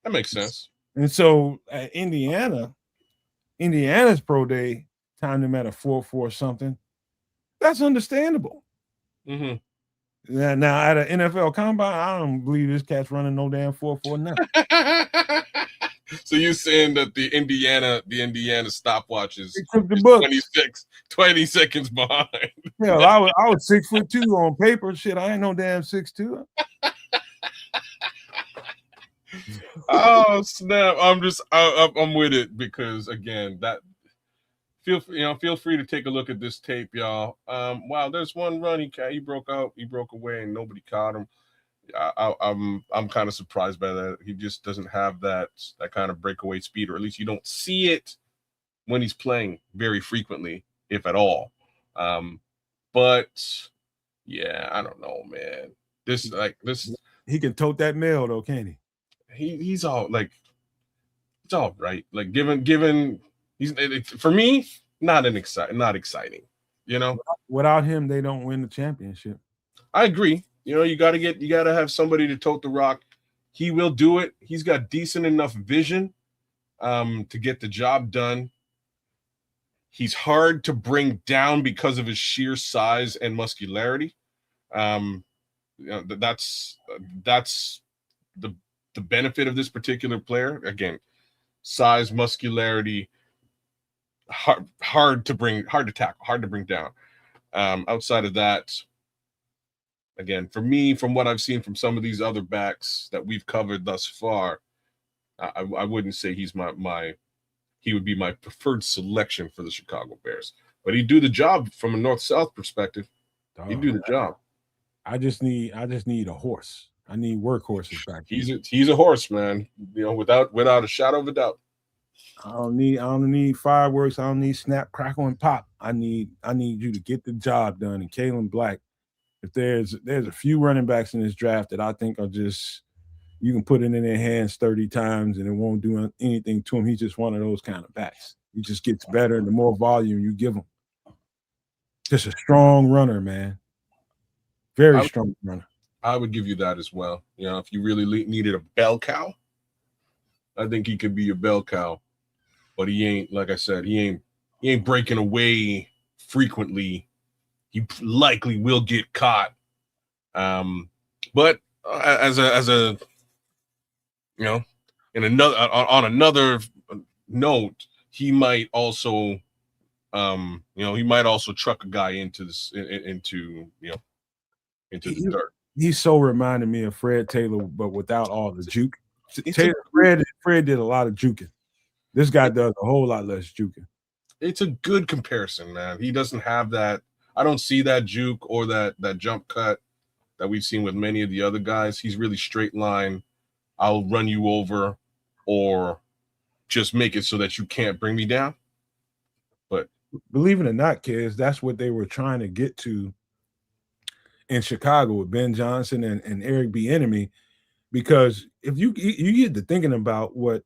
Speaker 3: That makes sense.
Speaker 2: And so at Indiana's pro day timed him at a 4.4 something. That's understandable.
Speaker 3: Mm-hmm.
Speaker 2: Now at an NFL Combine, I don't believe this cat's running no damn 4.4 now.
Speaker 3: So you saying that the Indiana stopwatches is 20 seconds behind?
Speaker 2: Hell, I was 6'2" on paper. Shit, I ain't no damn 6'2".
Speaker 3: Oh snap! I'm with it, because again, that feel free to take a look at this tape, y'all. Wow, there's one run he broke away and nobody caught him. I'm kind of surprised by that. He just doesn't have that kind of breakaway speed, or at least you don't see it when he's playing very frequently, if at all. But yeah, I don't know, man. This.
Speaker 2: He can tote that mail though, can he?
Speaker 3: He's all like, it's all right. Like given for me, not exciting.
Speaker 2: Without him, they don't win the championship.
Speaker 3: I agree. You got to have somebody to tote the rock. He will do it. He's got decent enough vision to get the job done. He's hard to bring down because of his sheer size and muscularity. That's the benefit of this particular player. Again, size, muscularity, hard to tackle, hard to bring down. Outside of that, again, for me, from what I've seen from some of these other backs that we've covered thus far, I wouldn't say he would be my preferred selection for the Chicago Bears. But he'd do the job from a north-south perspective. He'd do the job.
Speaker 2: I just need a horse. I need workhorses back.
Speaker 3: He's a horse, man. Without a shadow of a doubt.
Speaker 2: I don't need fireworks. I don't need snap, crackle, and pop. I need you to get the job done. And Kalen Black, if there's a few running backs in this draft that I think are just You can put it in their hands 30 times and it won't do anything to him. He's just one of those kind of backs. He just gets better the more volume you give him. Just a strong runner, man. Very strong runner.
Speaker 3: I would give you that as well. If you really needed a bell cow, I think he could be a bell cow. But he ain't, like I said, he ain't breaking away frequently. He likely will get caught. But as a in another on another note, he might also truck a guy into this into the dirt.
Speaker 2: He's so reminding me of Fred Taylor, but without all the juke. Fred did a lot of juking. This guy does a whole lot less juking.
Speaker 3: It's a good comparison, man. He doesn't have that. I don't see that juke or that jump cut that we've seen with many of the other guys. He's really straight line. I'll run you over or just make it so that you can't bring me down. But
Speaker 2: believe it or not, kids, that's what they were trying to get to in Chicago with Ben Johnson and Eric Bieniemy, because if you get to thinking about what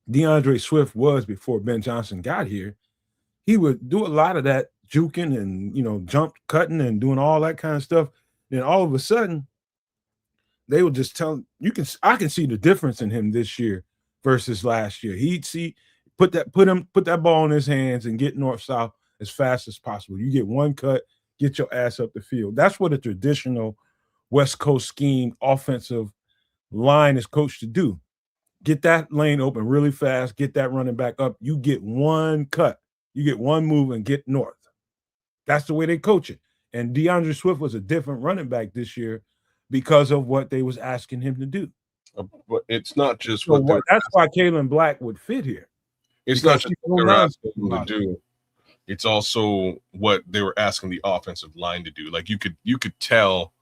Speaker 2: DeAndre Swift was before Ben Johnson got here, he would do a lot of that juking and jump cutting and doing all that kind of stuff. Then all of a sudden, they would just tell I can see the difference in him this year versus last year. He'd put that ball in his hands and get north-south as fast as possible. You get one cut, get your ass up the field. That's what a traditional West Coast scheme offensive line is coached to do. Get that lane open really fast, get that running back up. You get one cut, you get one move and get north. That's the way they coach it. And DeAndre Swift was a different running back this year because of what they was asking him to do.
Speaker 3: But it's not just
Speaker 2: that's why Kalen Black would fit here.
Speaker 3: It's not just what they're asking him to do. It's also what they were asking the offensive line to do. Like you could tell,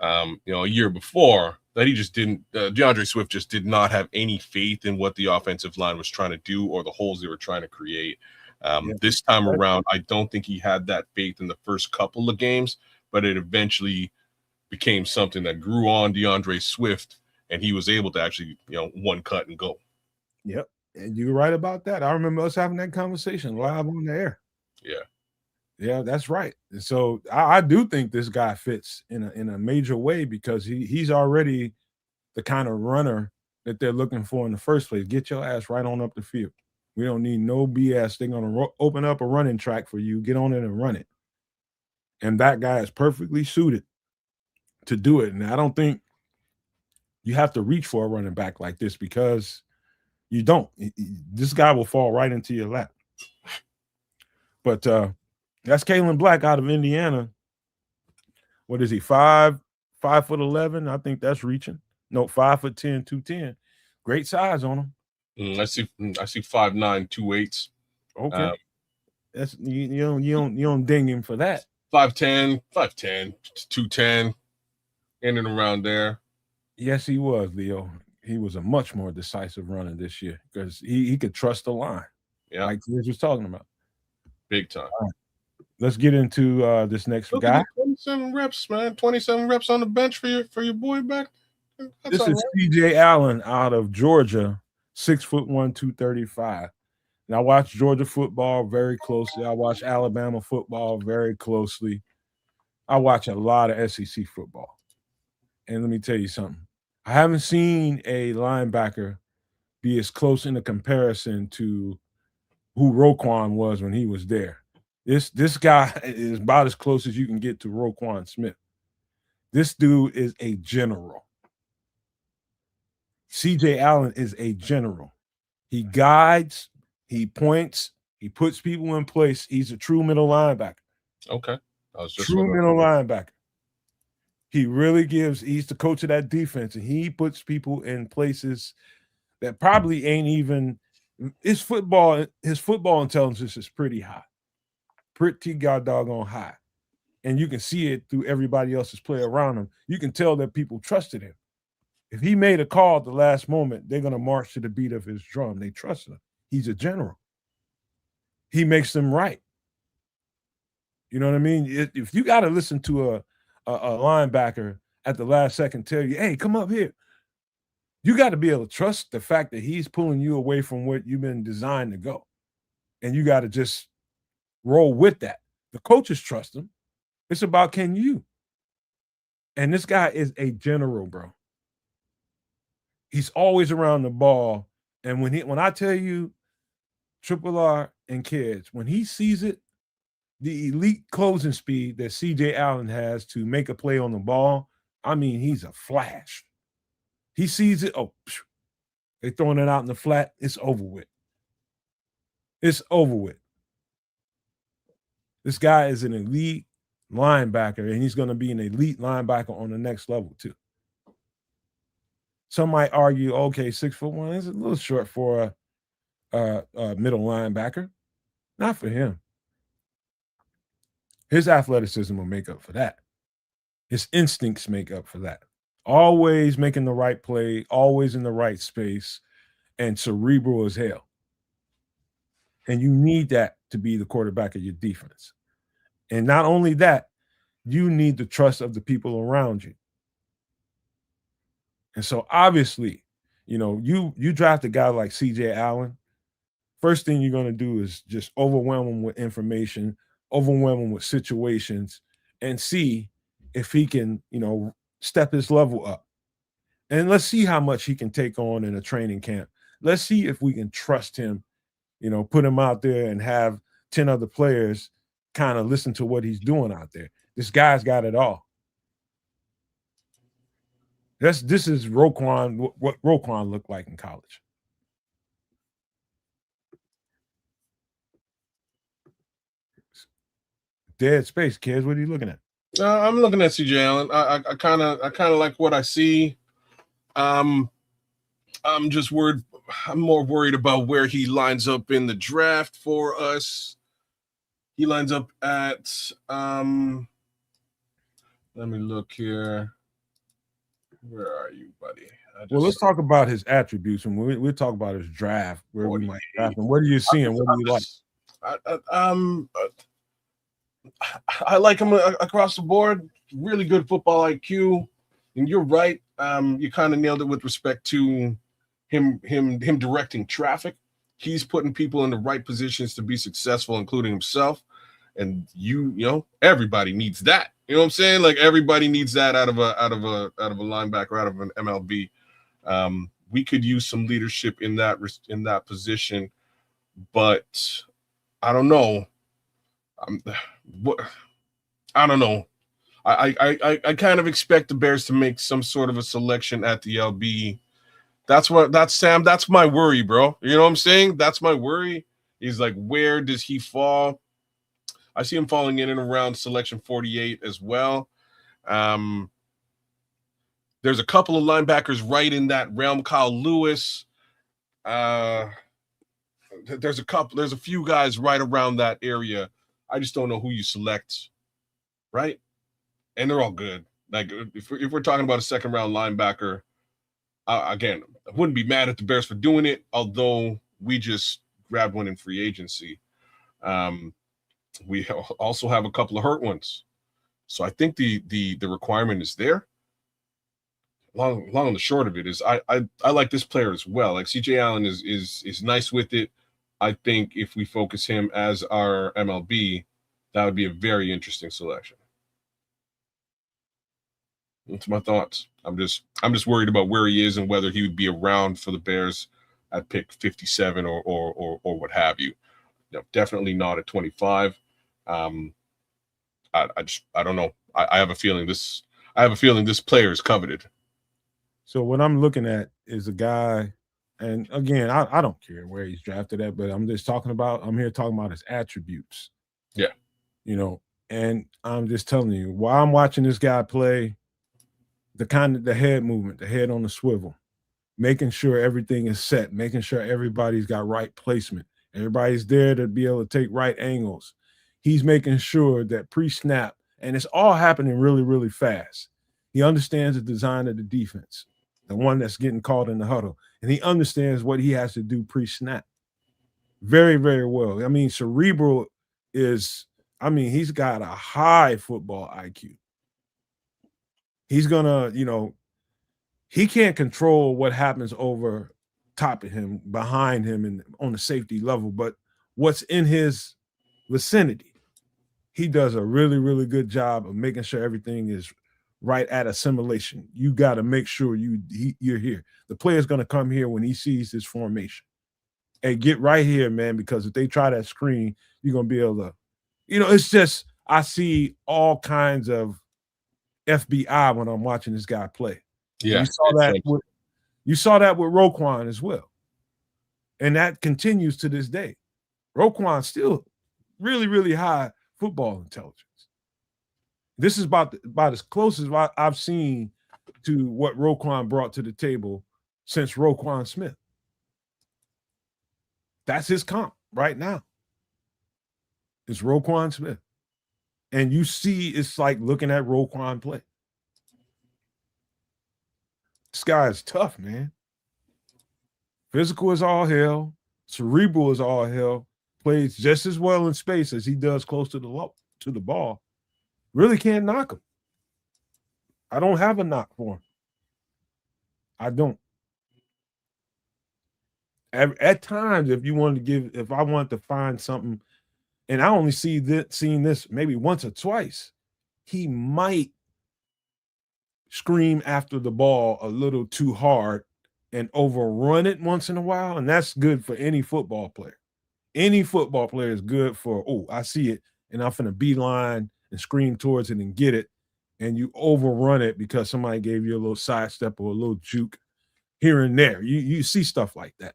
Speaker 3: a year before that he just didn't. DeAndre Swift just did not have any faith in what the offensive line was trying to do or the holes they were trying to create. This time around, I don't think he had that faith in the first couple of games, but it eventually became something that grew on DeAndre Swift, and he was able to actually, one cut and go.
Speaker 2: Yep. And you're right about that. I remember us having that conversation live on the air. Yeah, that's right. And so I do think this guy fits in a major way because he's already the kind of runner that they're looking for in the first place. Get your ass right on up the field. We don't need no BS. They're going to open up a running track for you. Get on it and run it. And that guy is perfectly suited to do it. And I don't think you have to reach for a running back like this because you don't. This guy will fall right into your lap. But that's Kalen Black out of Indiana. What is he? 5'11"? I think that's reaching. No, 5'10", 210. Great size on him.
Speaker 3: I see 5'9", 2/8.
Speaker 2: Okay. That's you don't ding him for that.
Speaker 3: 5'10", 210, in and around there.
Speaker 2: Yes, he was, Leo. He was a much more decisive runner this year because he could trust the line.
Speaker 3: Yeah,
Speaker 2: like Chris was talking about.
Speaker 3: Big time.
Speaker 2: Right. Let's get into this next guy.
Speaker 3: 27 reps, man. 27 reps on the bench for your boy back.
Speaker 2: This is CJ Allen out of Georgia, 6'1", 235. And I watch Georgia football very closely. I watch Alabama football very closely. I watch a lot of SEC football. And let me tell you something. I haven't seen a linebacker be as close in a comparison to who Roquan was when he was there. This guy is about as close as you can get to Roquan Smith. This dude is a general. CJ Allen is a general. He guides, he points, he puts people in place. He's a true middle linebacker.
Speaker 3: Okay.
Speaker 2: True middle linebacker. He really he's the coach of that defense, and he puts people in places that probably ain't even his football intelligence is pretty high. Pretty doggone high. And you can see it through everybody else's play around him. You can tell that people trusted him. If he made a call at the last moment, they're going to march to the beat of his drum. They trust him. He's a general. He makes them right. You know what I mean? If you got to listen to a linebacker at the last second tell you, hey, come up here. You got to be able to trust the fact that he's pulling you away from what you've been designed to go. And you got to just roll with that. The coaches trust him. It's about can you. And this guy is a general, bro. He's always around the ball. And when I tell you Triple R and kids, when he sees it, the elite closing speed that CJ Allen has to make a play on the ball, I mean, he's a flash. He sees it. Oh, they're throwing it out in the flat. It's over with. It's over with. This guy is an elite linebacker, and he's going to be an elite linebacker on the next level too. Some might argue, okay, 6'1" is a little short for a middle linebacker. Not for him. His athleticism will make up for that. His instincts make up for that. Always making the right play, always in the right space, and cerebral as hell. And you need that to be the quarterback of your defense. And not only that, you need the trust of the people around you. And so obviously, you draft a guy like CJ Allen, first thing you're going to do is just overwhelm him with information, overwhelm him with situations, and see if he can, step his level up. And let's see how much he can take on in a training camp. Let's see if we can trust him, put him out there and have 10 other players kind of listen to what he's doing out there. This guy's got it all. This is Roquan, what Roquan looked like in college. Dead space, kids. What are you looking at?
Speaker 3: I'm looking at CJ Allen. I kind of like what I see. I'm just worried. I'm more worried about where he lines up in the draft for us. He lines up at. Let me look here. Where are you, buddy?
Speaker 2: Well, let's talk about his attributes, and we'll talk about his draft. Where we might draft him. What are you seeing? What do you like?
Speaker 3: I like him across the board. Really good football IQ, and you're right. You kind of nailed it with respect to him directing traffic. He's putting people in the right positions to be successful, including himself. And everybody needs that. You know what I'm saying? Like everybody needs that out of a linebacker, out of an MLB. We could use some leadership in that position, but I don't know. I don't know. I kind of expect the Bears to make some sort of a selection at the LB. That's my worry, bro. You know what I'm saying? That's my worry. Is like, where does he fall? I see him falling in and around selection 48 as well. There's a couple of linebackers right in that realm. Kyle Lewis. There's a few guys right around that area. I just don't know who you select, right? And they're all good. Like if we're talking about a second round linebacker, again, I wouldn't be mad at the Bears for doing it, although we just grabbed one in free agency. We also have a couple of hurt ones, so I think the requirement is there. Long and the short of it is, I like this player as well. Like CJ Allen is nice with it. I think if we focus him as our MLB, that would be a very interesting selection. That's my thoughts. I'm just worried about where he is and whether he would be around for the Bears at pick 57 or what have you. Definitely not at 25. I don't know. I have a feeling this player is coveted.
Speaker 2: So what I'm looking at is a guy, and again, I don't care where he's drafted at, but I'm here talking about his attributes.
Speaker 3: Yeah.
Speaker 2: And I'm just telling you, while I'm watching this guy play, the head movement, the head on the swivel, making sure everything is set, making sure everybody's got right placement, everybody's there to be able to take right angles. He's making sure that pre-snap, and it's all happening really, really fast. He understands the design of the defense, the one that's getting caught in the huddle, and he understands what he has to do pre-snap very, very well. I mean, cerebral he's got a high football IQ. He's gonna, he can't control what happens over top of him, behind him, and on the safety level, but what's in his vicinity, he does a really, really good job of making sure everything is right at assimilation. You got to make sure you're here. The player's going to come here when he sees this formation. Hey, get right here, man, because if they try that screen, you're going to be able to, it's just, I see all kinds of FBI when I'm watching this guy play.
Speaker 3: Yeah.
Speaker 2: You saw that with Roquan as well. And that continues to this day. Roquan still really, really high football intelligence. This is about as close as I've seen to what Roquan brought to the table since Roquan Smith. That's his comp right now. It's Roquan Smith. And you see, it's like looking at Roquan play. This guy is tough, man. Physical is all hell. Cerebral is all hell. Plays just as well in space as he does close to the ball. Really can't knock him. I don't have a knock for him. I don't. At times, if I wanted to find something, and I only seen this maybe once or twice, he might scream after the ball a little too hard and overrun it once in a while, and that's good for any football player. Any football player is good for, I see it, and I'm finna beeline and scream towards it and get it, and you overrun it because somebody gave you a little sidestep or a little juke here and there. You see stuff like that.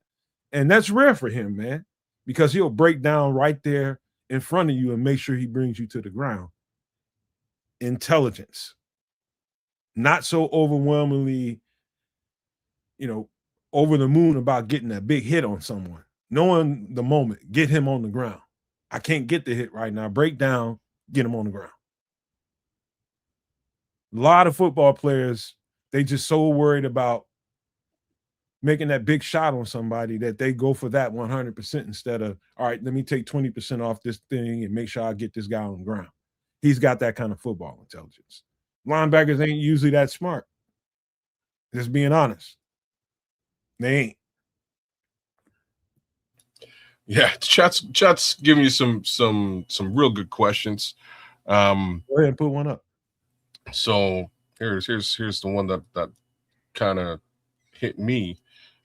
Speaker 2: And that's rare for him, man, because he'll break down right there in front of you and make sure he brings you to the ground. Intelligence. Not so overwhelmingly, over the moon about getting a big hit on someone. Knowing the moment, get him on the ground. I can't get the hit right now. Break down, get him on the ground. A lot of football players, they just so worried about making that big shot on somebody that they go for that 100% instead of, all right, let me take 20% off this thing and make sure I get this guy on the ground. He's got that kind of football intelligence. Linebackers ain't usually that smart. Just being honest. They ain't.
Speaker 3: Yeah, chat's giving you some real good questions.
Speaker 2: Go ahead and put one up.
Speaker 3: So here's the one that kind of hit me.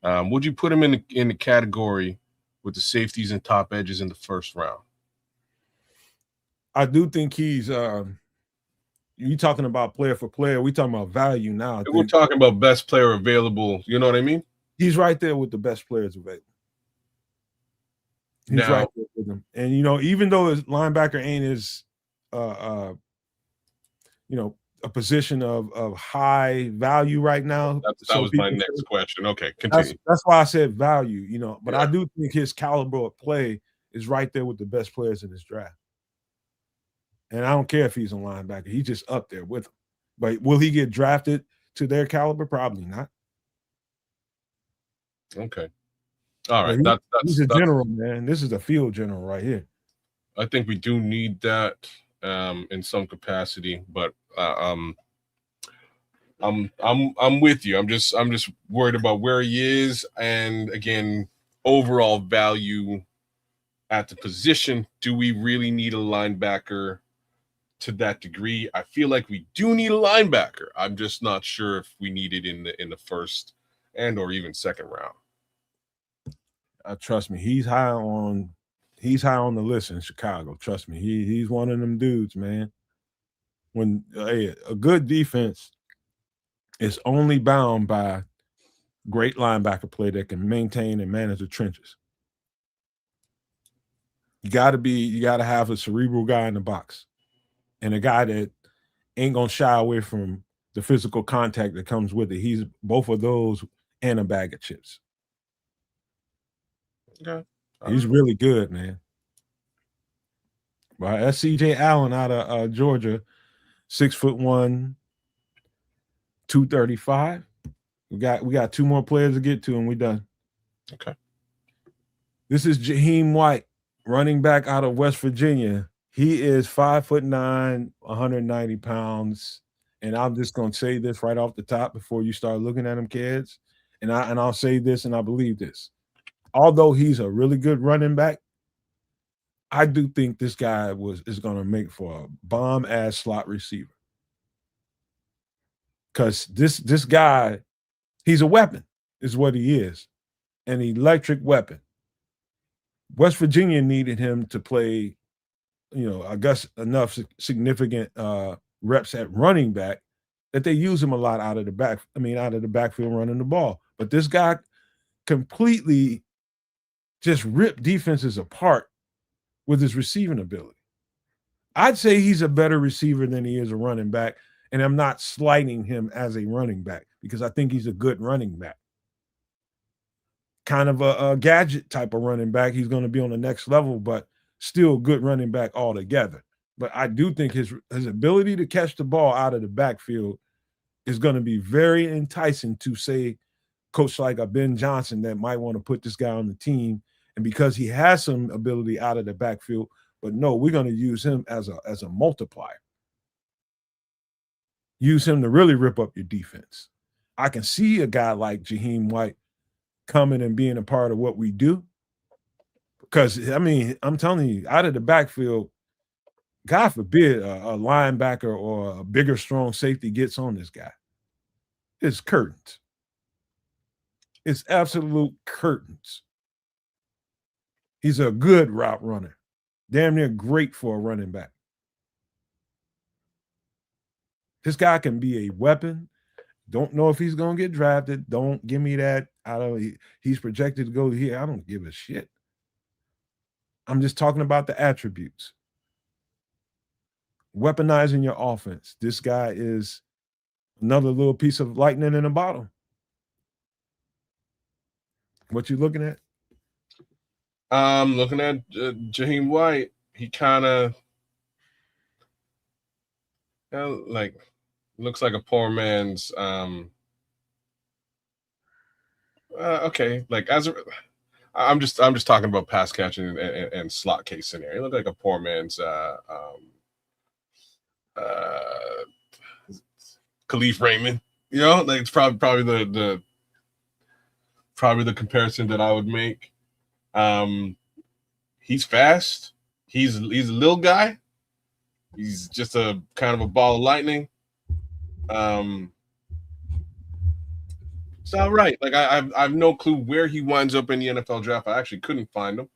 Speaker 3: Would you put him in the category with the safeties and top edges in the first round?
Speaker 2: I do think he's you talking about player for player. We talking about value now.
Speaker 3: We're talking about best player available. You know what I mean?
Speaker 2: He's right there with the best players available. He's right there with them. And even though his linebacker ain't his a position of high value right now.
Speaker 3: That was my next question. Okay, continue.
Speaker 2: That's why I said value, but I do think his caliber of play is right there with the best players in this draft. And I don't care if he's a linebacker. He's just up there with them. But will he get drafted to their caliber? Probably not.
Speaker 3: Okay. All right.
Speaker 2: He's a general, man. This is a field general right here.
Speaker 3: I think we do need that in some capacity, but I'm with you. I'm just worried about where he is, and again, overall value at the position. Do we really need a linebacker to that degree? I feel like we do need a linebacker. I'm just not sure if we need it in the first and or even second round.
Speaker 2: Trust me, he's high on the list in Chicago. Trust me, he's one of them dudes, man. When a good defense is only bound by great linebacker play that can maintain and manage the trenches. You got to have a cerebral guy in the box, and a guy that ain't gonna shy away from the physical contact that comes with it. He's both of those and a bag of chips.
Speaker 3: Okay.
Speaker 2: He's really good, man. Right, that's C.J. Allen out of Georgia, 6'1", 235. We got two more players to get to, and we're done.
Speaker 3: Okay.
Speaker 2: This is Jaheim White, running back out of West Virginia. He is 5'9", 190 pounds. And I'm just gonna say this right off the top before you start looking at them kids. And I'll say this, and I believe this. Although he's a really good running back, I do think this guy is gonna make for a bomb ass slot receiver. Because this guy, he's a weapon, is what he is. An electric weapon. West Virginia needed him to play, I guess enough significant reps at running back that they use him a lot out of the backfield running the ball. But this guy completely just ripped defenses apart with his receiving ability. I'd say he's a better receiver than he is a running back, and I'm not slighting him as a running back because I think he's a good running back. Kind of a gadget type of running back. He's going to be on the next level, but still a good running back altogether. But I do think his ability to catch the ball out of the backfield is going to be very enticing to, say, coach like a Ben Johnson that might want to put this guy on the team. And because he has some ability out of the backfield, but no, we're going to use him as a multiplier. Use him to really rip up your defense. I can see a guy like Jaheim White coming and being a part of what we do. Because, I'm telling you, out of the backfield, God forbid a linebacker or a bigger, strong safety gets on this guy. It's curtains. It's absolute curtains. He's a good route runner. Damn near great for a running back. This guy can be a weapon. Don't know if he's going to get drafted. Don't give me that. He's projected to go here. I don't give a shit. I'm just talking about the attributes. Weaponizing your offense. This guy is another little piece of lightning in a bottle. What you looking at?
Speaker 3: I'm looking at Jaheim White. He kind of looks like a poor man's. Okay, I'm just talking about pass catching and slot case scenario. He looked like a poor man's Khalif Raymond. It's probably the comparison that I would make. He's fast. He's a little guy. He's just a kind of a ball of lightning. It's all right. I've no clue where he winds up in the NFL draft. I actually couldn't find him,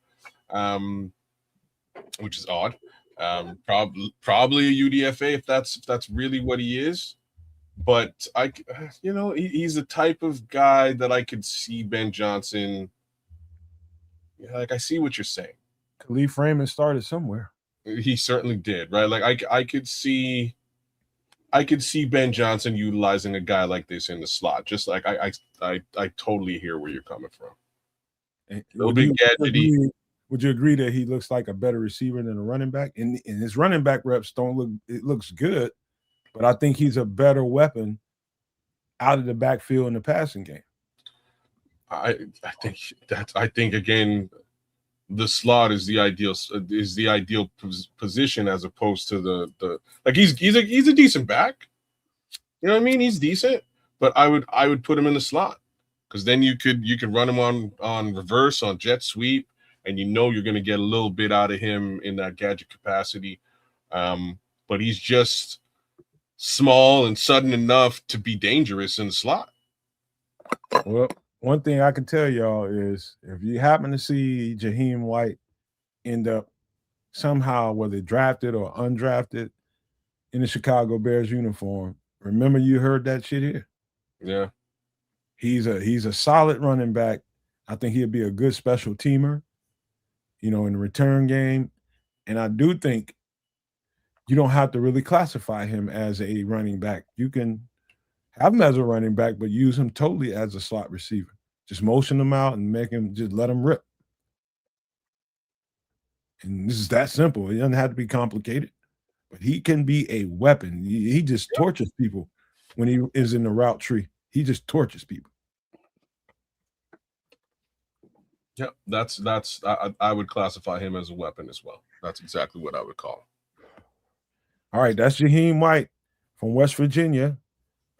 Speaker 3: which is odd. Probably a UDFA if that's really what he is. But he's the type of guy that I could see Ben Johnson. I see what you're saying.
Speaker 2: Khalif Raymond started somewhere.
Speaker 3: He certainly did, right? I could see Ben Johnson utilizing a guy like this in the slot. Just like I totally hear where you're coming from.
Speaker 2: Would you agree that he looks like a better receiver than a running back? And his running back reps it looks good, but I think he's a better weapon out of the backfield in the passing game.
Speaker 3: I think again, the slot is the ideal position as opposed to the he's a decent back. You know what I mean? He's decent, but I would put him in the slot because then you could run him on reverse, on jet sweep, and you're going to get a little bit out of him in that gadget capacity. But he's just small and sudden enough to be dangerous in the slot.
Speaker 2: Well, one thing I can tell y'all is if you happen to see Jaheim White end up somehow, whether drafted or undrafted, in the Chicago Bears uniform, remember you heard that shit here.
Speaker 3: Yeah.
Speaker 2: He's a solid running back. I think he'll be a good special teamer, in the return game. And I do think you don't have to really classify him as a running back. You can have him as a running back, but use him totally as a slot receiver. Just motion him out and let him rip. And this is that simple. It doesn't have to be complicated, but he can be a weapon. He just tortures people when he is in the route tree. He just tortures people.
Speaker 3: Yep, I would classify him as a weapon as well. That's exactly what I would call him.
Speaker 2: All right, that's Jaheim White, from West Virginia,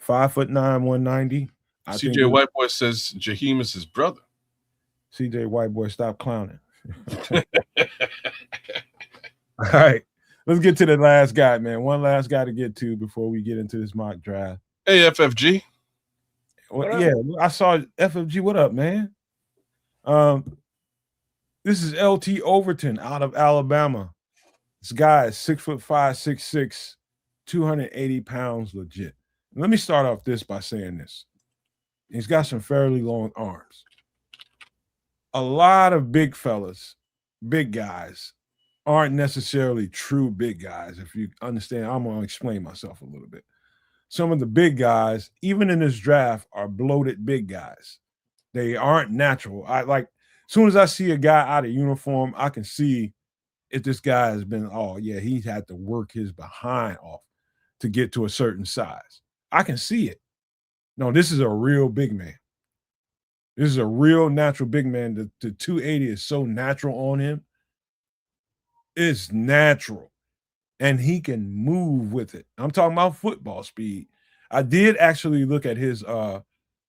Speaker 2: 5'9", 190.
Speaker 3: CJ Whiteboy says Jaheim is his brother.
Speaker 2: CJ Whiteboy, stop clowning. All right. Let's get to the last guy, man. One last guy to get to before we get into this mock draft.
Speaker 3: Hey, FFG.
Speaker 2: Well, yeah, I saw FFG. What up, man? This is LT Overton out of Alabama. This guy is 6'5", 6'6", 280 pounds legit. Let me start off this by saying this. He's got some fairly long arms. A lot of big fellas, big guys, aren't necessarily true big guys. If you understand, I'm going to explain myself a little bit. Some of the big guys, even in this draft, are bloated big guys. They aren't natural. As soon as I see a guy out of uniform, I can see if this guy has been, oh yeah, he's had to work his behind off to get to a certain size. I can see it. No, this is a real big man. This is a real natural big man. The 280 is so natural on him. It's natural. And he can move with it. I'm talking about football speed. I did actually look at his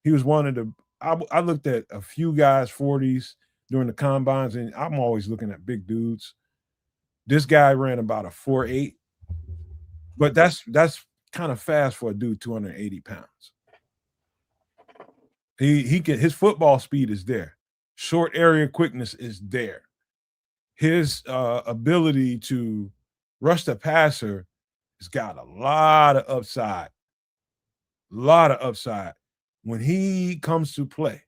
Speaker 2: he was one of the I looked at a few guys 40s during the combines, and I'm always looking at big dudes. This guy ran about a 4.8, but that's kind of fast for a dude 280 pounds. He can, his football speed is there. Short area quickness is there. His ability to rush the passer has got a lot of upside. A lot of upside. When he comes to play,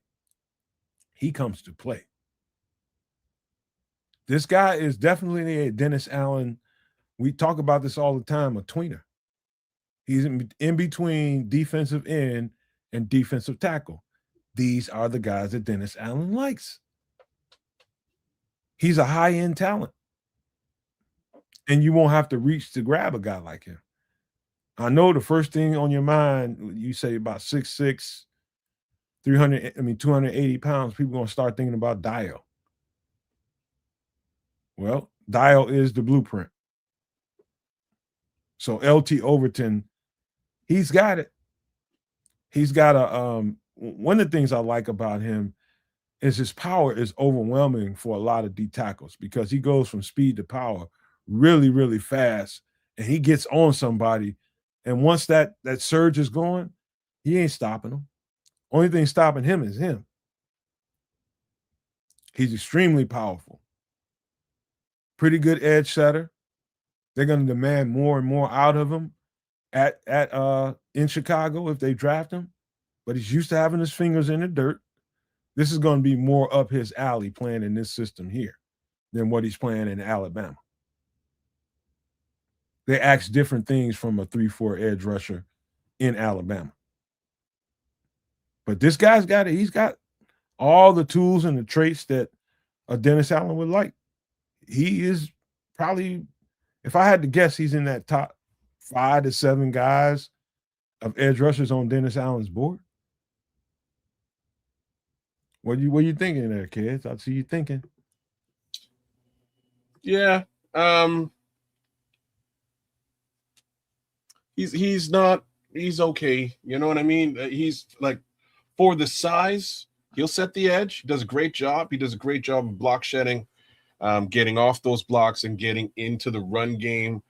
Speaker 2: he comes to play. This guy is definitely a Dennis Allen. We talk about this all the time, a tweener. He's in between defensive end and defensive tackle. These are the guys that Dennis Allen likes. He's a high-end talent. And you won't have to reach to grab a guy like him. I know the first thing on your mind, you say about 6'6", 280 pounds, people are going to start thinking about Dial. Well, Dial is the blueprint. So LT Overton, he's got it. He's got one of the things I like about him is his power is overwhelming for a lot of D tackles because he goes from speed to power really, really fast, and he gets on somebody. And once that surge is going, he ain't stopping him. Only thing stopping him is him. He's extremely powerful. Pretty good edge setter. They're going to demand more and more out of him in Chicago if they draft him. But he's used to having his fingers in the dirt. This is going to be more up his alley playing in this system here than what he's playing in Alabama. They ask different things from a 3-4 edge rusher in Alabama. But this guy's got it. He's got all the tools and the traits that a Dennis Allen would like. He is probably, if I had to guess, he's in that top 5 to 7 guys of edge rushers on Dennis Allen's board. What you thinking there, kids? I see you thinking.
Speaker 3: Yeah. He's okay. You know what I mean? He's like, for the size, he'll set the edge. He does a great job. He does a great job of block shedding, getting off those blocks and getting into the run game.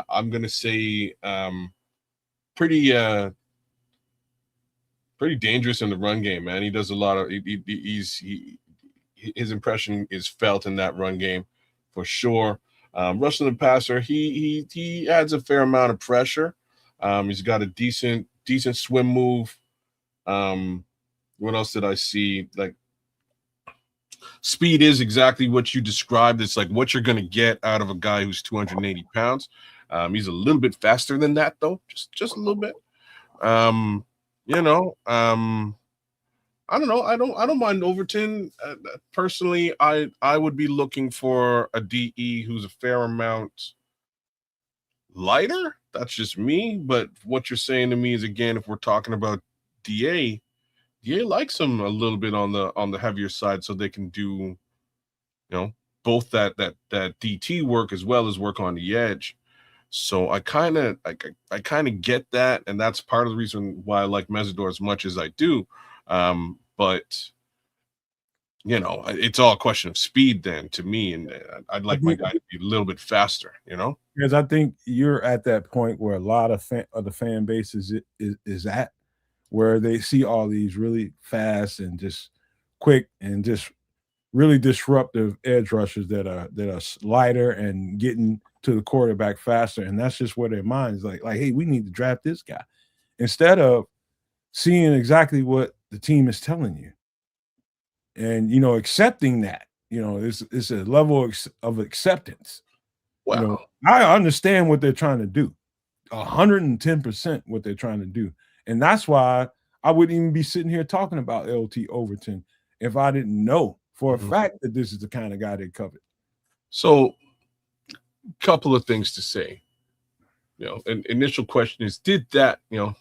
Speaker 3: I'm going to say pretty dangerous in the run game, man. He does a lot of his impression is felt in that run game for sure. Rushing the passer, he adds a fair amount of pressure. He's got a decent swim move. What else did I see? Like, speed is exactly what you described. It's like what you're going to get out of a guy who's 280 pounds. He's a little bit faster than that, though, just a little bit. I don't know. I don't mind Overton. Personally, I would be looking for a DE who's a fair amount lighter. That's just me. But what you're saying to me is, again, if we're talking about DA likes him a little bit on the heavier side, so they can do, both that DT work as well as work on the edge. So I kind of get that, and that's part of the reason why I like Mesidor as much as I do. But you know, it's all a question of speed then to me, and I'd like my guy to be a little bit faster, you know?
Speaker 2: Because I think you're at that point where a lot of the fan base is at, where they see all these really fast and just quick and just really disruptive edge rushers that are lighter and getting to the quarterback faster, and that's just where their mind is like, hey, we need to draft this guy, instead of seeing exactly what the team is telling you. And accepting that, it's a level of acceptance.
Speaker 3: Well,
Speaker 2: I understand what they're trying to do, 110% what they're trying to do, and that's why I wouldn't even be sitting here talking about LT Overton if I didn't know for a fact that this is the kind of guy they covered.
Speaker 3: So, couple of things to say. An initial question is, did that,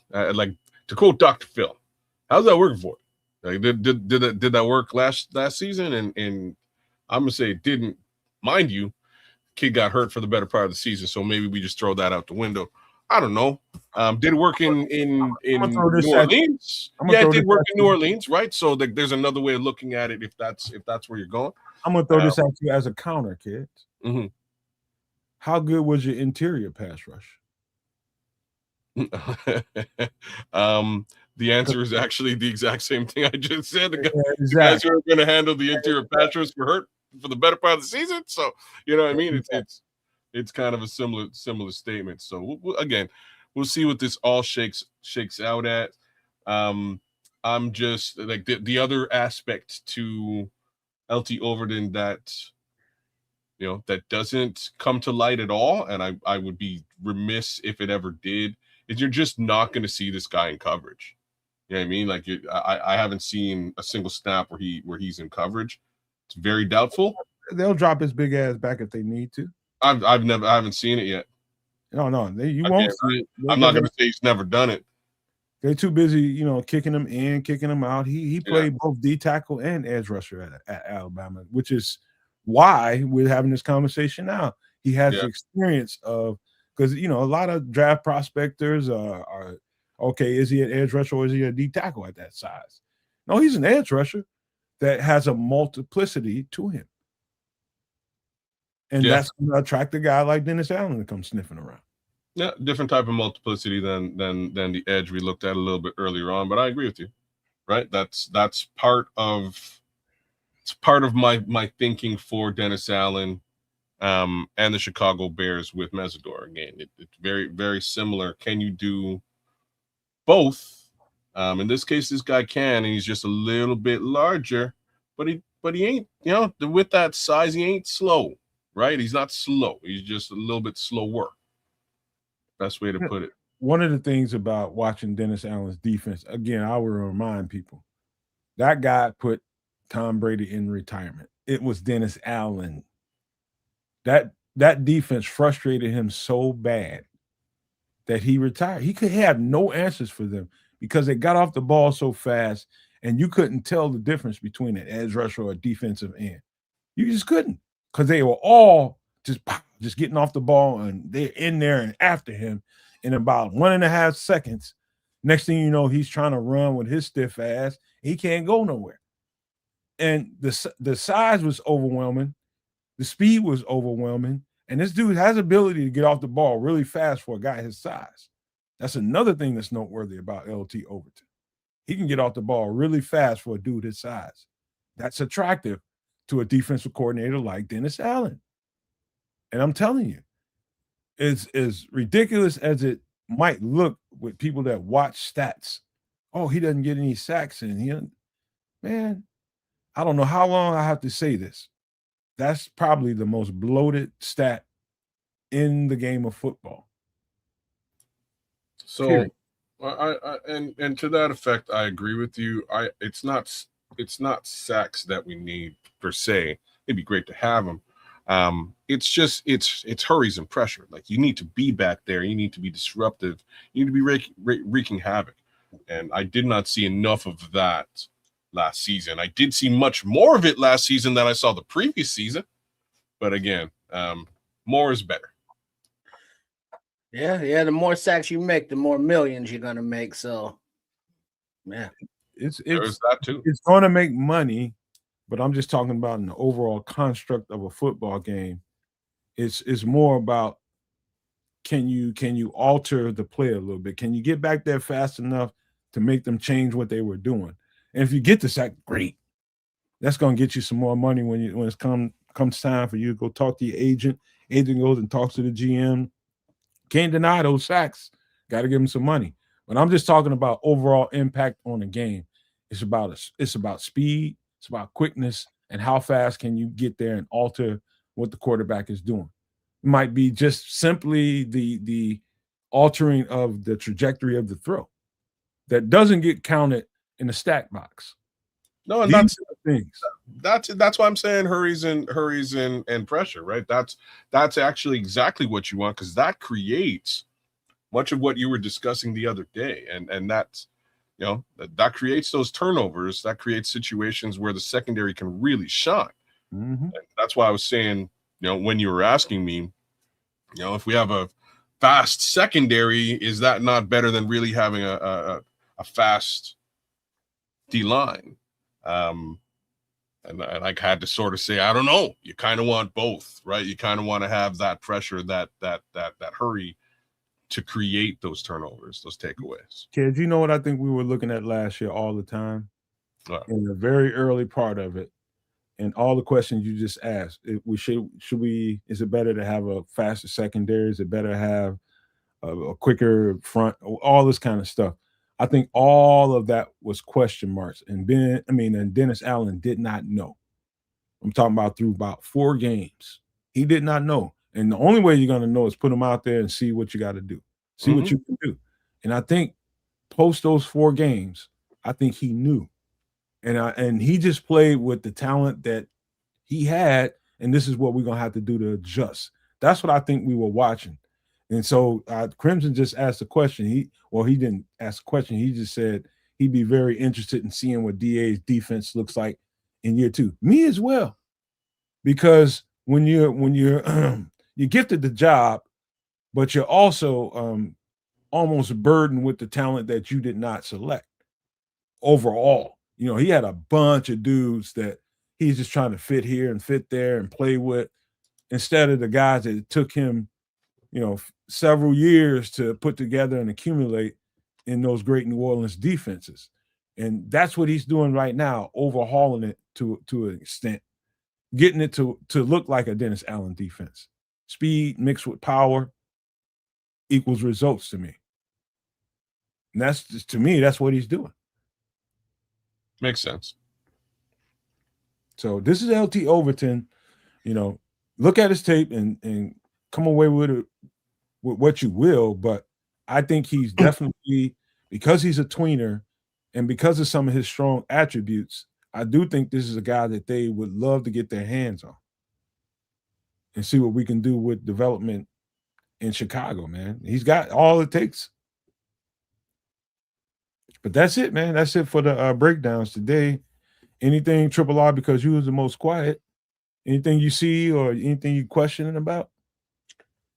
Speaker 3: like to quote Dr. Phil, how's that working for you? Like, did that work last season? And I'm gonna say it didn't. Mind you, kid got hurt for the better part of the season, so maybe we just throw that out the window. I don't know. Did it work in New Orleans? Yeah, it did work in New Orleans, right? So there's another way of looking at it if that's where you're going.
Speaker 2: I'm gonna throw this at you as a counter, kids.
Speaker 3: Mm-hmm.
Speaker 2: How good was your interior pass rush?
Speaker 3: The answer is actually the exact same thing I just said. The guys who are going to handle the interior pass rush were hurt for the better part of the season. So, you know what I mean? It's kind of a similar statement. So again, we'll see what this all shakes out at. I'm just like the other aspect to LT Overton that that doesn't come to light at all, and I would be remiss if it ever did, is you're just not going to see this guy in coverage. You know what I mean? Like I haven't seen a single snap where he's in coverage. It's very doubtful.
Speaker 2: They'll drop his big ass back if they need to.
Speaker 3: I haven't seen it yet.
Speaker 2: No, you won't see it.
Speaker 3: I'm not going to say he's never done it.
Speaker 2: They're too busy, kicking him in, kicking him out. He played both D tackle and edge rusher at Alabama, which is why we're having this conversation now. He has the experience of, because a lot of draft prospectors are okay, is he an edge rusher or is he a D tackle at that size? No, he's an edge rusher that has a multiplicity to him. And that's going to attract a guy like Dennis Allen to come sniffing around.
Speaker 3: Yeah, different type of multiplicity than the edge we looked at a little bit earlier on, but I agree with you. Right? That's part of my thinking for Dennis Allen and the Chicago Bears with Mesidor. Again, it's very, very similar. Can you do both? In this case, this guy can, and he's just a little bit larger, but he ain't, with that size, he ain't slow, right? He's not slow. He's just a little bit slower. Best way to put it.
Speaker 2: One of the things about watching Dennis Allen's defense, again, I will remind people, that guy put Tom Brady in retirement. It was Dennis Allen. That defense frustrated him so bad that he retired. He could have no answers for them because they got off the ball so fast, and you couldn't tell the difference between an edge rusher or a defensive end. You just couldn't, because they were all just getting off the ball, and they're in there and after him in about 1.5 seconds. Next thing you know, he's trying to run with his stiff ass. He can't go nowhere. And the size was overwhelming. The speed was overwhelming. And this dude has ability to get off the ball really fast for a guy his size. That's another thing that's noteworthy about LT Overton. He can get off the ball really fast for a dude his size. That's attractive to a defensive coordinator like Dennis Allen. And I'm telling you, it's as ridiculous as it might look with people that watch stats. Oh, he doesn't get any sacks in. Man, I don't know how long I have to say this. That's probably the most bloated stat in the game of football.
Speaker 3: So, and to that effect, I agree with you. It's not sacks that we need per se. It'd be great to have them. It's just it's hurries and pressure. Like, you need to be back there. You need to be disruptive. You need to be wreaking havoc. And I did not see enough of that last season. I did see much more of it last season than I saw the previous season. But again, more is better.
Speaker 4: Yeah. The more sacks you make, the more millions you're gonna make. So, yeah,
Speaker 2: It's
Speaker 3: There's that too.
Speaker 2: it's going to make money, but I'm just talking about in the overall construct of a football game. It's more about can you alter the play a little bit? Can you get back there fast enough to make them change what they were doing? And if you get the sack, great. That's going to get you some more money when it's comes time for you to go talk to your agent. Agent goes and talks to the GM. Can't deny those sacks. Got to give them some money. But I'm just talking about overall impact on the game. It's about speed. It's about quickness and how fast can you get there and alter what the quarterback is doing. It might be just simply the altering of the trajectory of the throw that doesn't get counted in the stat box.
Speaker 3: No, and
Speaker 2: These are the things.
Speaker 3: that's why I'm saying hurries and pressure, right? That's actually exactly what you want, because that creates much of what you were discussing the other day, and that's, you know, that creates those turnovers, that creates situations where the secondary can really shine.
Speaker 2: Mm-hmm.
Speaker 3: And that's why I was saying, you know, when you were asking me, you know, if we have a fast secondary, is that not better than really having a fast D line? And I had to sort of say, I don't know. You kind of want both, right? You kind of want to have that pressure, that hurry to create those turnovers, those takeaways.
Speaker 2: Kids, you know what I think we were looking at last year all the time?
Speaker 3: Wow.
Speaker 2: In the very early part of it, and all the questions you just asked. Should we? Is it better to have a faster secondary? Is it better to have a quicker front? All this kind of stuff. I think all of that was question marks, and Dennis Allen did not know. I'm talking about through about 4 games. He did not know. And the only way you're going to know is put him out there and see what you got to do. See what you can do. And I think post those 4 games, I think he knew. And he just played with the talent that he had, and this is what we're going to have to do to adjust. That's what I think we were watching. And so Crimson just asked a question. He didn't ask a question. He just said he'd be very interested in seeing what DA's defense looks like in year 2. Me as well. Because when you're you're gifted the job, but you're also almost burdened with the talent that you did not select overall. You know, he had a bunch of dudes that he's just trying to fit here and fit there and play with, instead of the guys that it took him, you know, several years to put together and accumulate in those great New Orleans defenses. And that's what he's doing right now, overhauling it to an extent, getting it to look like a Dennis Allen defense. Speed mixed with power equals results to me. And that's just, to me, that's what he's doing.
Speaker 3: Makes sense.
Speaker 2: So this is LT Overton. You know, look at his tape and come away with it with what you will. But I think he's definitely, because he's a tweener and because of some of his strong attributes, I do think this is a guy that they would love to get their hands on and see what we can do with development in Chicago, man. He's got all it takes. But that's it, man. That's it for the breakdowns today. Anything, Triple R, because you was the most quiet? Anything you see or anything you questioning about?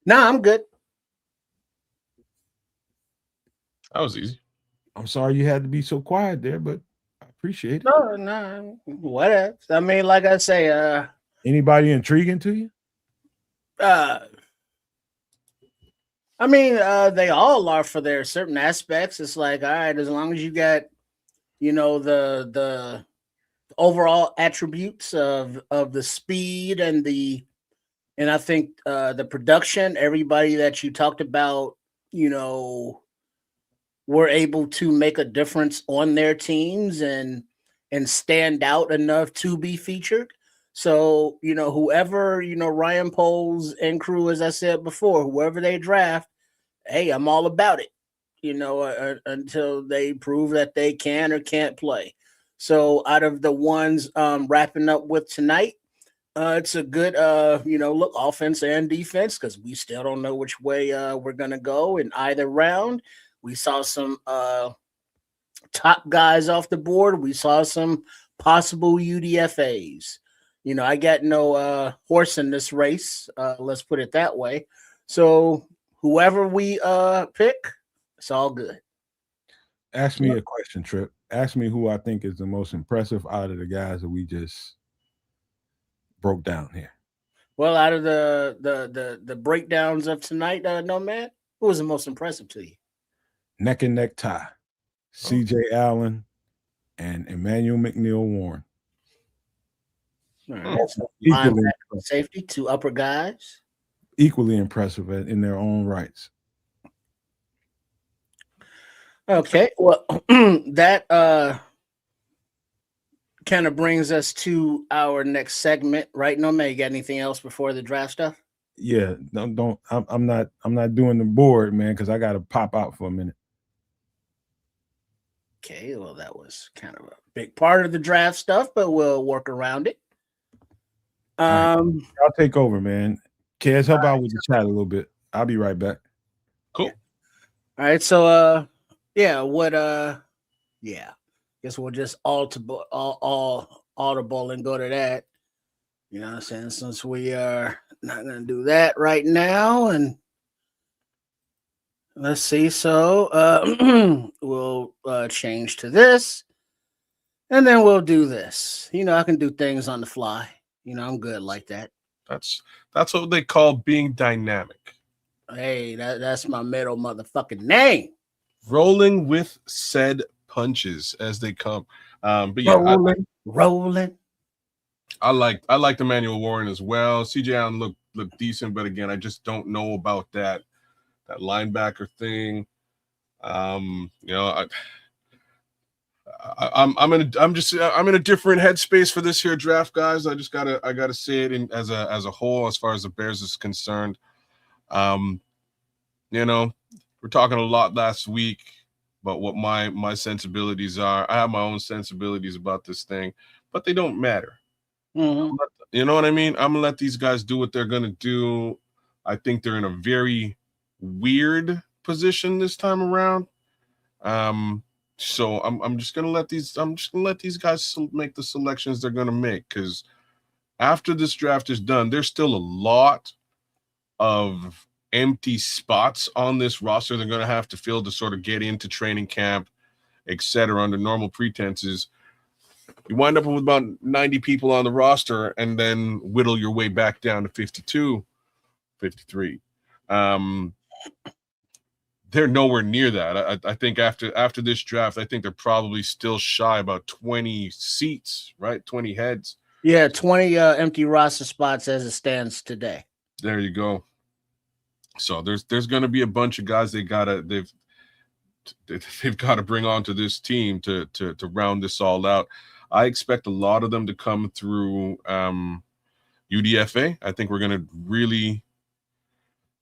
Speaker 4: No, I'm good.
Speaker 3: That was easy.
Speaker 2: I'm sorry you had to be so quiet there, but I appreciate it.
Speaker 4: No, whatever. I mean, like I say,
Speaker 2: anybody intriguing to you?
Speaker 4: I mean, they all are for their certain aspects. It's like, all right, as long as you got, you know, the overall attributes of the speed and I think the production, everybody that you talked about, you know, were able to make a difference on their teams and stand out enough to be featured. So, you know, whoever, you know, Ryan Poles and crew, as I said before, whoever they draft, hey, I'm all about it, you know, until they prove that they can or can't play. So out of the ones wrapping up with tonight, it's a good, you know, look, offense and defense, because we still don't know which way we're going to go in either round. We saw some top guys off the board. We saw some possible UDFAs. You know, I got no horse in this race. Let's put it that way. So whoever we pick, it's all good.
Speaker 2: Ask me a question, Trip. Ask me who I think is the most impressive out of the guys that we just broke down here.
Speaker 4: Well, out of the breakdowns of tonight, Nomad, who was the most impressive to you?
Speaker 2: Neck and neck tie. CJ Allen and Emmanuel McNeil Warren.
Speaker 4: All right. So
Speaker 2: Equally
Speaker 4: linebacker,
Speaker 2: impressive.
Speaker 4: safety, two upper guys.
Speaker 2: Equally impressive in their own rights.
Speaker 4: Okay, well, that kind of brings us to our next segment, right? Nomad, you got anything else before the draft stuff?
Speaker 2: Yeah, don't. I'm not doing the board, man, because I got to pop out for a minute.
Speaker 4: Okay, well, that was kind of a big part of the draft stuff, but we'll work around it.
Speaker 2: Right. I'll take over, man. Kez, help out with the chat a little bit. I'll be right back.
Speaker 3: Cool.
Speaker 4: All right, so guess we'll just audible and go to that. You know what I'm saying? Since we are not gonna do that right now, and let's see. So we'll change to this, and then we'll do this. You know, I can do things on the fly. You know, I'm good like that.
Speaker 3: That's what they call being dynamic.
Speaker 4: Hey, that's my middle motherfucking name.
Speaker 3: Rolling with said punches as they come. But yeah,
Speaker 4: rolling.
Speaker 3: I liked Emmanuel Warren as well. CJ Allen looked decent, but again, I just don't know about that linebacker thing. You know, I'm in a different headspace for this here draft, guys. I gotta say it in as a whole as far as the Bears is concerned. You know, we're talking a lot last week about what my sensibilities are. I have my own sensibilities about this thing, but they don't matter.
Speaker 4: Mm-hmm.
Speaker 3: You know what I mean? I'm gonna let these guys do what they're gonna do. I think they're in a very weird position this time around. So I'm just gonna let these guys make the selections they're gonna make, because after this draft is done, there's still a lot of empty spots on this roster they're gonna have to fill to sort of get into training camp, etc. Under normal pretenses. You wind up with about 90 people on the roster and then whittle your way back down to 52, 53. They're nowhere near that. I think after this draft, I think they're probably still shy about 20 seats, right? 20 heads.
Speaker 4: Yeah, 20 empty roster spots as it stands today.
Speaker 3: There you go. So there's going to be a bunch of guys they've got to bring onto this team to round this all out. I expect a lot of them to come through UDFA. I think we're going to really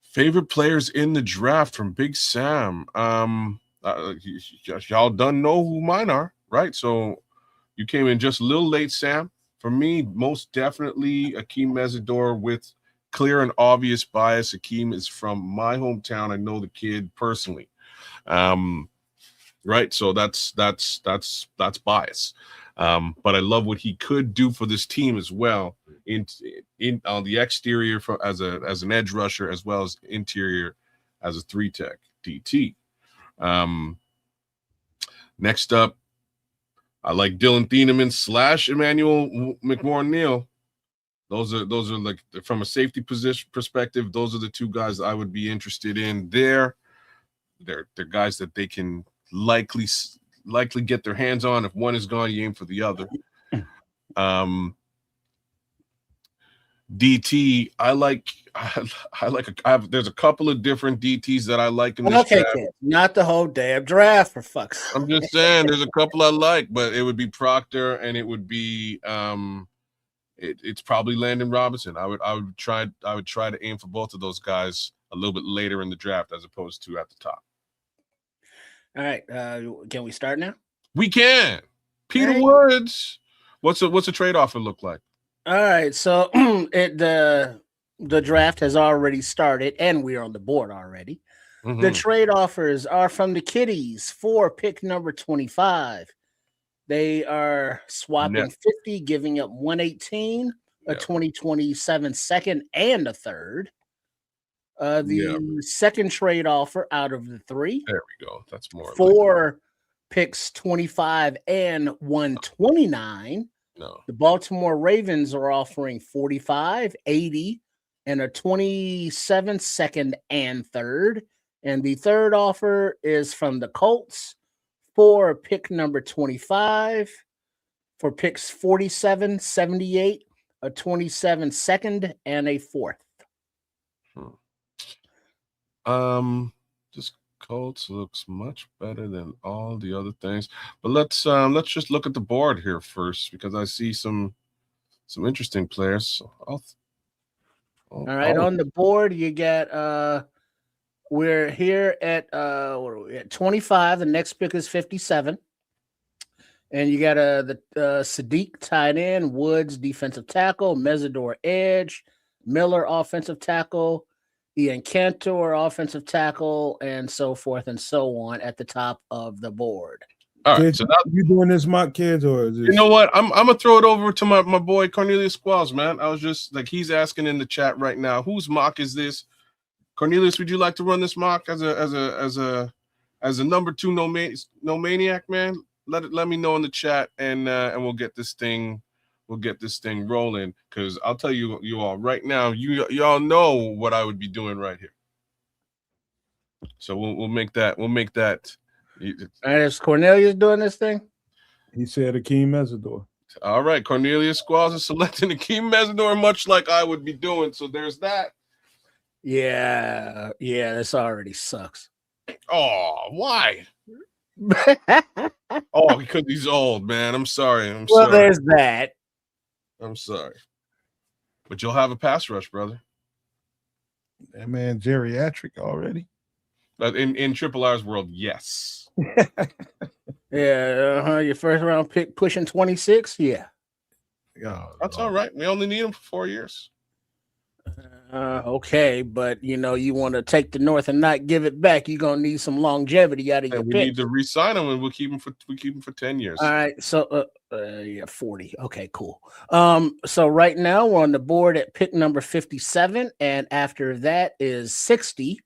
Speaker 3: favorite players in the draft from Big Sam. Y'all done know who mine are, right? So you came in just a little late, Sam. For me, most definitely Akeem Mesidor with clear and obvious bias. Akeem is from my hometown. I know the kid personally. Right. So that's bias. But I love what he could do for this team as well in on the exterior as an edge rusher, as well as interior as a 3-tech DT. Next up, I like Dylan Thieneman / Emmanuel McMorneal. Those are like, from a safety position perspective, those are the two guys I would be interested in there. They're guys that they can likely get their hands on. If one is gone, you aim for the other. DT, there's a couple of different DTs that I like in this draft.
Speaker 4: Kid, not the whole damn draft, for fuck's sake.
Speaker 3: I'm just saying there's a couple I like, but it would be Proctor and it would be it's probably Landon Robinson. I would try to aim for both of those guys a little bit later in the draft as opposed to at the top.
Speaker 4: All right, can we start now?
Speaker 3: We can. Peter Woods. What's a trade offer look like?
Speaker 4: All right, so the draft has already started, and we're on the board already. Mm-hmm. The trade offers are from the Kitties for pick number 25. They are swapping 50, giving up 118, a 2027 second, and a third. The second trade offer out of the 3.
Speaker 3: There we go. That's more.
Speaker 4: 4 picks 25 and 129.
Speaker 3: No.
Speaker 4: The Baltimore Ravens are offering 45, 80, and a 27 second and third. And the third offer is from the Colts for pick number 25, for picks 47, 78, a 27 second, and a fourth.
Speaker 3: This Colts looks much better than all the other things. But let's just look at the board here first, because I see some interesting players. All
Speaker 4: right, on the board you got we're here at what are we at 25. The next pick is 57. And you got the Sadiq tight end, Woods defensive tackle, Mesidor edge, Miller offensive tackle, Ian Cantor offensive tackle, and so forth and so on at the top of the board.
Speaker 3: All right,
Speaker 2: kids, so now you doing this mock, kids, or is this...
Speaker 3: You know what? I'm gonna throw it over to my boy Cornelius Squalls, man. I was just like, he's asking in the chat right now, whose mock is this? Cornelius, would you like to run this mock as a number 2 no maniac, man? Let me know in the chat, and we'll get this thing rolling. Because I'll tell you all right now, y'all know what I would be doing right here. So we'll make that.
Speaker 4: Is Cornelius doing this thing?
Speaker 2: He said Akeem Mesidor.
Speaker 3: All right, Cornelius Squalls is selecting Akeem Mesidor, much like I would be doing. So there's that.
Speaker 4: Yeah, this already sucks.
Speaker 3: Oh, why? Oh, because he's old, man. I'm sorry.
Speaker 4: Well, there's that.
Speaker 3: I'm sorry. But you'll have a pass rush, brother.
Speaker 2: That man geriatric already.
Speaker 3: But in Triple R's world, yes.
Speaker 4: Yeah, your first round pick pushing 26. Yeah.
Speaker 3: That's all right. We only need him for 4 years.
Speaker 4: Okay, but you want to take the North and not give it back. You're gonna need some longevity out of your pick.
Speaker 3: We need to re-sign him, and we keep him for 10 years.
Speaker 4: All right, so 40. Okay, cool. So right now we're on the board at pick number 57, and after that is 60.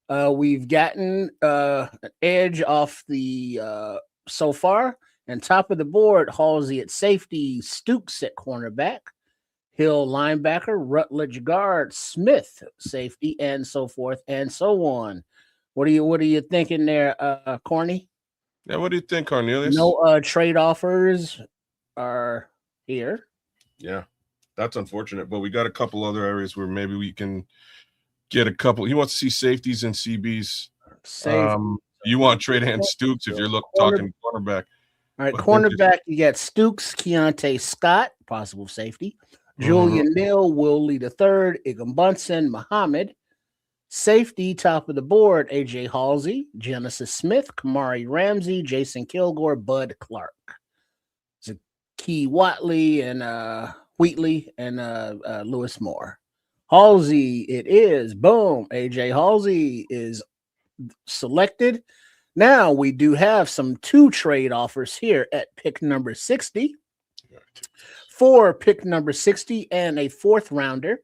Speaker 4: We've gotten an edge off the so far, and top of the board, Halsey at safety, Stooks at cornerback, Hill linebacker, Rutledge guard, Smith safety, and so forth and so on. What are you thinking there, Corny?
Speaker 3: Yeah, what do you think, Cornelius?
Speaker 4: No trade offers are here.
Speaker 3: Yeah, that's unfortunate, but we got a couple other areas where maybe we can get a couple. He wants to see safeties and CBs. You want trade hand Stooks if you're talking cornerback.
Speaker 4: All right, cornerback, you got Stooks, Keontae Scott, possible safety. Julian Neal, Will Lee III, Igam Bunsen, Muhammad. Safety, top of the board, AJ Halsey, Genesis Smith, Kamari Ramsey, Jason Kilgore, Bud Clark. Key Wheatley and Lewis Moore. Halsey, it is. Boom. AJ Halsey is selected. Now we do have some 2 trade offers here at pick number 60. For pick number 60 and a 4th rounder,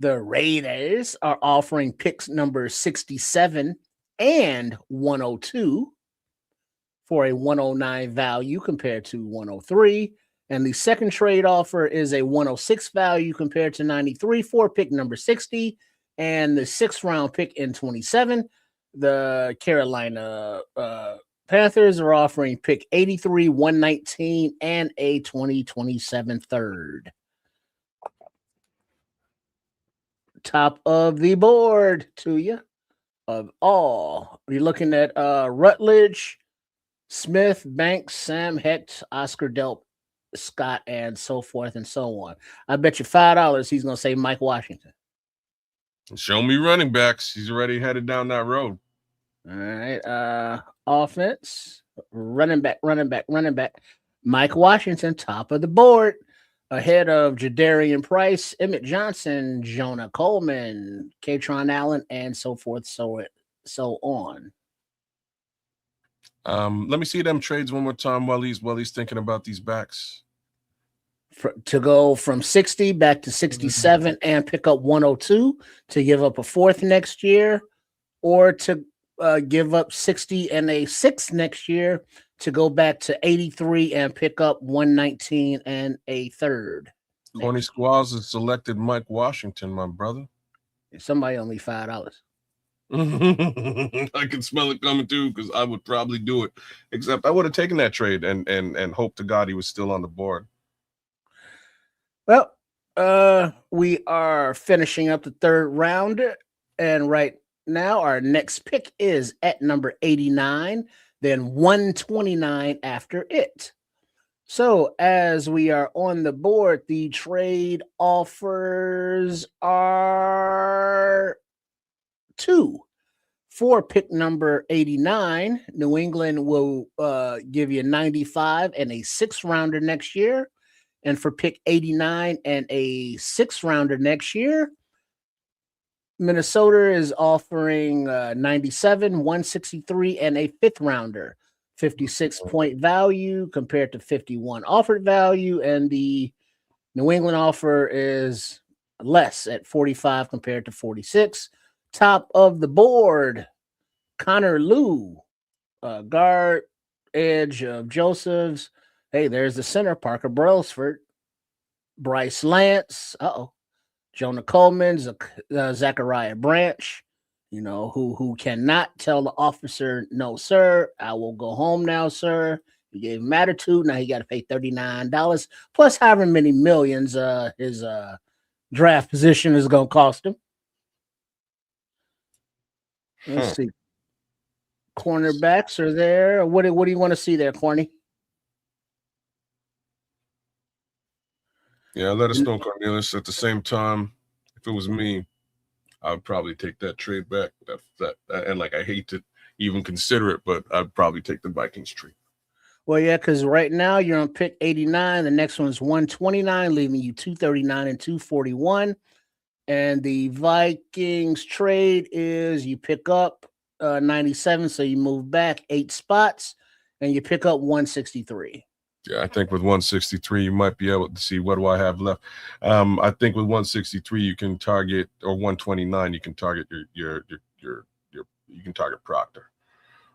Speaker 4: the Raiders are offering picks number 67 and 102 for a 109 value compared to 103. And the second trade offer is a 106 value compared to 93 for pick number 60. And the 6th round pick in 27, the Carolina Panthers are offering pick 83, 119, and a 2027 third. Top of the board to you of all. You're looking at Rutledge, Smith, Banks, Sam Hecht, Oscar Delp, Scott, and so forth and so on. I bet you $5 he's going to say Mike Washington.
Speaker 3: Show me running backs. He's already headed down that road.
Speaker 4: All right. Offense, running back. Mike Washington, top of the board, ahead of Jadarian Price, Emmett Johnson, Jonah Coleman, Katron Allen, and so forth, so on.
Speaker 3: Let me see them trades one more time while he's thinking about these backs.
Speaker 4: to go from 60 back to 67 and pick up 102 to give up a fourth next year, or to give up 60 and a sixth next year to go back to 83 and pick up 119 and a third.
Speaker 3: Corny Squalls has selected Mike Washington, my brother.
Speaker 4: Somebody only $5.
Speaker 3: I can smell it coming too, because I would probably do it. Except I would have taken that trade and hope to God he was still on the board.
Speaker 4: Well, we are finishing up the third round, and right now our next pick is at number 89, then 129 after it. So as we are on the board, the trade offers are 2. For pick number 89, New England will give you 95 and a 6th-rounder next year. And for pick 89 and a 6th-rounder next year, Minnesota is offering 97, 163, and a 5th-rounder. 56-point value compared to 51 offered value. And the New England offer is less at 45 compared to 46. Top of the board, Connor Liu, guard, edge of Josephs. Hey, there's the center, Parker Brailsford, Bryce Lance, Jonah Coleman, Zachariah Branch, who cannot tell the officer, no, sir, I will go home now, sir. He gave him attitude. Now he got to pay $39 plus however many millions his draft position is going to cost him. Let's see. Cornerbacks are there. What do you want to see there, Corny?
Speaker 3: Yeah, let us know, Cornelius. At the same time, if it was me, I would probably take that trade back. And like, I hate to even consider it, but I'd probably take the Vikings trade.
Speaker 4: Well, yeah, because right now you're on pick 89. The next one is 129, leaving you 239 and 241. And the Vikings trade is you pick up 97, so you move back 8 spots, and you pick up 163.
Speaker 3: Yeah, I think with 163, you might be able to see what do I have left. I think with 163, you can target, or 129, you can target your you can target Proctor.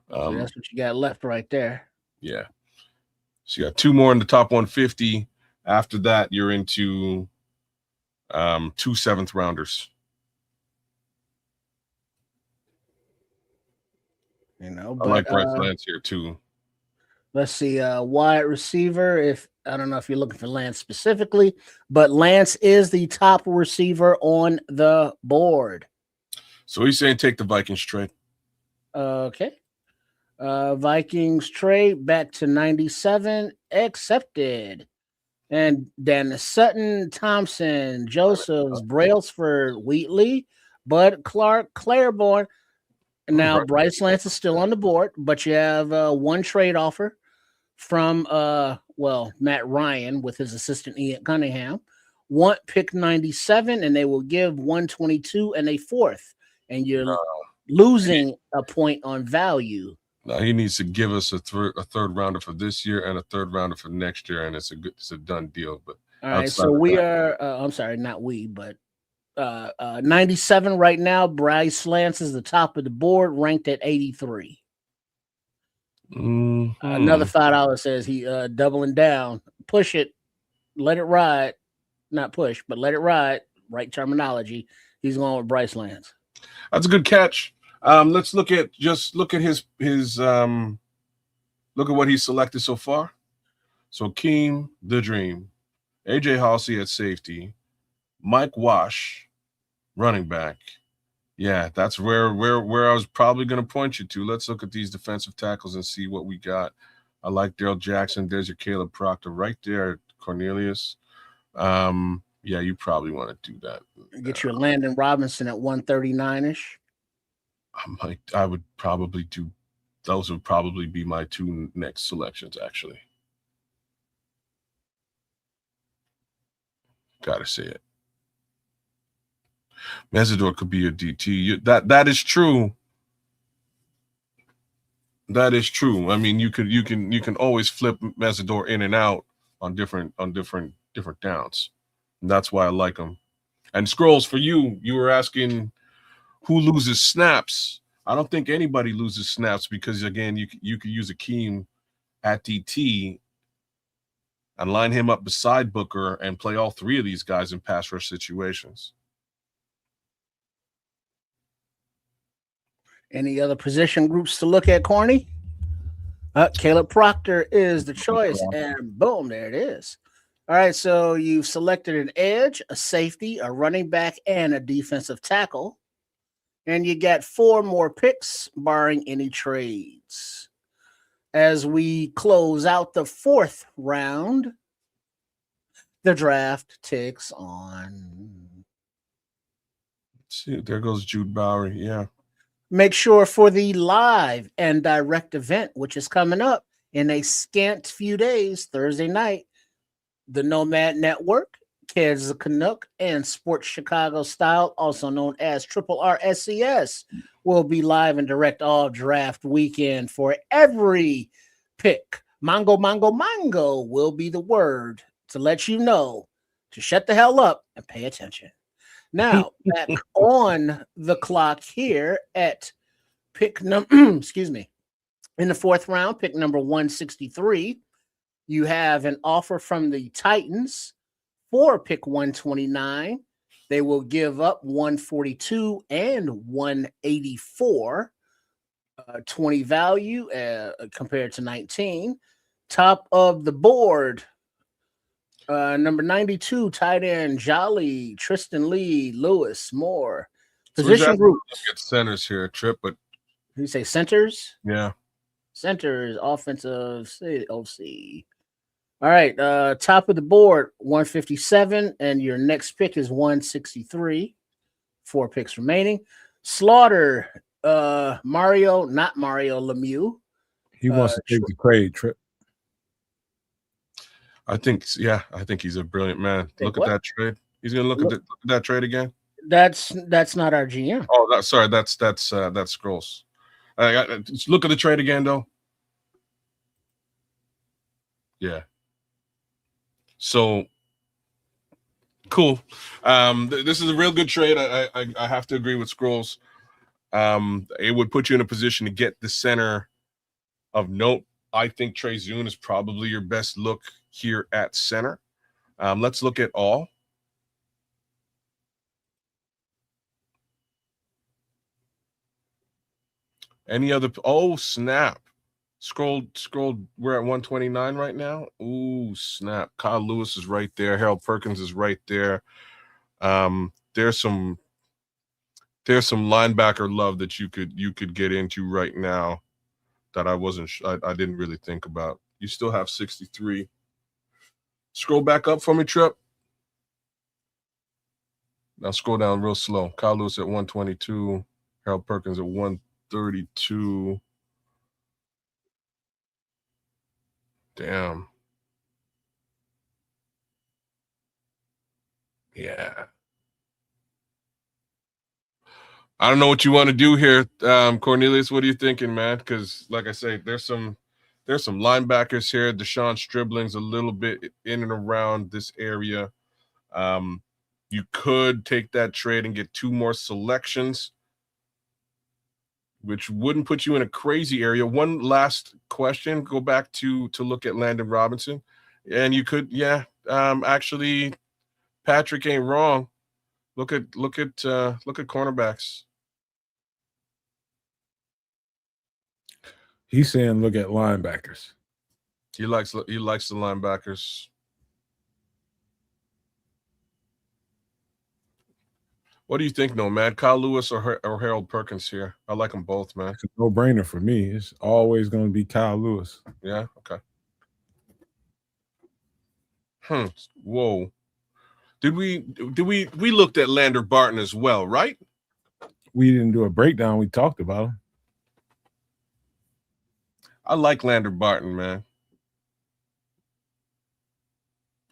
Speaker 4: So that's what you got left right there.
Speaker 3: Yeah. So you got 2 more in the top 150. After that, you're into 2 7th-rounders.
Speaker 4: But
Speaker 3: I like Bryce Lance here too.
Speaker 4: Let's see, wide receiver. I don't know if you're looking for Lance specifically, but Lance is the top receiver on the board.
Speaker 3: So he's saying take the Vikings trade.
Speaker 4: Okay. Vikings trade back to 97, accepted. And then Sutton, Thompson, Josephs, Brailsford, Wheatley, Bud Clark, Claiborne. And now Bryce Lance is still on the board, but you have one trade offer from Matt Ryan with his assistant Ian Cunningham. Want pick 97, and they will give 122 and a 4th. And you're losing a point on value.
Speaker 3: Now he needs to give us a third rounder for this year and a 3rd rounder for next year, and it's a done deal. But
Speaker 4: all right, so we are I'm sorry, not we, but 97 right now. Bryce Lance is the top of the board, ranked at 83. Another $5 says he doubling down. Push it, let it ride. Not push, but let it ride. Right terminology. He's going with Bryce Lance.
Speaker 3: That's a good catch. Let's look at his look at what he's selected so far. So Keem, the Dream, AJ Halsey at safety, Mike Wash, running back. Yeah, that's where I was probably going to point you to. Let's look at these defensive tackles and see what we got. I like Daryl Jackson. There's your Caleb Proctor right there, Cornelius. Yeah, you probably want to do that.
Speaker 4: Get your Landon Robinson at 139-ish.
Speaker 3: I would probably do. Those would probably be my 2 next selections, actually. Gotta say it. Mesidor could be a DT. That is true. That is true. I mean, you can always flip Mesidor in and out on different downs. And that's why I like him. And Scrolls, for you were asking who loses snaps. I don't think anybody loses snaps because, again, you could use Akeem at DT and line him up beside Booker and play all three of these guys in pass rush situations.
Speaker 4: Any other position groups to look at, Corny? Caleb Proctor is the choice, and boom, there it is. All right, so you've selected an edge, a safety, a running back, and a defensive tackle. And you got 4 more picks, barring any trades. As we close out the 4th round, the draft ticks on.
Speaker 3: Let's see, there goes Jude Bowery. Yeah.
Speaker 4: Make sure for the live and direct event, which is coming up in a scant few days, Thursday night, the Nomad Network, Kids the Canuck, and Sports Chicago Style, also known as Triple RSCS, will be live and direct all draft weekend for every pick. Mango will be the word to let you know to shut the hell up and pay attention. Now, back on the clock here at pick number, excuse me, in the 4th round, pick number 163, you have an offer from the Titans for pick 129. They will give up 142 and 184, 20 value compared to 19. Top of the board, number 92, tight end Jolly, Tristan Lee, Lewis, Moore. Position group.
Speaker 3: Get centers here, Trip, but
Speaker 4: You say centers?
Speaker 3: yeah.
Speaker 4: Centers, offensive OC. All right, top of the board, 157, and your next pick is 163. 4 picks remaining. Slaughter, Mario, not Mario Lemieux.
Speaker 2: He wants to take the trade, Trip.
Speaker 3: I think he's a brilliant man. Look at that trade. He's gonna look at that trade again.
Speaker 4: That's not our GM.
Speaker 3: Oh, that's Scrolls. Look at the trade again, though. Yeah. So cool. This is a real good trade. I have to agree with Scrolls. It would put you in a position to get the center of note. I think Trey Zune is probably your best look here at center. Let's look at all. Any other? Oh, snap. Scroll. We're at 129 right now. Ooh, snap. Kyle Lewis is right there. Harold Perkins is right there. There's some linebacker love that you could get into right now that I didn't really think about. You still have 63. Scroll back up for me, Trip. Now scroll down real slow. Kyle Lewis at 122. Harold Perkins at 132. Damn. Yeah. I don't know what you want to do here, Cornelius. What are you thinking, man? Because, like I say, there's some linebackers here. Deshaun Stribling's a little bit in and around this area. You could take that trade and get 2 more selections, which wouldn't put you in a crazy area. One last question. Go back to look at Landon Robinson, and you could, actually, Patrick ain't wrong. Look at cornerbacks.
Speaker 2: He's saying look at linebackers.
Speaker 3: He likes the linebackers. What do you think, Nomad? Kyle Lewis or Harold Perkins here? I like them both, man.
Speaker 2: It's a no-brainer for me. It's always going to be Kyle Lewis.
Speaker 3: Yeah. Okay. Whoa. Did we looked at Lander Barton as well, right?
Speaker 2: We didn't do a breakdown. We talked about him.
Speaker 3: I like Lander Barton, man.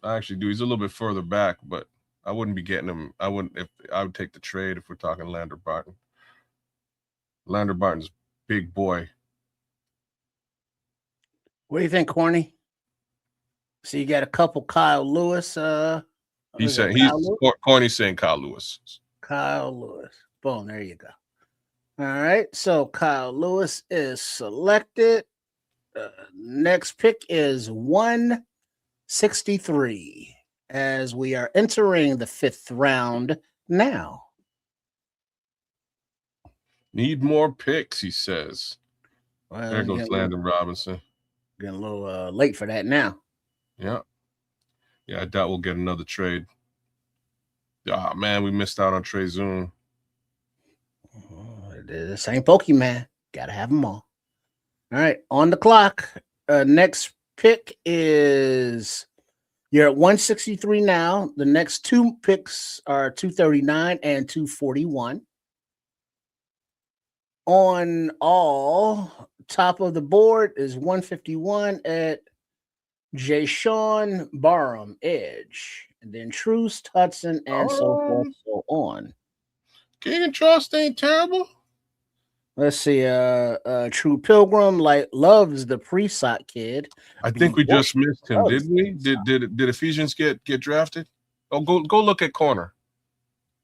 Speaker 3: I actually do. He's a little bit further back, but I wouldn't be getting him. I would take the trade if we're talking Lander Barton. Lander Barton's big boy.
Speaker 4: What do you think, Corny? So you got a couple Kyle Lewis.
Speaker 3: He said
Speaker 4: Kyle Lewis?
Speaker 3: Corny's saying Kyle Lewis.
Speaker 4: Kyle Lewis. Boom, there you go. All right. So Kyle Lewis is selected. Next pick is 163 as we are entering the 5th round now.
Speaker 3: Need more picks, he says.
Speaker 4: Well,
Speaker 3: There goes Landon Robinson.
Speaker 4: Getting a little late for that now.
Speaker 3: Yeah. Yeah, I doubt we'll get another trade. Ah, man, we missed out on Trey Zoom.
Speaker 4: The same Pokemon. Got to have them all. All right, on the clock. Next pick is you're at 163 now. The next 2 picks are 239 and 241. On all, top of the board is 151 at Jay-Sean Barham, Edge, and then Troost, Hudson, and so forth, so on.
Speaker 3: King and Trust ain't terrible.
Speaker 4: Let's see. True Pilgrim loves the pre-sock kid.
Speaker 3: I think we just missed him, did we? Did Ephesians get drafted? Oh, go look at corner.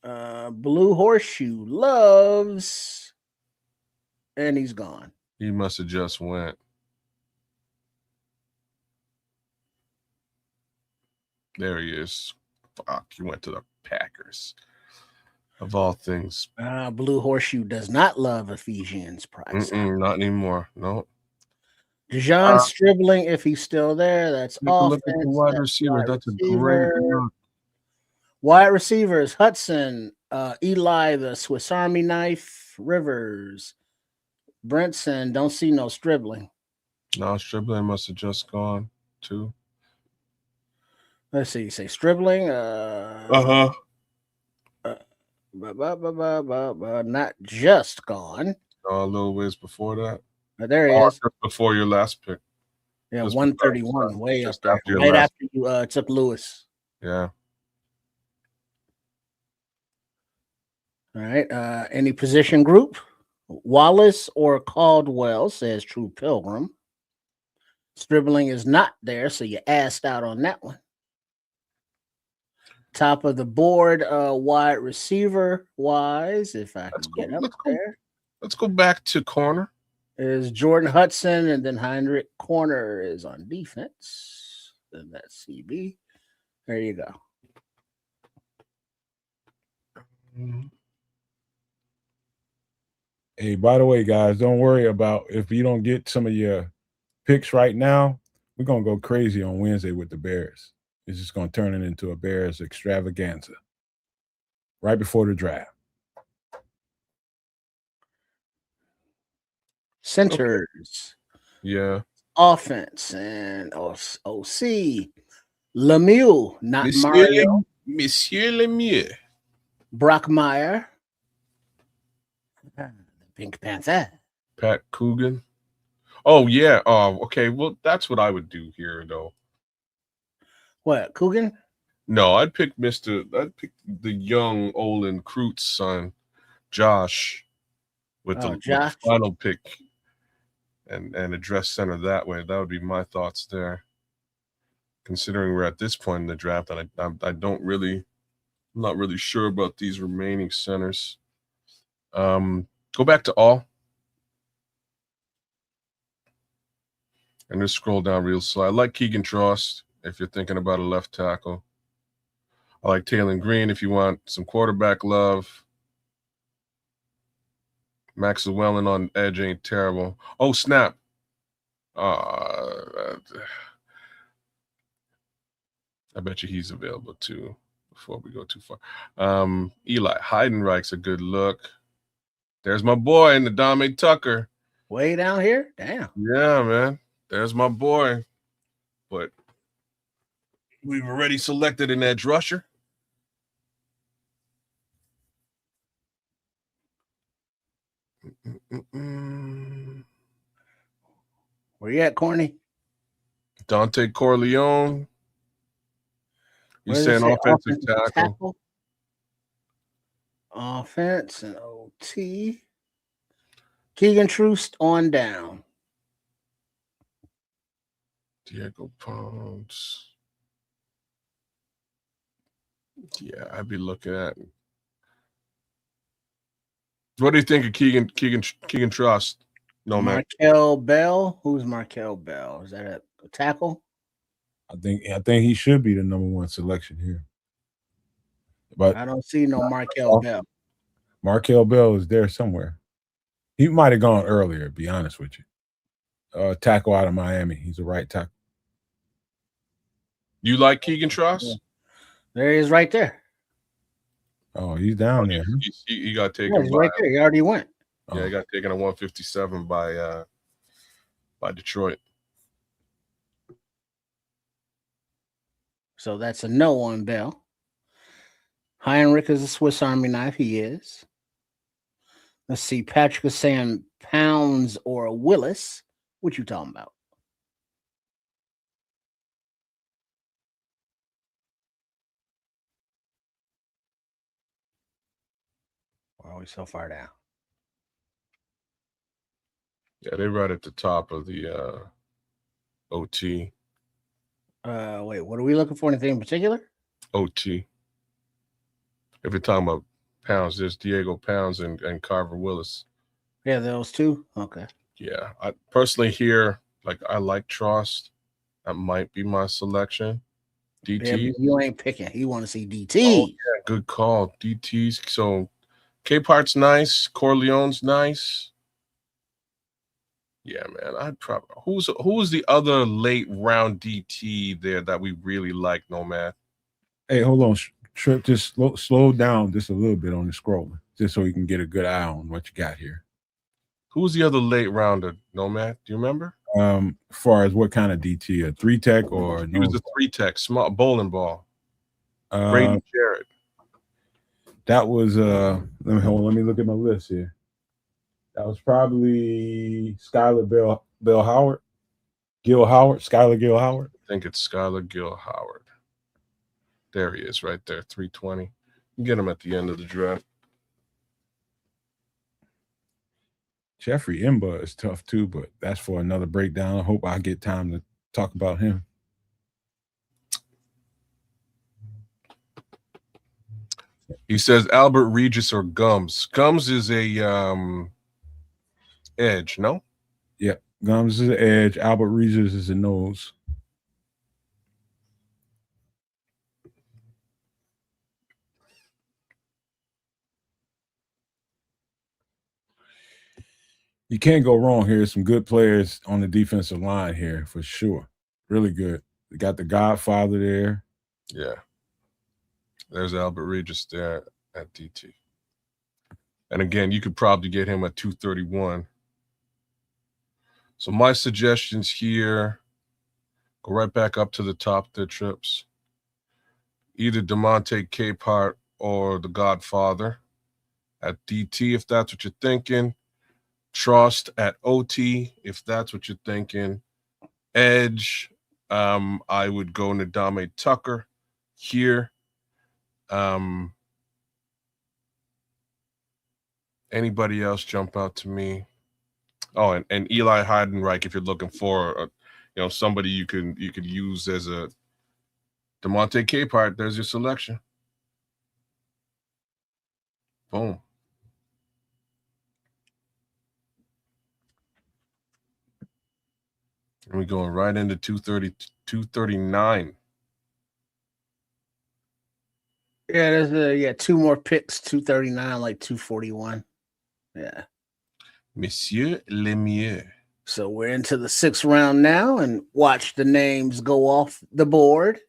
Speaker 4: Blue Horseshoe loves, and he's gone.
Speaker 3: He must have just went. There he is. Fuck, he went to the Packers. Of all things.
Speaker 4: Blue Horseshoe does not love Ephesians price.
Speaker 3: Not anymore. No.
Speaker 4: Dejon Stribling, if he's still there, that's offense.
Speaker 3: Look at the wide receiver. That's a great look.
Speaker 4: Wide receivers, Hudson, Eli, the Swiss Army knife, Rivers, Brinson, don't see no Stribling.
Speaker 3: No, Stribling must have just gone too.
Speaker 4: Let's see, you say Stribling. Not just gone.
Speaker 3: A little ways before that.
Speaker 4: There he is.
Speaker 3: Just before your last pick.
Speaker 4: Yeah,
Speaker 3: just
Speaker 4: 131, way up there.
Speaker 3: after
Speaker 4: Right after you took Lewis.
Speaker 3: Yeah.
Speaker 4: All right. Any position group? Wallace or Caldwell, says True Pilgrim. Stribling is not there, so you asked out on that one. Top of the board, wide receiver wise, if I can get up there.
Speaker 3: Let's go back to corner.
Speaker 4: Is Jordan Hudson, and then Heinrich Corner is on defense. And that's CB. There you go.
Speaker 2: Hey, by the way, guys, don't worry about if you don't get some of your picks right now. We're going to go crazy on Wednesday with the Bears. It's just going to turn it into a Bears extravaganza right before the draft.
Speaker 4: Centers.
Speaker 3: Okay. Yeah.
Speaker 4: Offense and OC. Lemieux, not
Speaker 3: Monsieur
Speaker 4: Mario.
Speaker 3: Monsieur Lemieux.
Speaker 4: Brockmeyer. Pink Panther.
Speaker 3: Pat Coogan. Oh, yeah. Okay. Well, that's what I would do here, though.
Speaker 4: What, Coogan?
Speaker 3: No, I'd pick the young Olin Krut's son, Josh, with the final pick and address center that way. That would be my thoughts there. Considering we're at this point in the draft, and I'm not really sure about these remaining centers. Go back to all. And just scroll down real slow. I like Keegan Trost if you're thinking about a left tackle. I like Taylor Green if you want some quarterback love. Max Llewellyn on edge ain't terrible. Oh, snap. I bet you he's available too before we go too far. Eli Heidenreich's a good look. There's my boy, Ndame Tucker.
Speaker 4: Way down here? Damn.
Speaker 3: Yeah, man. There's my boy. But we've already selected an edge rusher.
Speaker 4: Where you at, Corny?
Speaker 3: Dante Corleone. He's saying offensive tackle.
Speaker 4: Offense and OT. Keegan Troost on down.
Speaker 3: Diego Ponce. Yeah, I'd be looking at. What do you think of Keegan Trust? Nomad.
Speaker 4: Markel Bell. Who's Markel Bell? Is that a tackle?
Speaker 2: I think he should be the #1 selection here. But
Speaker 4: I don't see no Markel Bell.
Speaker 2: Markel Bell is there somewhere. He might have gone earlier, to be honest with you. Tackle out of Miami. He's a right tackle.
Speaker 3: You like Keegan Trust?
Speaker 4: Yeah. There he is right there.
Speaker 2: Oh, he's down there.
Speaker 3: He got taken
Speaker 4: he's right there. He already went.
Speaker 3: Yeah, he got taken at 157 by Detroit.
Speaker 4: So that's a no on Bell. Heinrich is a Swiss Army knife. He is. Let's see. Patrick is saying Pounds or Willis. What you talking about? Why are we so far down?
Speaker 3: Yeah, they're right at the top of the OT.
Speaker 4: Wait, what are we looking for? Anything in particular?
Speaker 3: OT. If you're talking about Pounds, there's Diego Pounds and Carver Willis.
Speaker 4: Yeah, those two. Okay.
Speaker 3: Yeah, I personally here, I like Trust. That might be my selection. DT.
Speaker 4: Yeah, you ain't picking. You want to see DT.
Speaker 3: Oh, yeah, good call. DTs. So K-Part's nice. Corleone's nice. Yeah, man. I'd probably who's the other late round DT there that we really like, Nomad?
Speaker 2: Hey, hold on. Trip, just slow down just a little bit on the scrolling, just so you can get a good eye on what you got here.
Speaker 3: Who's the other late rounder, Nomad? Do you remember?
Speaker 2: As far as what kind of DT, a 3-tech or
Speaker 3: he was a 3-tech, small bowling ball. Brady Jarrett.
Speaker 2: That was let me look at my list here. That was probably Skylar Gil Howard. Skylar Gil Howard.
Speaker 3: I think it's Skylar Gil Howard. There he is, right there, 320. You get him at the end of the draft.
Speaker 2: Jeffrey Imba is tough too, but that's for another breakdown. I hope I get time to talk about him.
Speaker 3: He says Albert Regis or Gums. Gums is a edge, no?
Speaker 2: Yeah, Gums is an edge. Albert Regis is a nose. You can't go wrong here. Some good players on the defensive line here for sure. Really good. They got the Godfather there.
Speaker 3: Yeah. There's Albert Regis there at DT. And again, you could probably get him at 231. So my suggestions here, go right back up to the top there, Trips. Either DeMonte Capehart or the Godfather at DT, if that's what you're thinking. Trust at OT, if that's what you're thinking. Edge, I would go Ndame Tucker here. Anybody else jump out to me? Oh, and Eli Heidenreich, if you're looking for somebody you could use as a DeMonte Capehart, there's your selection. Boom. And we're going right into 230, 239.
Speaker 4: Yeah, there's two more picks, 239, like 241. Yeah.
Speaker 3: Monsieur Lemieux.
Speaker 4: So we're into the 6th round now, and watch the names go off the board.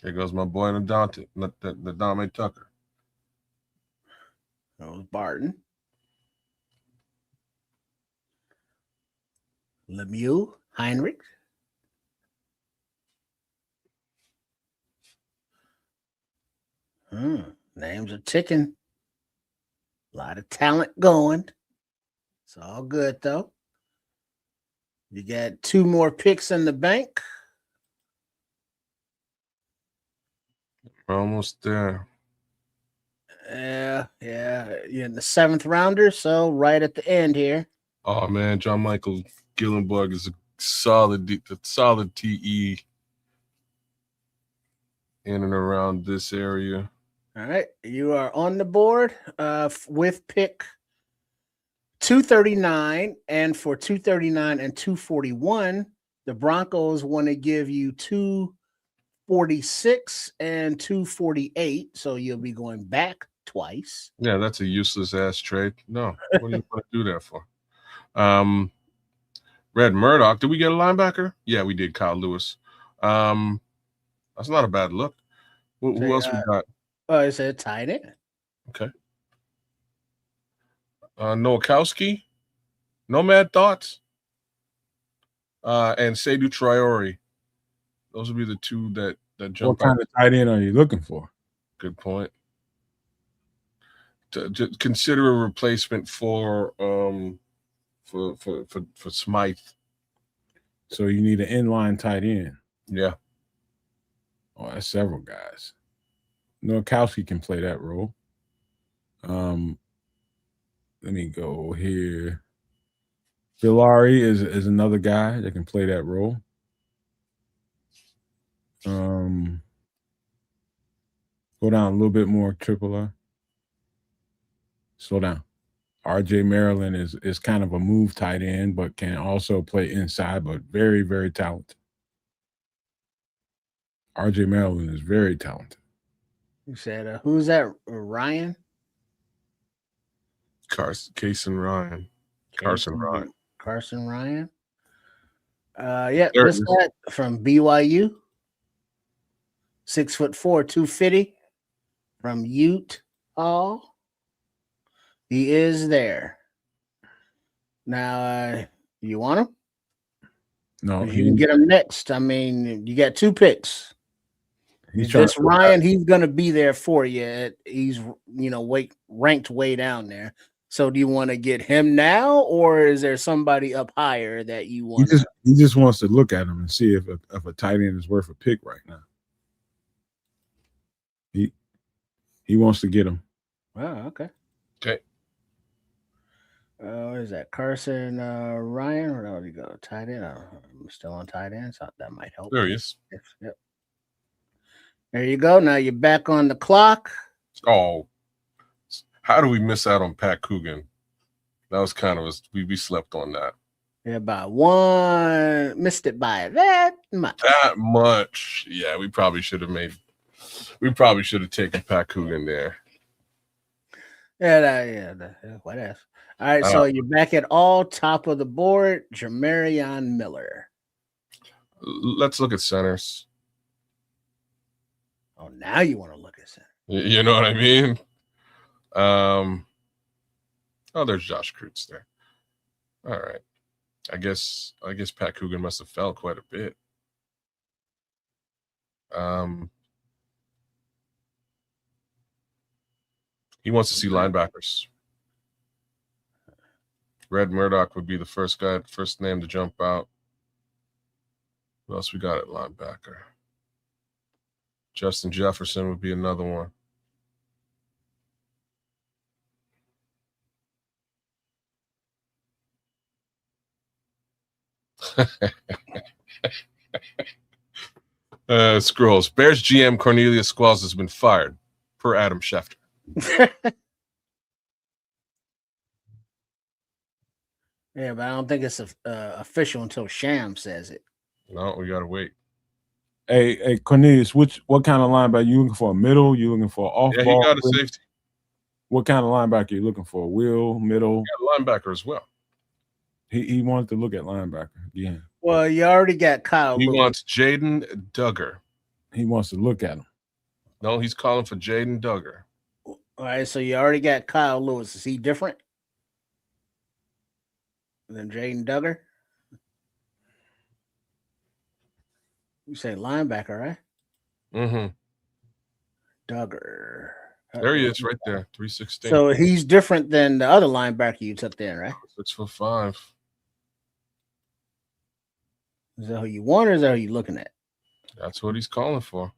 Speaker 3: Here goes my boy Ndame Tucker.
Speaker 4: That was Barton. Lemieux, Heinrich. Names are ticking. A lot of talent going. It's all good, though. You got 2 more picks in the bank.
Speaker 3: We're almost there.
Speaker 4: Yeah. You're in the 7th rounder, so right at the end here.
Speaker 3: Oh, man, John Michael Gillenberg is a solid TE. in and around this area.
Speaker 4: All right, you are on the board with pick 239, and for 239 and 241, the Broncos want to give you 246 and 248, so you'll be going back twice.
Speaker 3: Yeah, that's a useless ass trade. No, what do you want to do that for? Red Murdoch. Did we get a linebacker? Yeah, we did. Kyle Lewis. That's not a bad look. Who else we got?
Speaker 4: I said tight end.
Speaker 3: Okay. Nowakowski, Nomad thoughts, and Seydou Traore. Those would be the two that jump
Speaker 2: What kind
Speaker 3: out.
Speaker 2: of tight end are you looking for?
Speaker 3: Good point. To consider a replacement for Smythe.
Speaker 2: So you need an inline tight end.
Speaker 3: Yeah.
Speaker 2: Oh, that's several guys. Nowakowski can play that role. Let me go here. Villari is another guy that can play that role. Go down a little bit more, Triple R. Slow down. RJ Maryland is kind of a move tight end, but can also play inside, but very, very talented. RJ Maryland is very talented.
Speaker 4: You said, who's that? Ryan?
Speaker 3: Carson Ryan. Carson Ryan.
Speaker 4: Carson Ryan. Yeah,
Speaker 3: There it
Speaker 4: this
Speaker 3: is.
Speaker 4: guy from BYU. 6'4", 250 from Utah. He is there. Now, you want him?
Speaker 2: No,
Speaker 4: You can get him next. I mean, you got two picks.
Speaker 2: he's trying
Speaker 4: This Ryan, he's going to be there for you. He's, ranked way down there. So do you want to get him now, or is there somebody up higher that you want?
Speaker 2: He just wants to look at him and see if a tight end is worth a pick right now. He wants to get him.
Speaker 4: Oh, okay.
Speaker 3: Okay.
Speaker 4: What is that? Carson Ryan? Where did he go? Tight end. I'm still on tight end, so that might help.
Speaker 3: There he is.
Speaker 4: Yep. There you go. Now you're back on the clock.
Speaker 3: Oh, how do we miss out on Pat Coogan? That was kind of we slept on that.
Speaker 4: Yeah, by one. Missed it by that much.
Speaker 3: That much. Yeah, we probably should have taken Pat Coogan there.
Speaker 4: Yeah, what else? All right, so you're back at all top of the board. Jamarion Miller.
Speaker 3: Let's look at centers.
Speaker 4: Oh, now you want to look at center.
Speaker 3: You know what I mean? There's Josh Kreutz there. All right. I guess Pat Coogan must have fell quite a bit. He wants to see linebackers. Red Murdoch would be the first name to jump out. What else we got at linebacker? Justin Jefferson would be another one. Scrolls. Bears GM Cornelius Squalls has been fired, per Adam Schefter.
Speaker 4: Yeah, but I don't think it's official until Sham says it.
Speaker 3: No, we gotta wait.
Speaker 2: Hey, Cornelius, what kind of linebacker you looking for? A middle? You looking for off ball?
Speaker 3: Yeah, he got a safety.
Speaker 2: What kind of linebacker you looking for? Wheel, middle?
Speaker 3: He got a linebacker as well.
Speaker 2: He wanted to look at linebacker again.
Speaker 4: Well, you already got Kyle.
Speaker 3: He
Speaker 4: Lewis.
Speaker 3: wants Jaden Duggar.
Speaker 2: He wants to look at him.
Speaker 3: No, he's calling for Jaden Duggar.
Speaker 4: All right, so you already got Kyle Lewis. Is he different than Jaden Duggar? You say linebacker, right?
Speaker 3: Mm-hmm.
Speaker 4: Duggar.
Speaker 3: There he is, right there, 316.
Speaker 4: So he's different than the other linebacker you took there, right?
Speaker 3: 6'5".
Speaker 4: Is that who you want, or is that who you looking at?
Speaker 3: That's what he's calling for.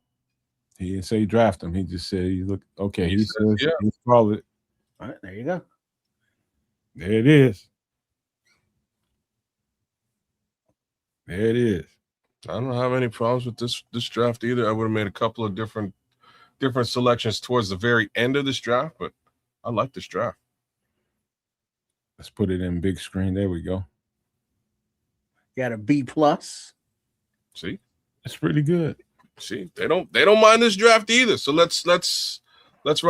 Speaker 2: He didn't say draft him. He just said he look okay. He says
Speaker 3: yeah.
Speaker 2: He's solid.
Speaker 4: All right, there you go.
Speaker 2: There it is. There it is.
Speaker 3: I don't have any problems with this draft either. I would have made a couple of different selections towards the very end of this draft, but I like this draft.
Speaker 2: Let's put it in big screen. There we go.
Speaker 4: Got a B plus.
Speaker 3: See,
Speaker 2: it's pretty good.
Speaker 3: See, they don't mind this draft either. So let's run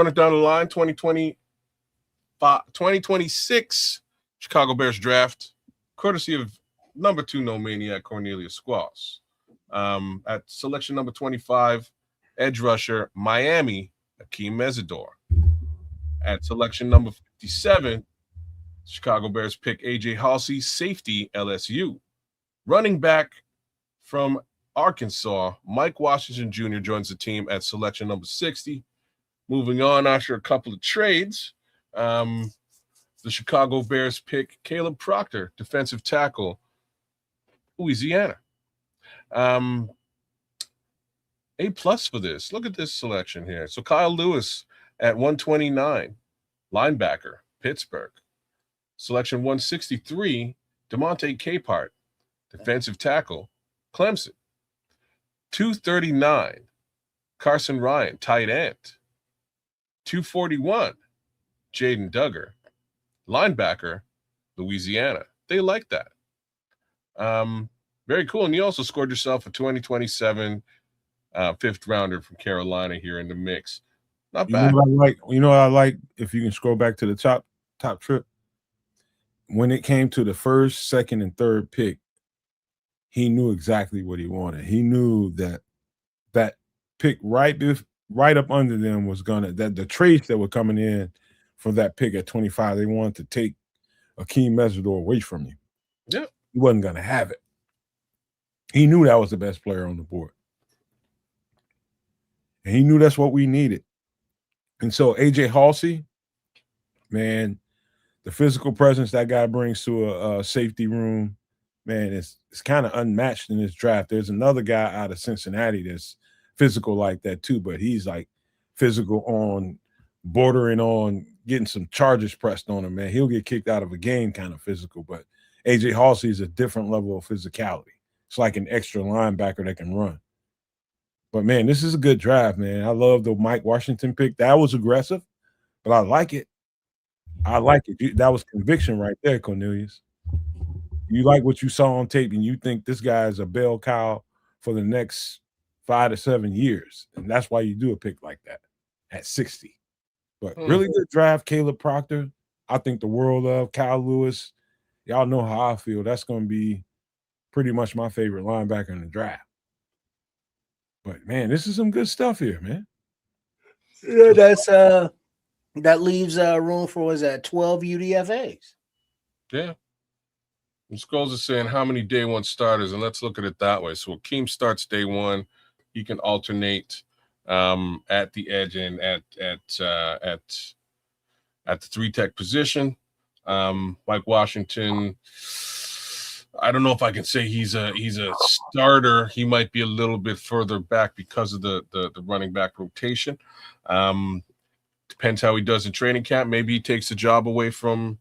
Speaker 3: it down the line. 2026 Chicago Bears draft, courtesy of number 2 No Maniac Cornelius Squalls. At selection number 25, edge rusher Miami Akeem Mesidor. At selection number 57, Chicago Bears pick AJ Halsey, safety LSU. Running back from Arkansas, Mike Washington Jr. joins the team at selection number 60. Moving on after a couple of trades, the Chicago Bears pick Caleb Proctor, defensive tackle, Louisiana. A+ for this. Look at this selection here. So Kyle Lewis at 129, linebacker, Pittsburgh. Selection 163, DeMonte Capehart, defensive tackle, Clemson. 239, Carson Ryan, tight end. 241, Jaden Duggar, linebacker, Louisiana. They like that. Very cool. And you also scored yourself a 2027 fifth rounder from Carolina here in the mix. Not bad.
Speaker 2: You know what I like? If you can scroll back to the top trip. When it came to the first, second, and third pick, he knew exactly what he wanted. He knew that pick right up under them was that the trades that were coming in for that pick at 25, they wanted to take Akeem Mesidor away from you.
Speaker 3: Yeah.
Speaker 2: He wasn't going to have it. He knew that was the best player on the board. And he knew that's what we needed. And so AJ Halsey, man, the physical presence that guy brings to a safety room, man, it's kind of unmatched in this draft. There's another guy out of Cincinnati that's physical like that too, but he's like physical on bordering on getting some charges pressed on him, man. He'll get kicked out of a game kind of physical, but AJ Halsey is a different level of physicality. It's like an extra linebacker that can run. But, man, this is a good draft, man. I love the Mike Washington pick. That was aggressive, but I like it. I like it. That was conviction right there, Cornelius. You like what you saw on tape, and you think this guy is a bell cow for the next 5 to 7 years, and that's why you do a pick like that at 60. But really good draft, Caleb Proctor. I think the world of Kyle Lewis. Y'all know how I feel. That's going to be pretty much my favorite linebacker in the draft. But, man, this is some good stuff here, man.
Speaker 4: Yeah, that leaves room for 12 UDFAs.
Speaker 3: Yeah. The scrolls are saying how many day one starters, and let's look at it that way. So Akeem starts day one. He can alternate at the edge and at the 3-tech position. Mike Washington, I don't know if I can say he's a starter. He might be a little bit further back because of the running back rotation. Depends how he does in training camp. Maybe he takes the job away from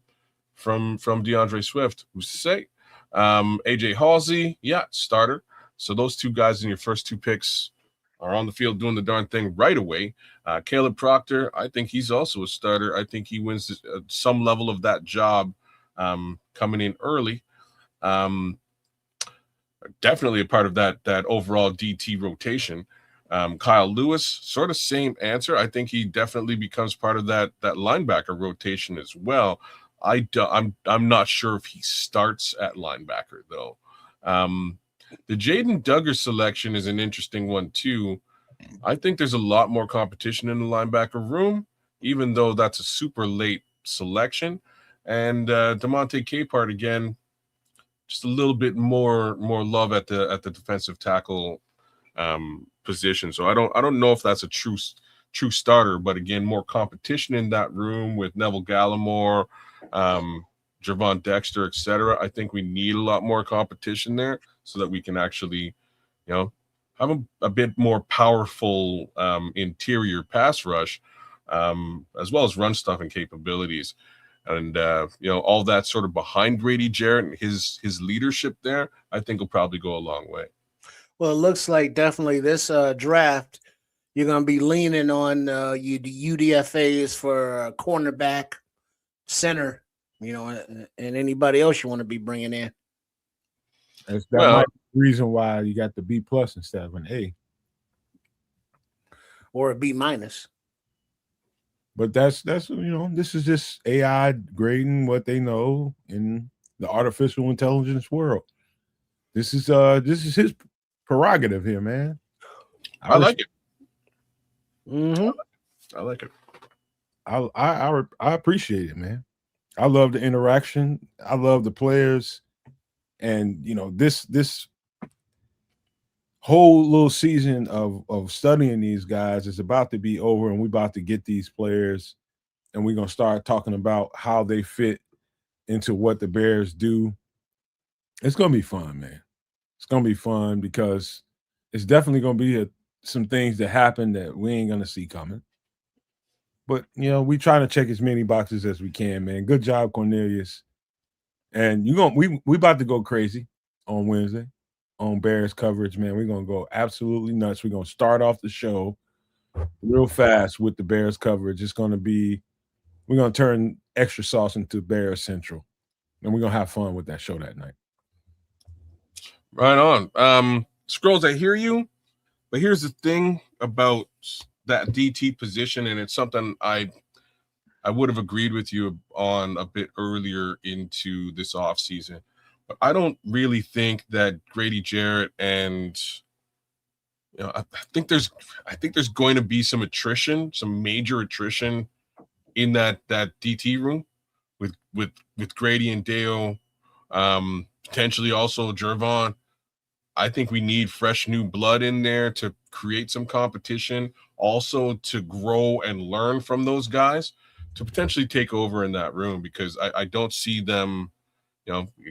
Speaker 3: DeAndre Swift. Who's to say? AJ Halsey, yeah, starter. So those two guys in your first 2 picks are on the field doing the darn thing right away. Caleb Proctor, I think he's also a starter. I think he wins some level of that job coming in early. Definitely a part of that overall DT rotation. Kyle Lewis, sort of same answer. I think he definitely becomes part of that linebacker rotation as well. I'm not sure if he starts at linebacker though. The Jaden Duggar selection is an interesting one too. I think there's a lot more competition in the linebacker room, even though that's a super late selection. And DeMonte Capehart again, just a little bit more love at the defensive tackle position. So I don't know if that's a true starter, but again, more competition in that room with Neville Gallimore, Javon Dexter, etc. I think we need a lot more competition there so that we can actually, have a bit more powerful interior pass rush, as well as run stuffing capabilities. And, all that sort of behind Grady Jarrett and his leadership there, I think will probably go a long way.
Speaker 4: Well, it looks like definitely this draft, you're going to be leaning on UDFAs for cornerback, center, and anybody else you want to be bringing in.
Speaker 2: That
Speaker 3: Well,
Speaker 2: might be the reason why you got the B+ instead of an A.
Speaker 4: Or a B-.
Speaker 2: But that's this is just AI grading what they know in the artificial intelligence world. This is his prerogative here, man.
Speaker 3: I like it.
Speaker 4: Mm-hmm.
Speaker 3: I like it.
Speaker 2: I appreciate it, man. I love the interaction. I love the players, and this whole little season of studying these guys is about to be over, and we're about to get these players, and we're gonna start talking about how they fit into what the Bears do. It's gonna be fun, man. It's gonna be fun because it's definitely gonna be some things that happen that we ain't gonna see coming. But we trying to check as many boxes as we can, man. Good job, Cornelius. And we about to go crazy on Wednesday on Bears coverage, man. We're gonna go absolutely nuts. We're gonna start off the show real fast with the Bears coverage. We're gonna turn extra sauce into Bears Central, and we're gonna have fun with that show that night.
Speaker 3: Right on. Scrolls, I hear you, but here's the thing about that DT position, and it's something I would have agreed with you on a bit earlier into this offseason. But I don't really think that Grady Jarrett and I think there's going to be some attrition, some major attrition in that DT room with Grady and Deo, potentially also Jervon. I think we need fresh new blood in there to create some competition, also to grow and learn from those guys to potentially take over in that room, because I don't see them.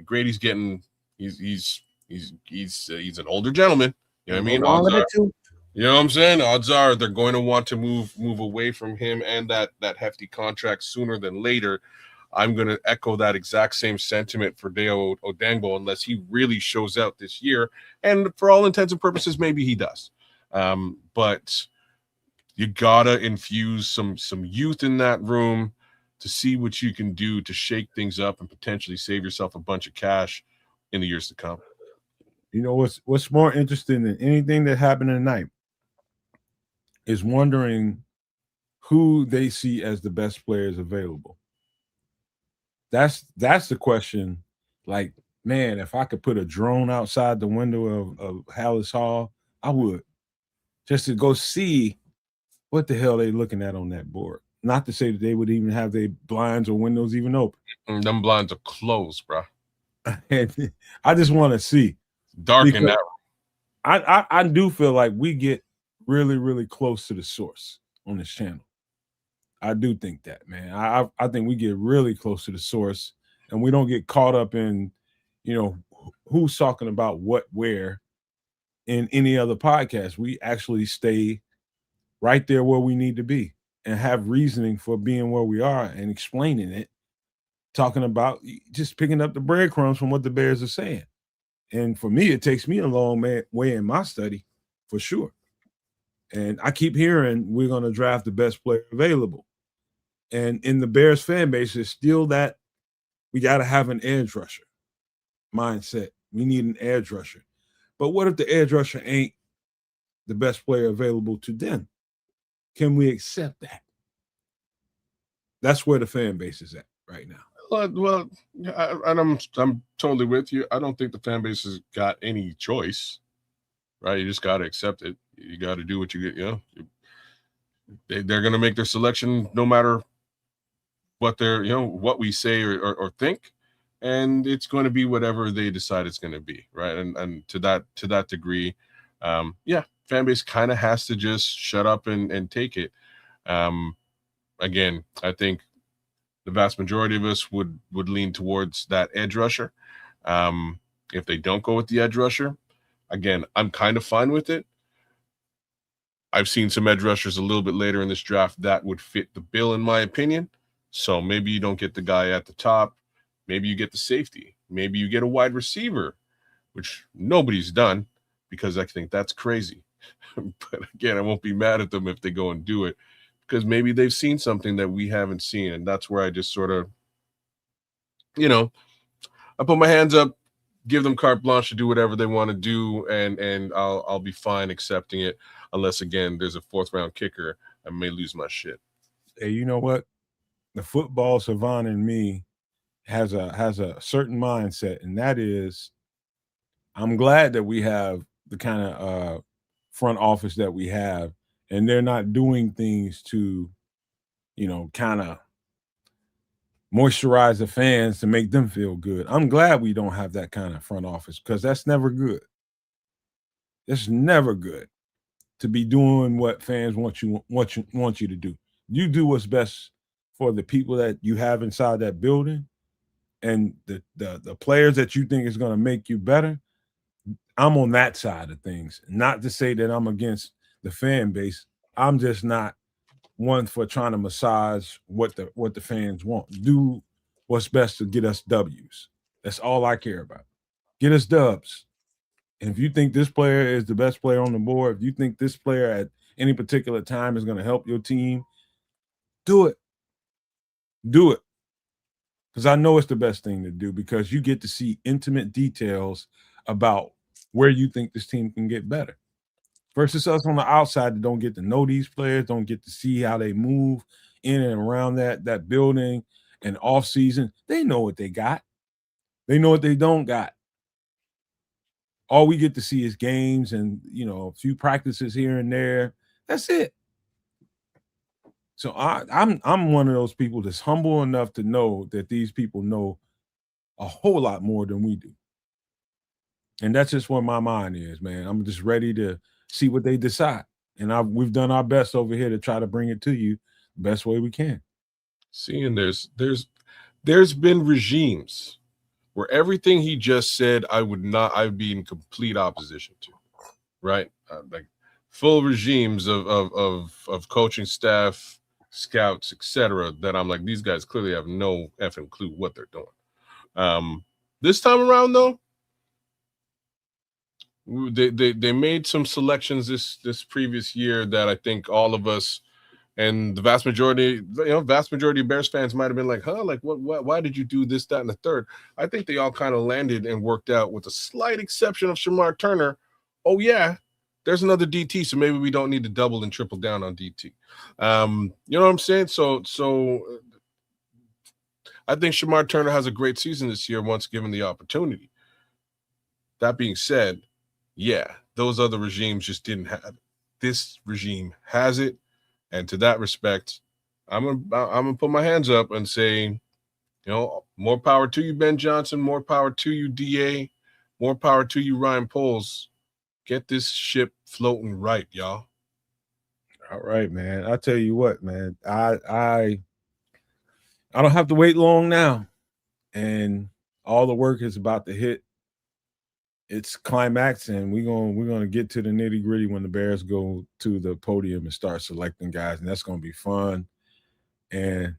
Speaker 3: Grady's getting he's an older gentleman. You know what I mean? Odds are, you know what I'm saying? Odds are they're going to want to move away from him and that hefty contract sooner than later. I'm going to echo that exact same sentiment for Deo Odangbo unless he really shows out this year. And for all intents and purposes, maybe he does. But you got to infuse some youth in that room to see what you can do to shake things up and potentially save yourself a bunch of cash in the years to come.
Speaker 2: What's more interesting than anything that happened tonight is wondering who they see as the best players available. That's the question. Like, man, if I could put a drone outside the window of Hallis Hall, I would, just to go see what the hell they looking at on that board. Not to say that they would even have their blinds or windows even open.
Speaker 3: And them blinds are closed, bro.
Speaker 2: And I just want to see.
Speaker 3: Dark in that
Speaker 2: room. I do feel like we get really, really close to the source on this channel. I do think that, man. I think we get really close to the source, and we don't get caught up in, who's talking about what, where in any other podcast. We actually stay right there where we need to be and have reasoning for being where we are and explaining it, talking about just picking up the breadcrumbs from what the Bears are saying. And for me, it takes me a long way in my study, for sure. And I keep hearing we're going to draft the best player available. And in the Bears fan base, it's still that we got to have an edge rusher mindset. We need an edge rusher. But what if the edge rusher ain't the best player available to them? Can we accept that? That's where the fan base is at right now.
Speaker 3: Well, and I'm totally with you. I don't think the fan base has got any choice, right? You just got to accept it. You got to do what you get. They're going to make their selection no matter what they're, what we say or think, and it's going to be whatever they decide it's going to be, right? And to that degree, fan base kind of has to just shut up and take it. Again, I think the vast majority of us would lean towards that edge rusher. If they don't go with the edge rusher, again, I'm kind of fine with it. I've seen some edge rushers a little bit later in this draft that would fit the bill, in my opinion. So maybe you don't get the guy at the top. Maybe you get the safety. Maybe you get a wide receiver, which nobody's done. because I think that's crazy. But again, I won't be mad at them if they go and do it, because maybe they've seen something that we haven't seen. And that's where I just sort of, I put my hands up, give them carte blanche to do whatever they want to do, and I'll be fine accepting it, unless again there's a 4th round kicker. I may lose my shit.
Speaker 2: Hey, you know what? The football savant in me has a certain mindset, and that is, I'm glad that we have the kind of front office that we have, and they're not doing things to, kind of moisturize the fans to make them feel good. I'm glad we don't have that kind of front office, because that's never good. It's never good to be doing what fans want you to do. You do what's best for the people that you have inside that building, and the players that you think is going to make you better. I'm on that side of things. Not to say that I'm against the fan base. I'm just not one for trying to massage what the fans want. Do what's best to get us W's. That's all I care about. Get us dubs. And if you think this player is the best player on the board, if you think this player at any particular time is going to help your team, do it. Do it. Because I know it's the best thing to do, because you get to see intimate details about where you think this team can get better. Versus us on the outside that don't get to know these players, don't get to see how they move in and around that building and off season. They know what they got. They know what they don't got. All we get to see is games and, a few practices here and there. That's it. So I'm one of those people that's humble enough to know that these people know a whole lot more than we do. And that's just where my mind is, man. I'm just ready to see what they decide. And we've done our best over here to try to bring it to you the best way we can.
Speaker 3: See, and there's been regimes where everything he just said I'd be in complete opposition to, right? Like full regimes of coaching staff, scouts, etc., that I'm like, these guys clearly have no effing clue what they're doing. This time around, though, they made some selections this previous year that I think all of us and the vast majority of Bears fans might have been like, huh, like what why did you do this, that, and the third? I think they all kind of landed and worked out, with a slight exception of Shamar Turner. Oh yeah, there's another DT, so maybe we don't need to double and triple down on DT. You know what I'm saying? So I think Shamar Turner has a great season this year once given the opportunity. That being said, yeah, those other regimes just didn't have it. This regime has it. And to that respect, I'm gonna put my hands up and say, more power to you, Ben Johnson. More power to you, DA. More power to you, Ryan Poles. Get this ship floating right, y'all.
Speaker 2: All right, man. I tell you what, man. I don't have to wait long now, and all the work is about to hit its climax, and we're gonna get to the nitty gritty when the Bears go to the podium and start selecting guys, and that's gonna be fun and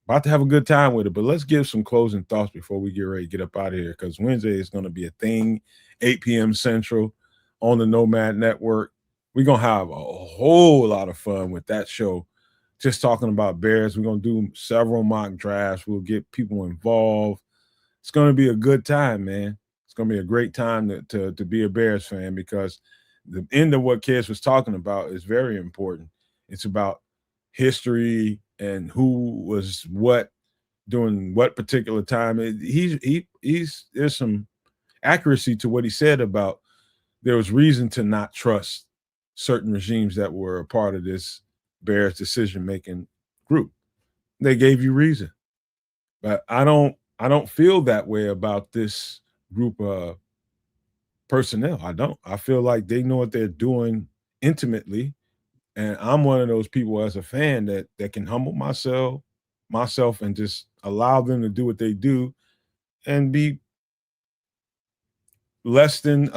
Speaker 2: about to have a good time with it. But let's give some closing thoughts before we get ready to get up out of here, because Wednesday is going to be a thing, 8 p.m. Central on the Nomad Network. We're gonna have a whole lot of fun with that show, just talking about Bears. We're gonna do several mock drafts. We'll get people involved. It's gonna be a good time, man. It's going to be a great time to be a Bears fan, because the end of what Kes was talking about is very important. It's about history and who was what during what particular time. There's some accuracy to what he said about there was reason to not trust certain regimes that were a part of this Bears decision-making group. They gave you reason. But I don't feel that way about this group of personnel. I feel like they know what they're doing intimately, and I'm one of those people as a fan that can humble myself and just allow them to do what they do and be less than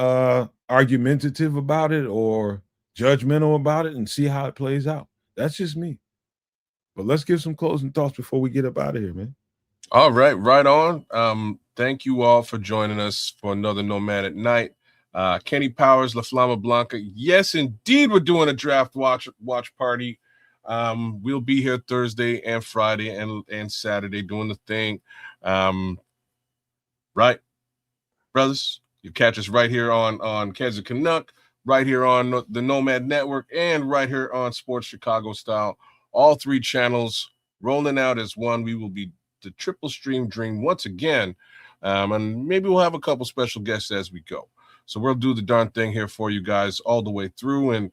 Speaker 2: argumentative about it or judgmental about it and see how it plays out. That's just me. But let's give some closing thoughts before we get up out of here, man.
Speaker 3: All right, right on. Thank you all for joining us for another Nomad at Night. Kenny Powers, La Flama Blanca. Yes, indeed, we're doing a draft watch party. We'll be here Thursday and Friday and Saturday doing the thing. Right, brothers? You catch us right here on Kansas Canuck, right here on the Nomad Network, and right here on Sports Chicago Style. All 3 channels rolling out as one. We will be the triple stream dream once again. And maybe we'll have a couple special guests as we go. So we'll do the darn thing here for you guys all the way through and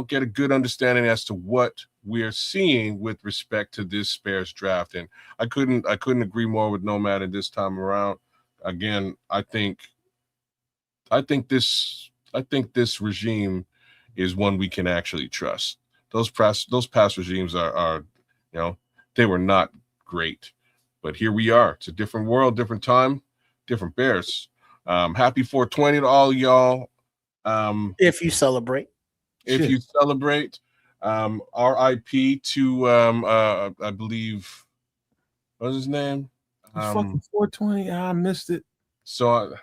Speaker 3: get a good understanding as to what we're seeing with respect to this Bears draft. And I couldn't agree more with Nomad at this time around. Again, I think this regime is one we can actually trust. Those past regimes are they were not great, but here we are. It's a different world, different time, different Bears. Happy 420 to all y'all.
Speaker 4: If you celebrate.
Speaker 3: You celebrate, RIP to I believe, what's his name?
Speaker 2: Fucking 420. I missed it.
Speaker 3: So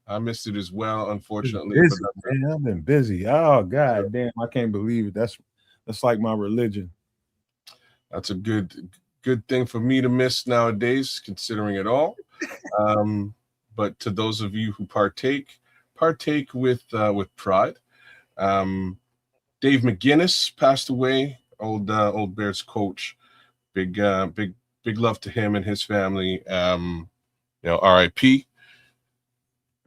Speaker 3: I missed it as well, unfortunately.
Speaker 2: Busy, man. I've been busy. Oh god damn, I can't believe it. That's like my religion.
Speaker 3: That's a good thing for me to miss nowadays, considering it all. But to those of you who partake with pride. Dave McGinnis passed away, old Bears coach. Big love to him and his family. RIP.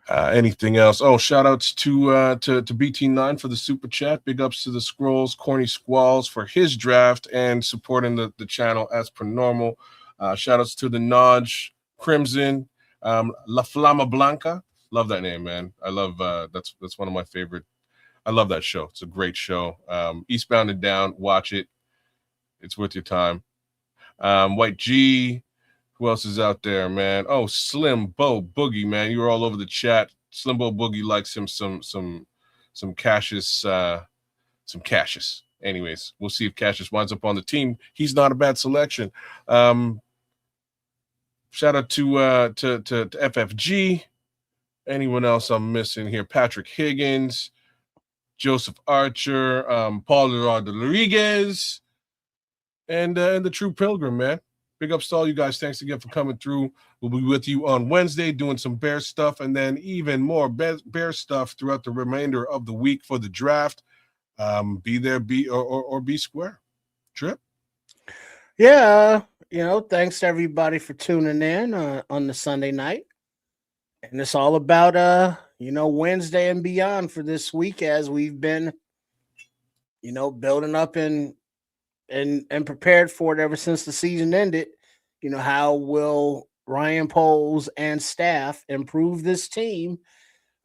Speaker 3: Anything else? Oh, shout outs to BT9 for the super chat. Big ups to the Scrolls, Corny Squalls for his draft and supporting the channel as per normal. Shout outs to the Nodge, Crimson, La Flama Blanca. Love that name, man. I love that's one of my favorite. I love that show. It's a great show. Eastbound and Down, watch it. It's worth your time. White G. Who else is out there, man? Oh, Slim Bo Boogie, man. You were all over the chat. Slim Bo Boogie likes him some Cassius. Anyways, we'll see if Cassius winds up on the team. He's not a bad selection. Shout out to FFG. Anyone else I'm missing here? Patrick Higgins, Joseph Archer, Paul Rodriguez, and the True Pilgrim, man. Big ups to all you guys. Thanks again for coming through. We'll be with you on Wednesday doing some Bear stuff and then even more Bear stuff throughout the remainder of the week for the draft. Be there, be square. Trip?
Speaker 4: Yeah, thanks to everybody for tuning in on the Sunday night. And it's all about Wednesday and beyond for this week as we've been building up and prepared for it ever since the season ended. How will Ryan Poles and staff improve this team?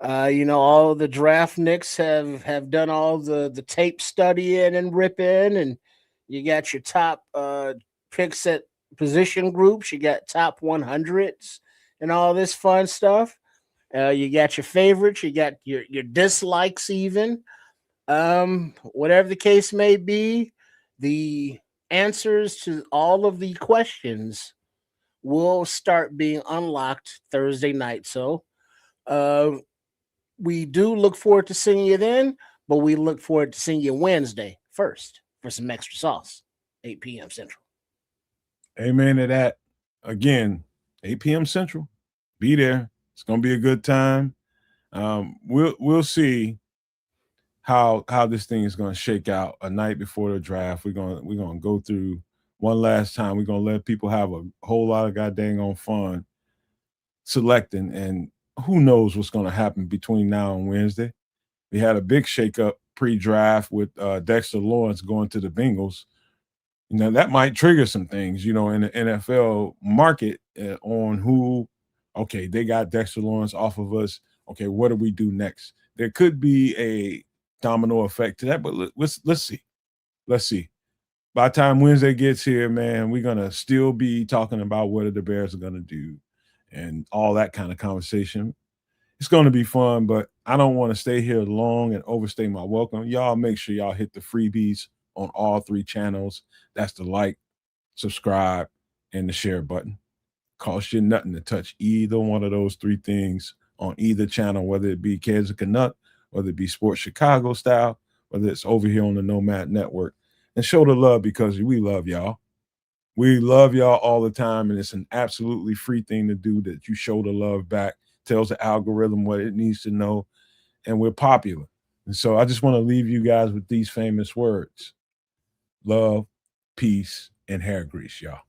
Speaker 4: All the draft nicks have done all the tape studying and ripping, and you got your top picks at position groups, you got top 100s and all this fun stuff. You got your favorites, you got your dislikes even. Whatever the case may be, the answers to all of the questions will start being unlocked Thursday night. So we do look forward to seeing you then, but we look forward to seeing you Wednesday first for some extra sauce, 8 p.m. Central.
Speaker 2: Amen to that. Again, 8 p.m. Central. Be there. It's gonna be a good time. We'll see how this thing is gonna shake out a night before the draft. We're gonna go through one last time. We're gonna let people have a whole lot of goddamn on fun selecting, and who knows what's gonna happen between now and Wednesday. We had a big shakeup pre-draft with Dexter Lawrence going to the Bengals. That might trigger some things, in the NFL market on who, okay, they got Dexter Lawrence off of us. Okay, what do we do next? There could be a domino effect to that, but let's see. Let's see. By the time Wednesday gets here, man, we're going to still be talking about what the Bears are going to do and all that kind of conversation. It's going to be fun, but I don't want to stay here long and overstay my welcome. Y'all make sure y'all hit the freebies on all 3 channels. That's the like, subscribe, and the share button. Cost you nothing to touch either one of those 3 things on either channel, whether it be Kids of Canuck, whether it be Sports Chicago style, whether it's over here on the Nomad Network. And show the love because we love y'all. We love y'all all the time, and it's an absolutely free thing to do that you show the love back, tells the algorithm what it needs to know, and we're popular. And so I just want to leave you guys with these famous words: love, peace, and hair grease, y'all.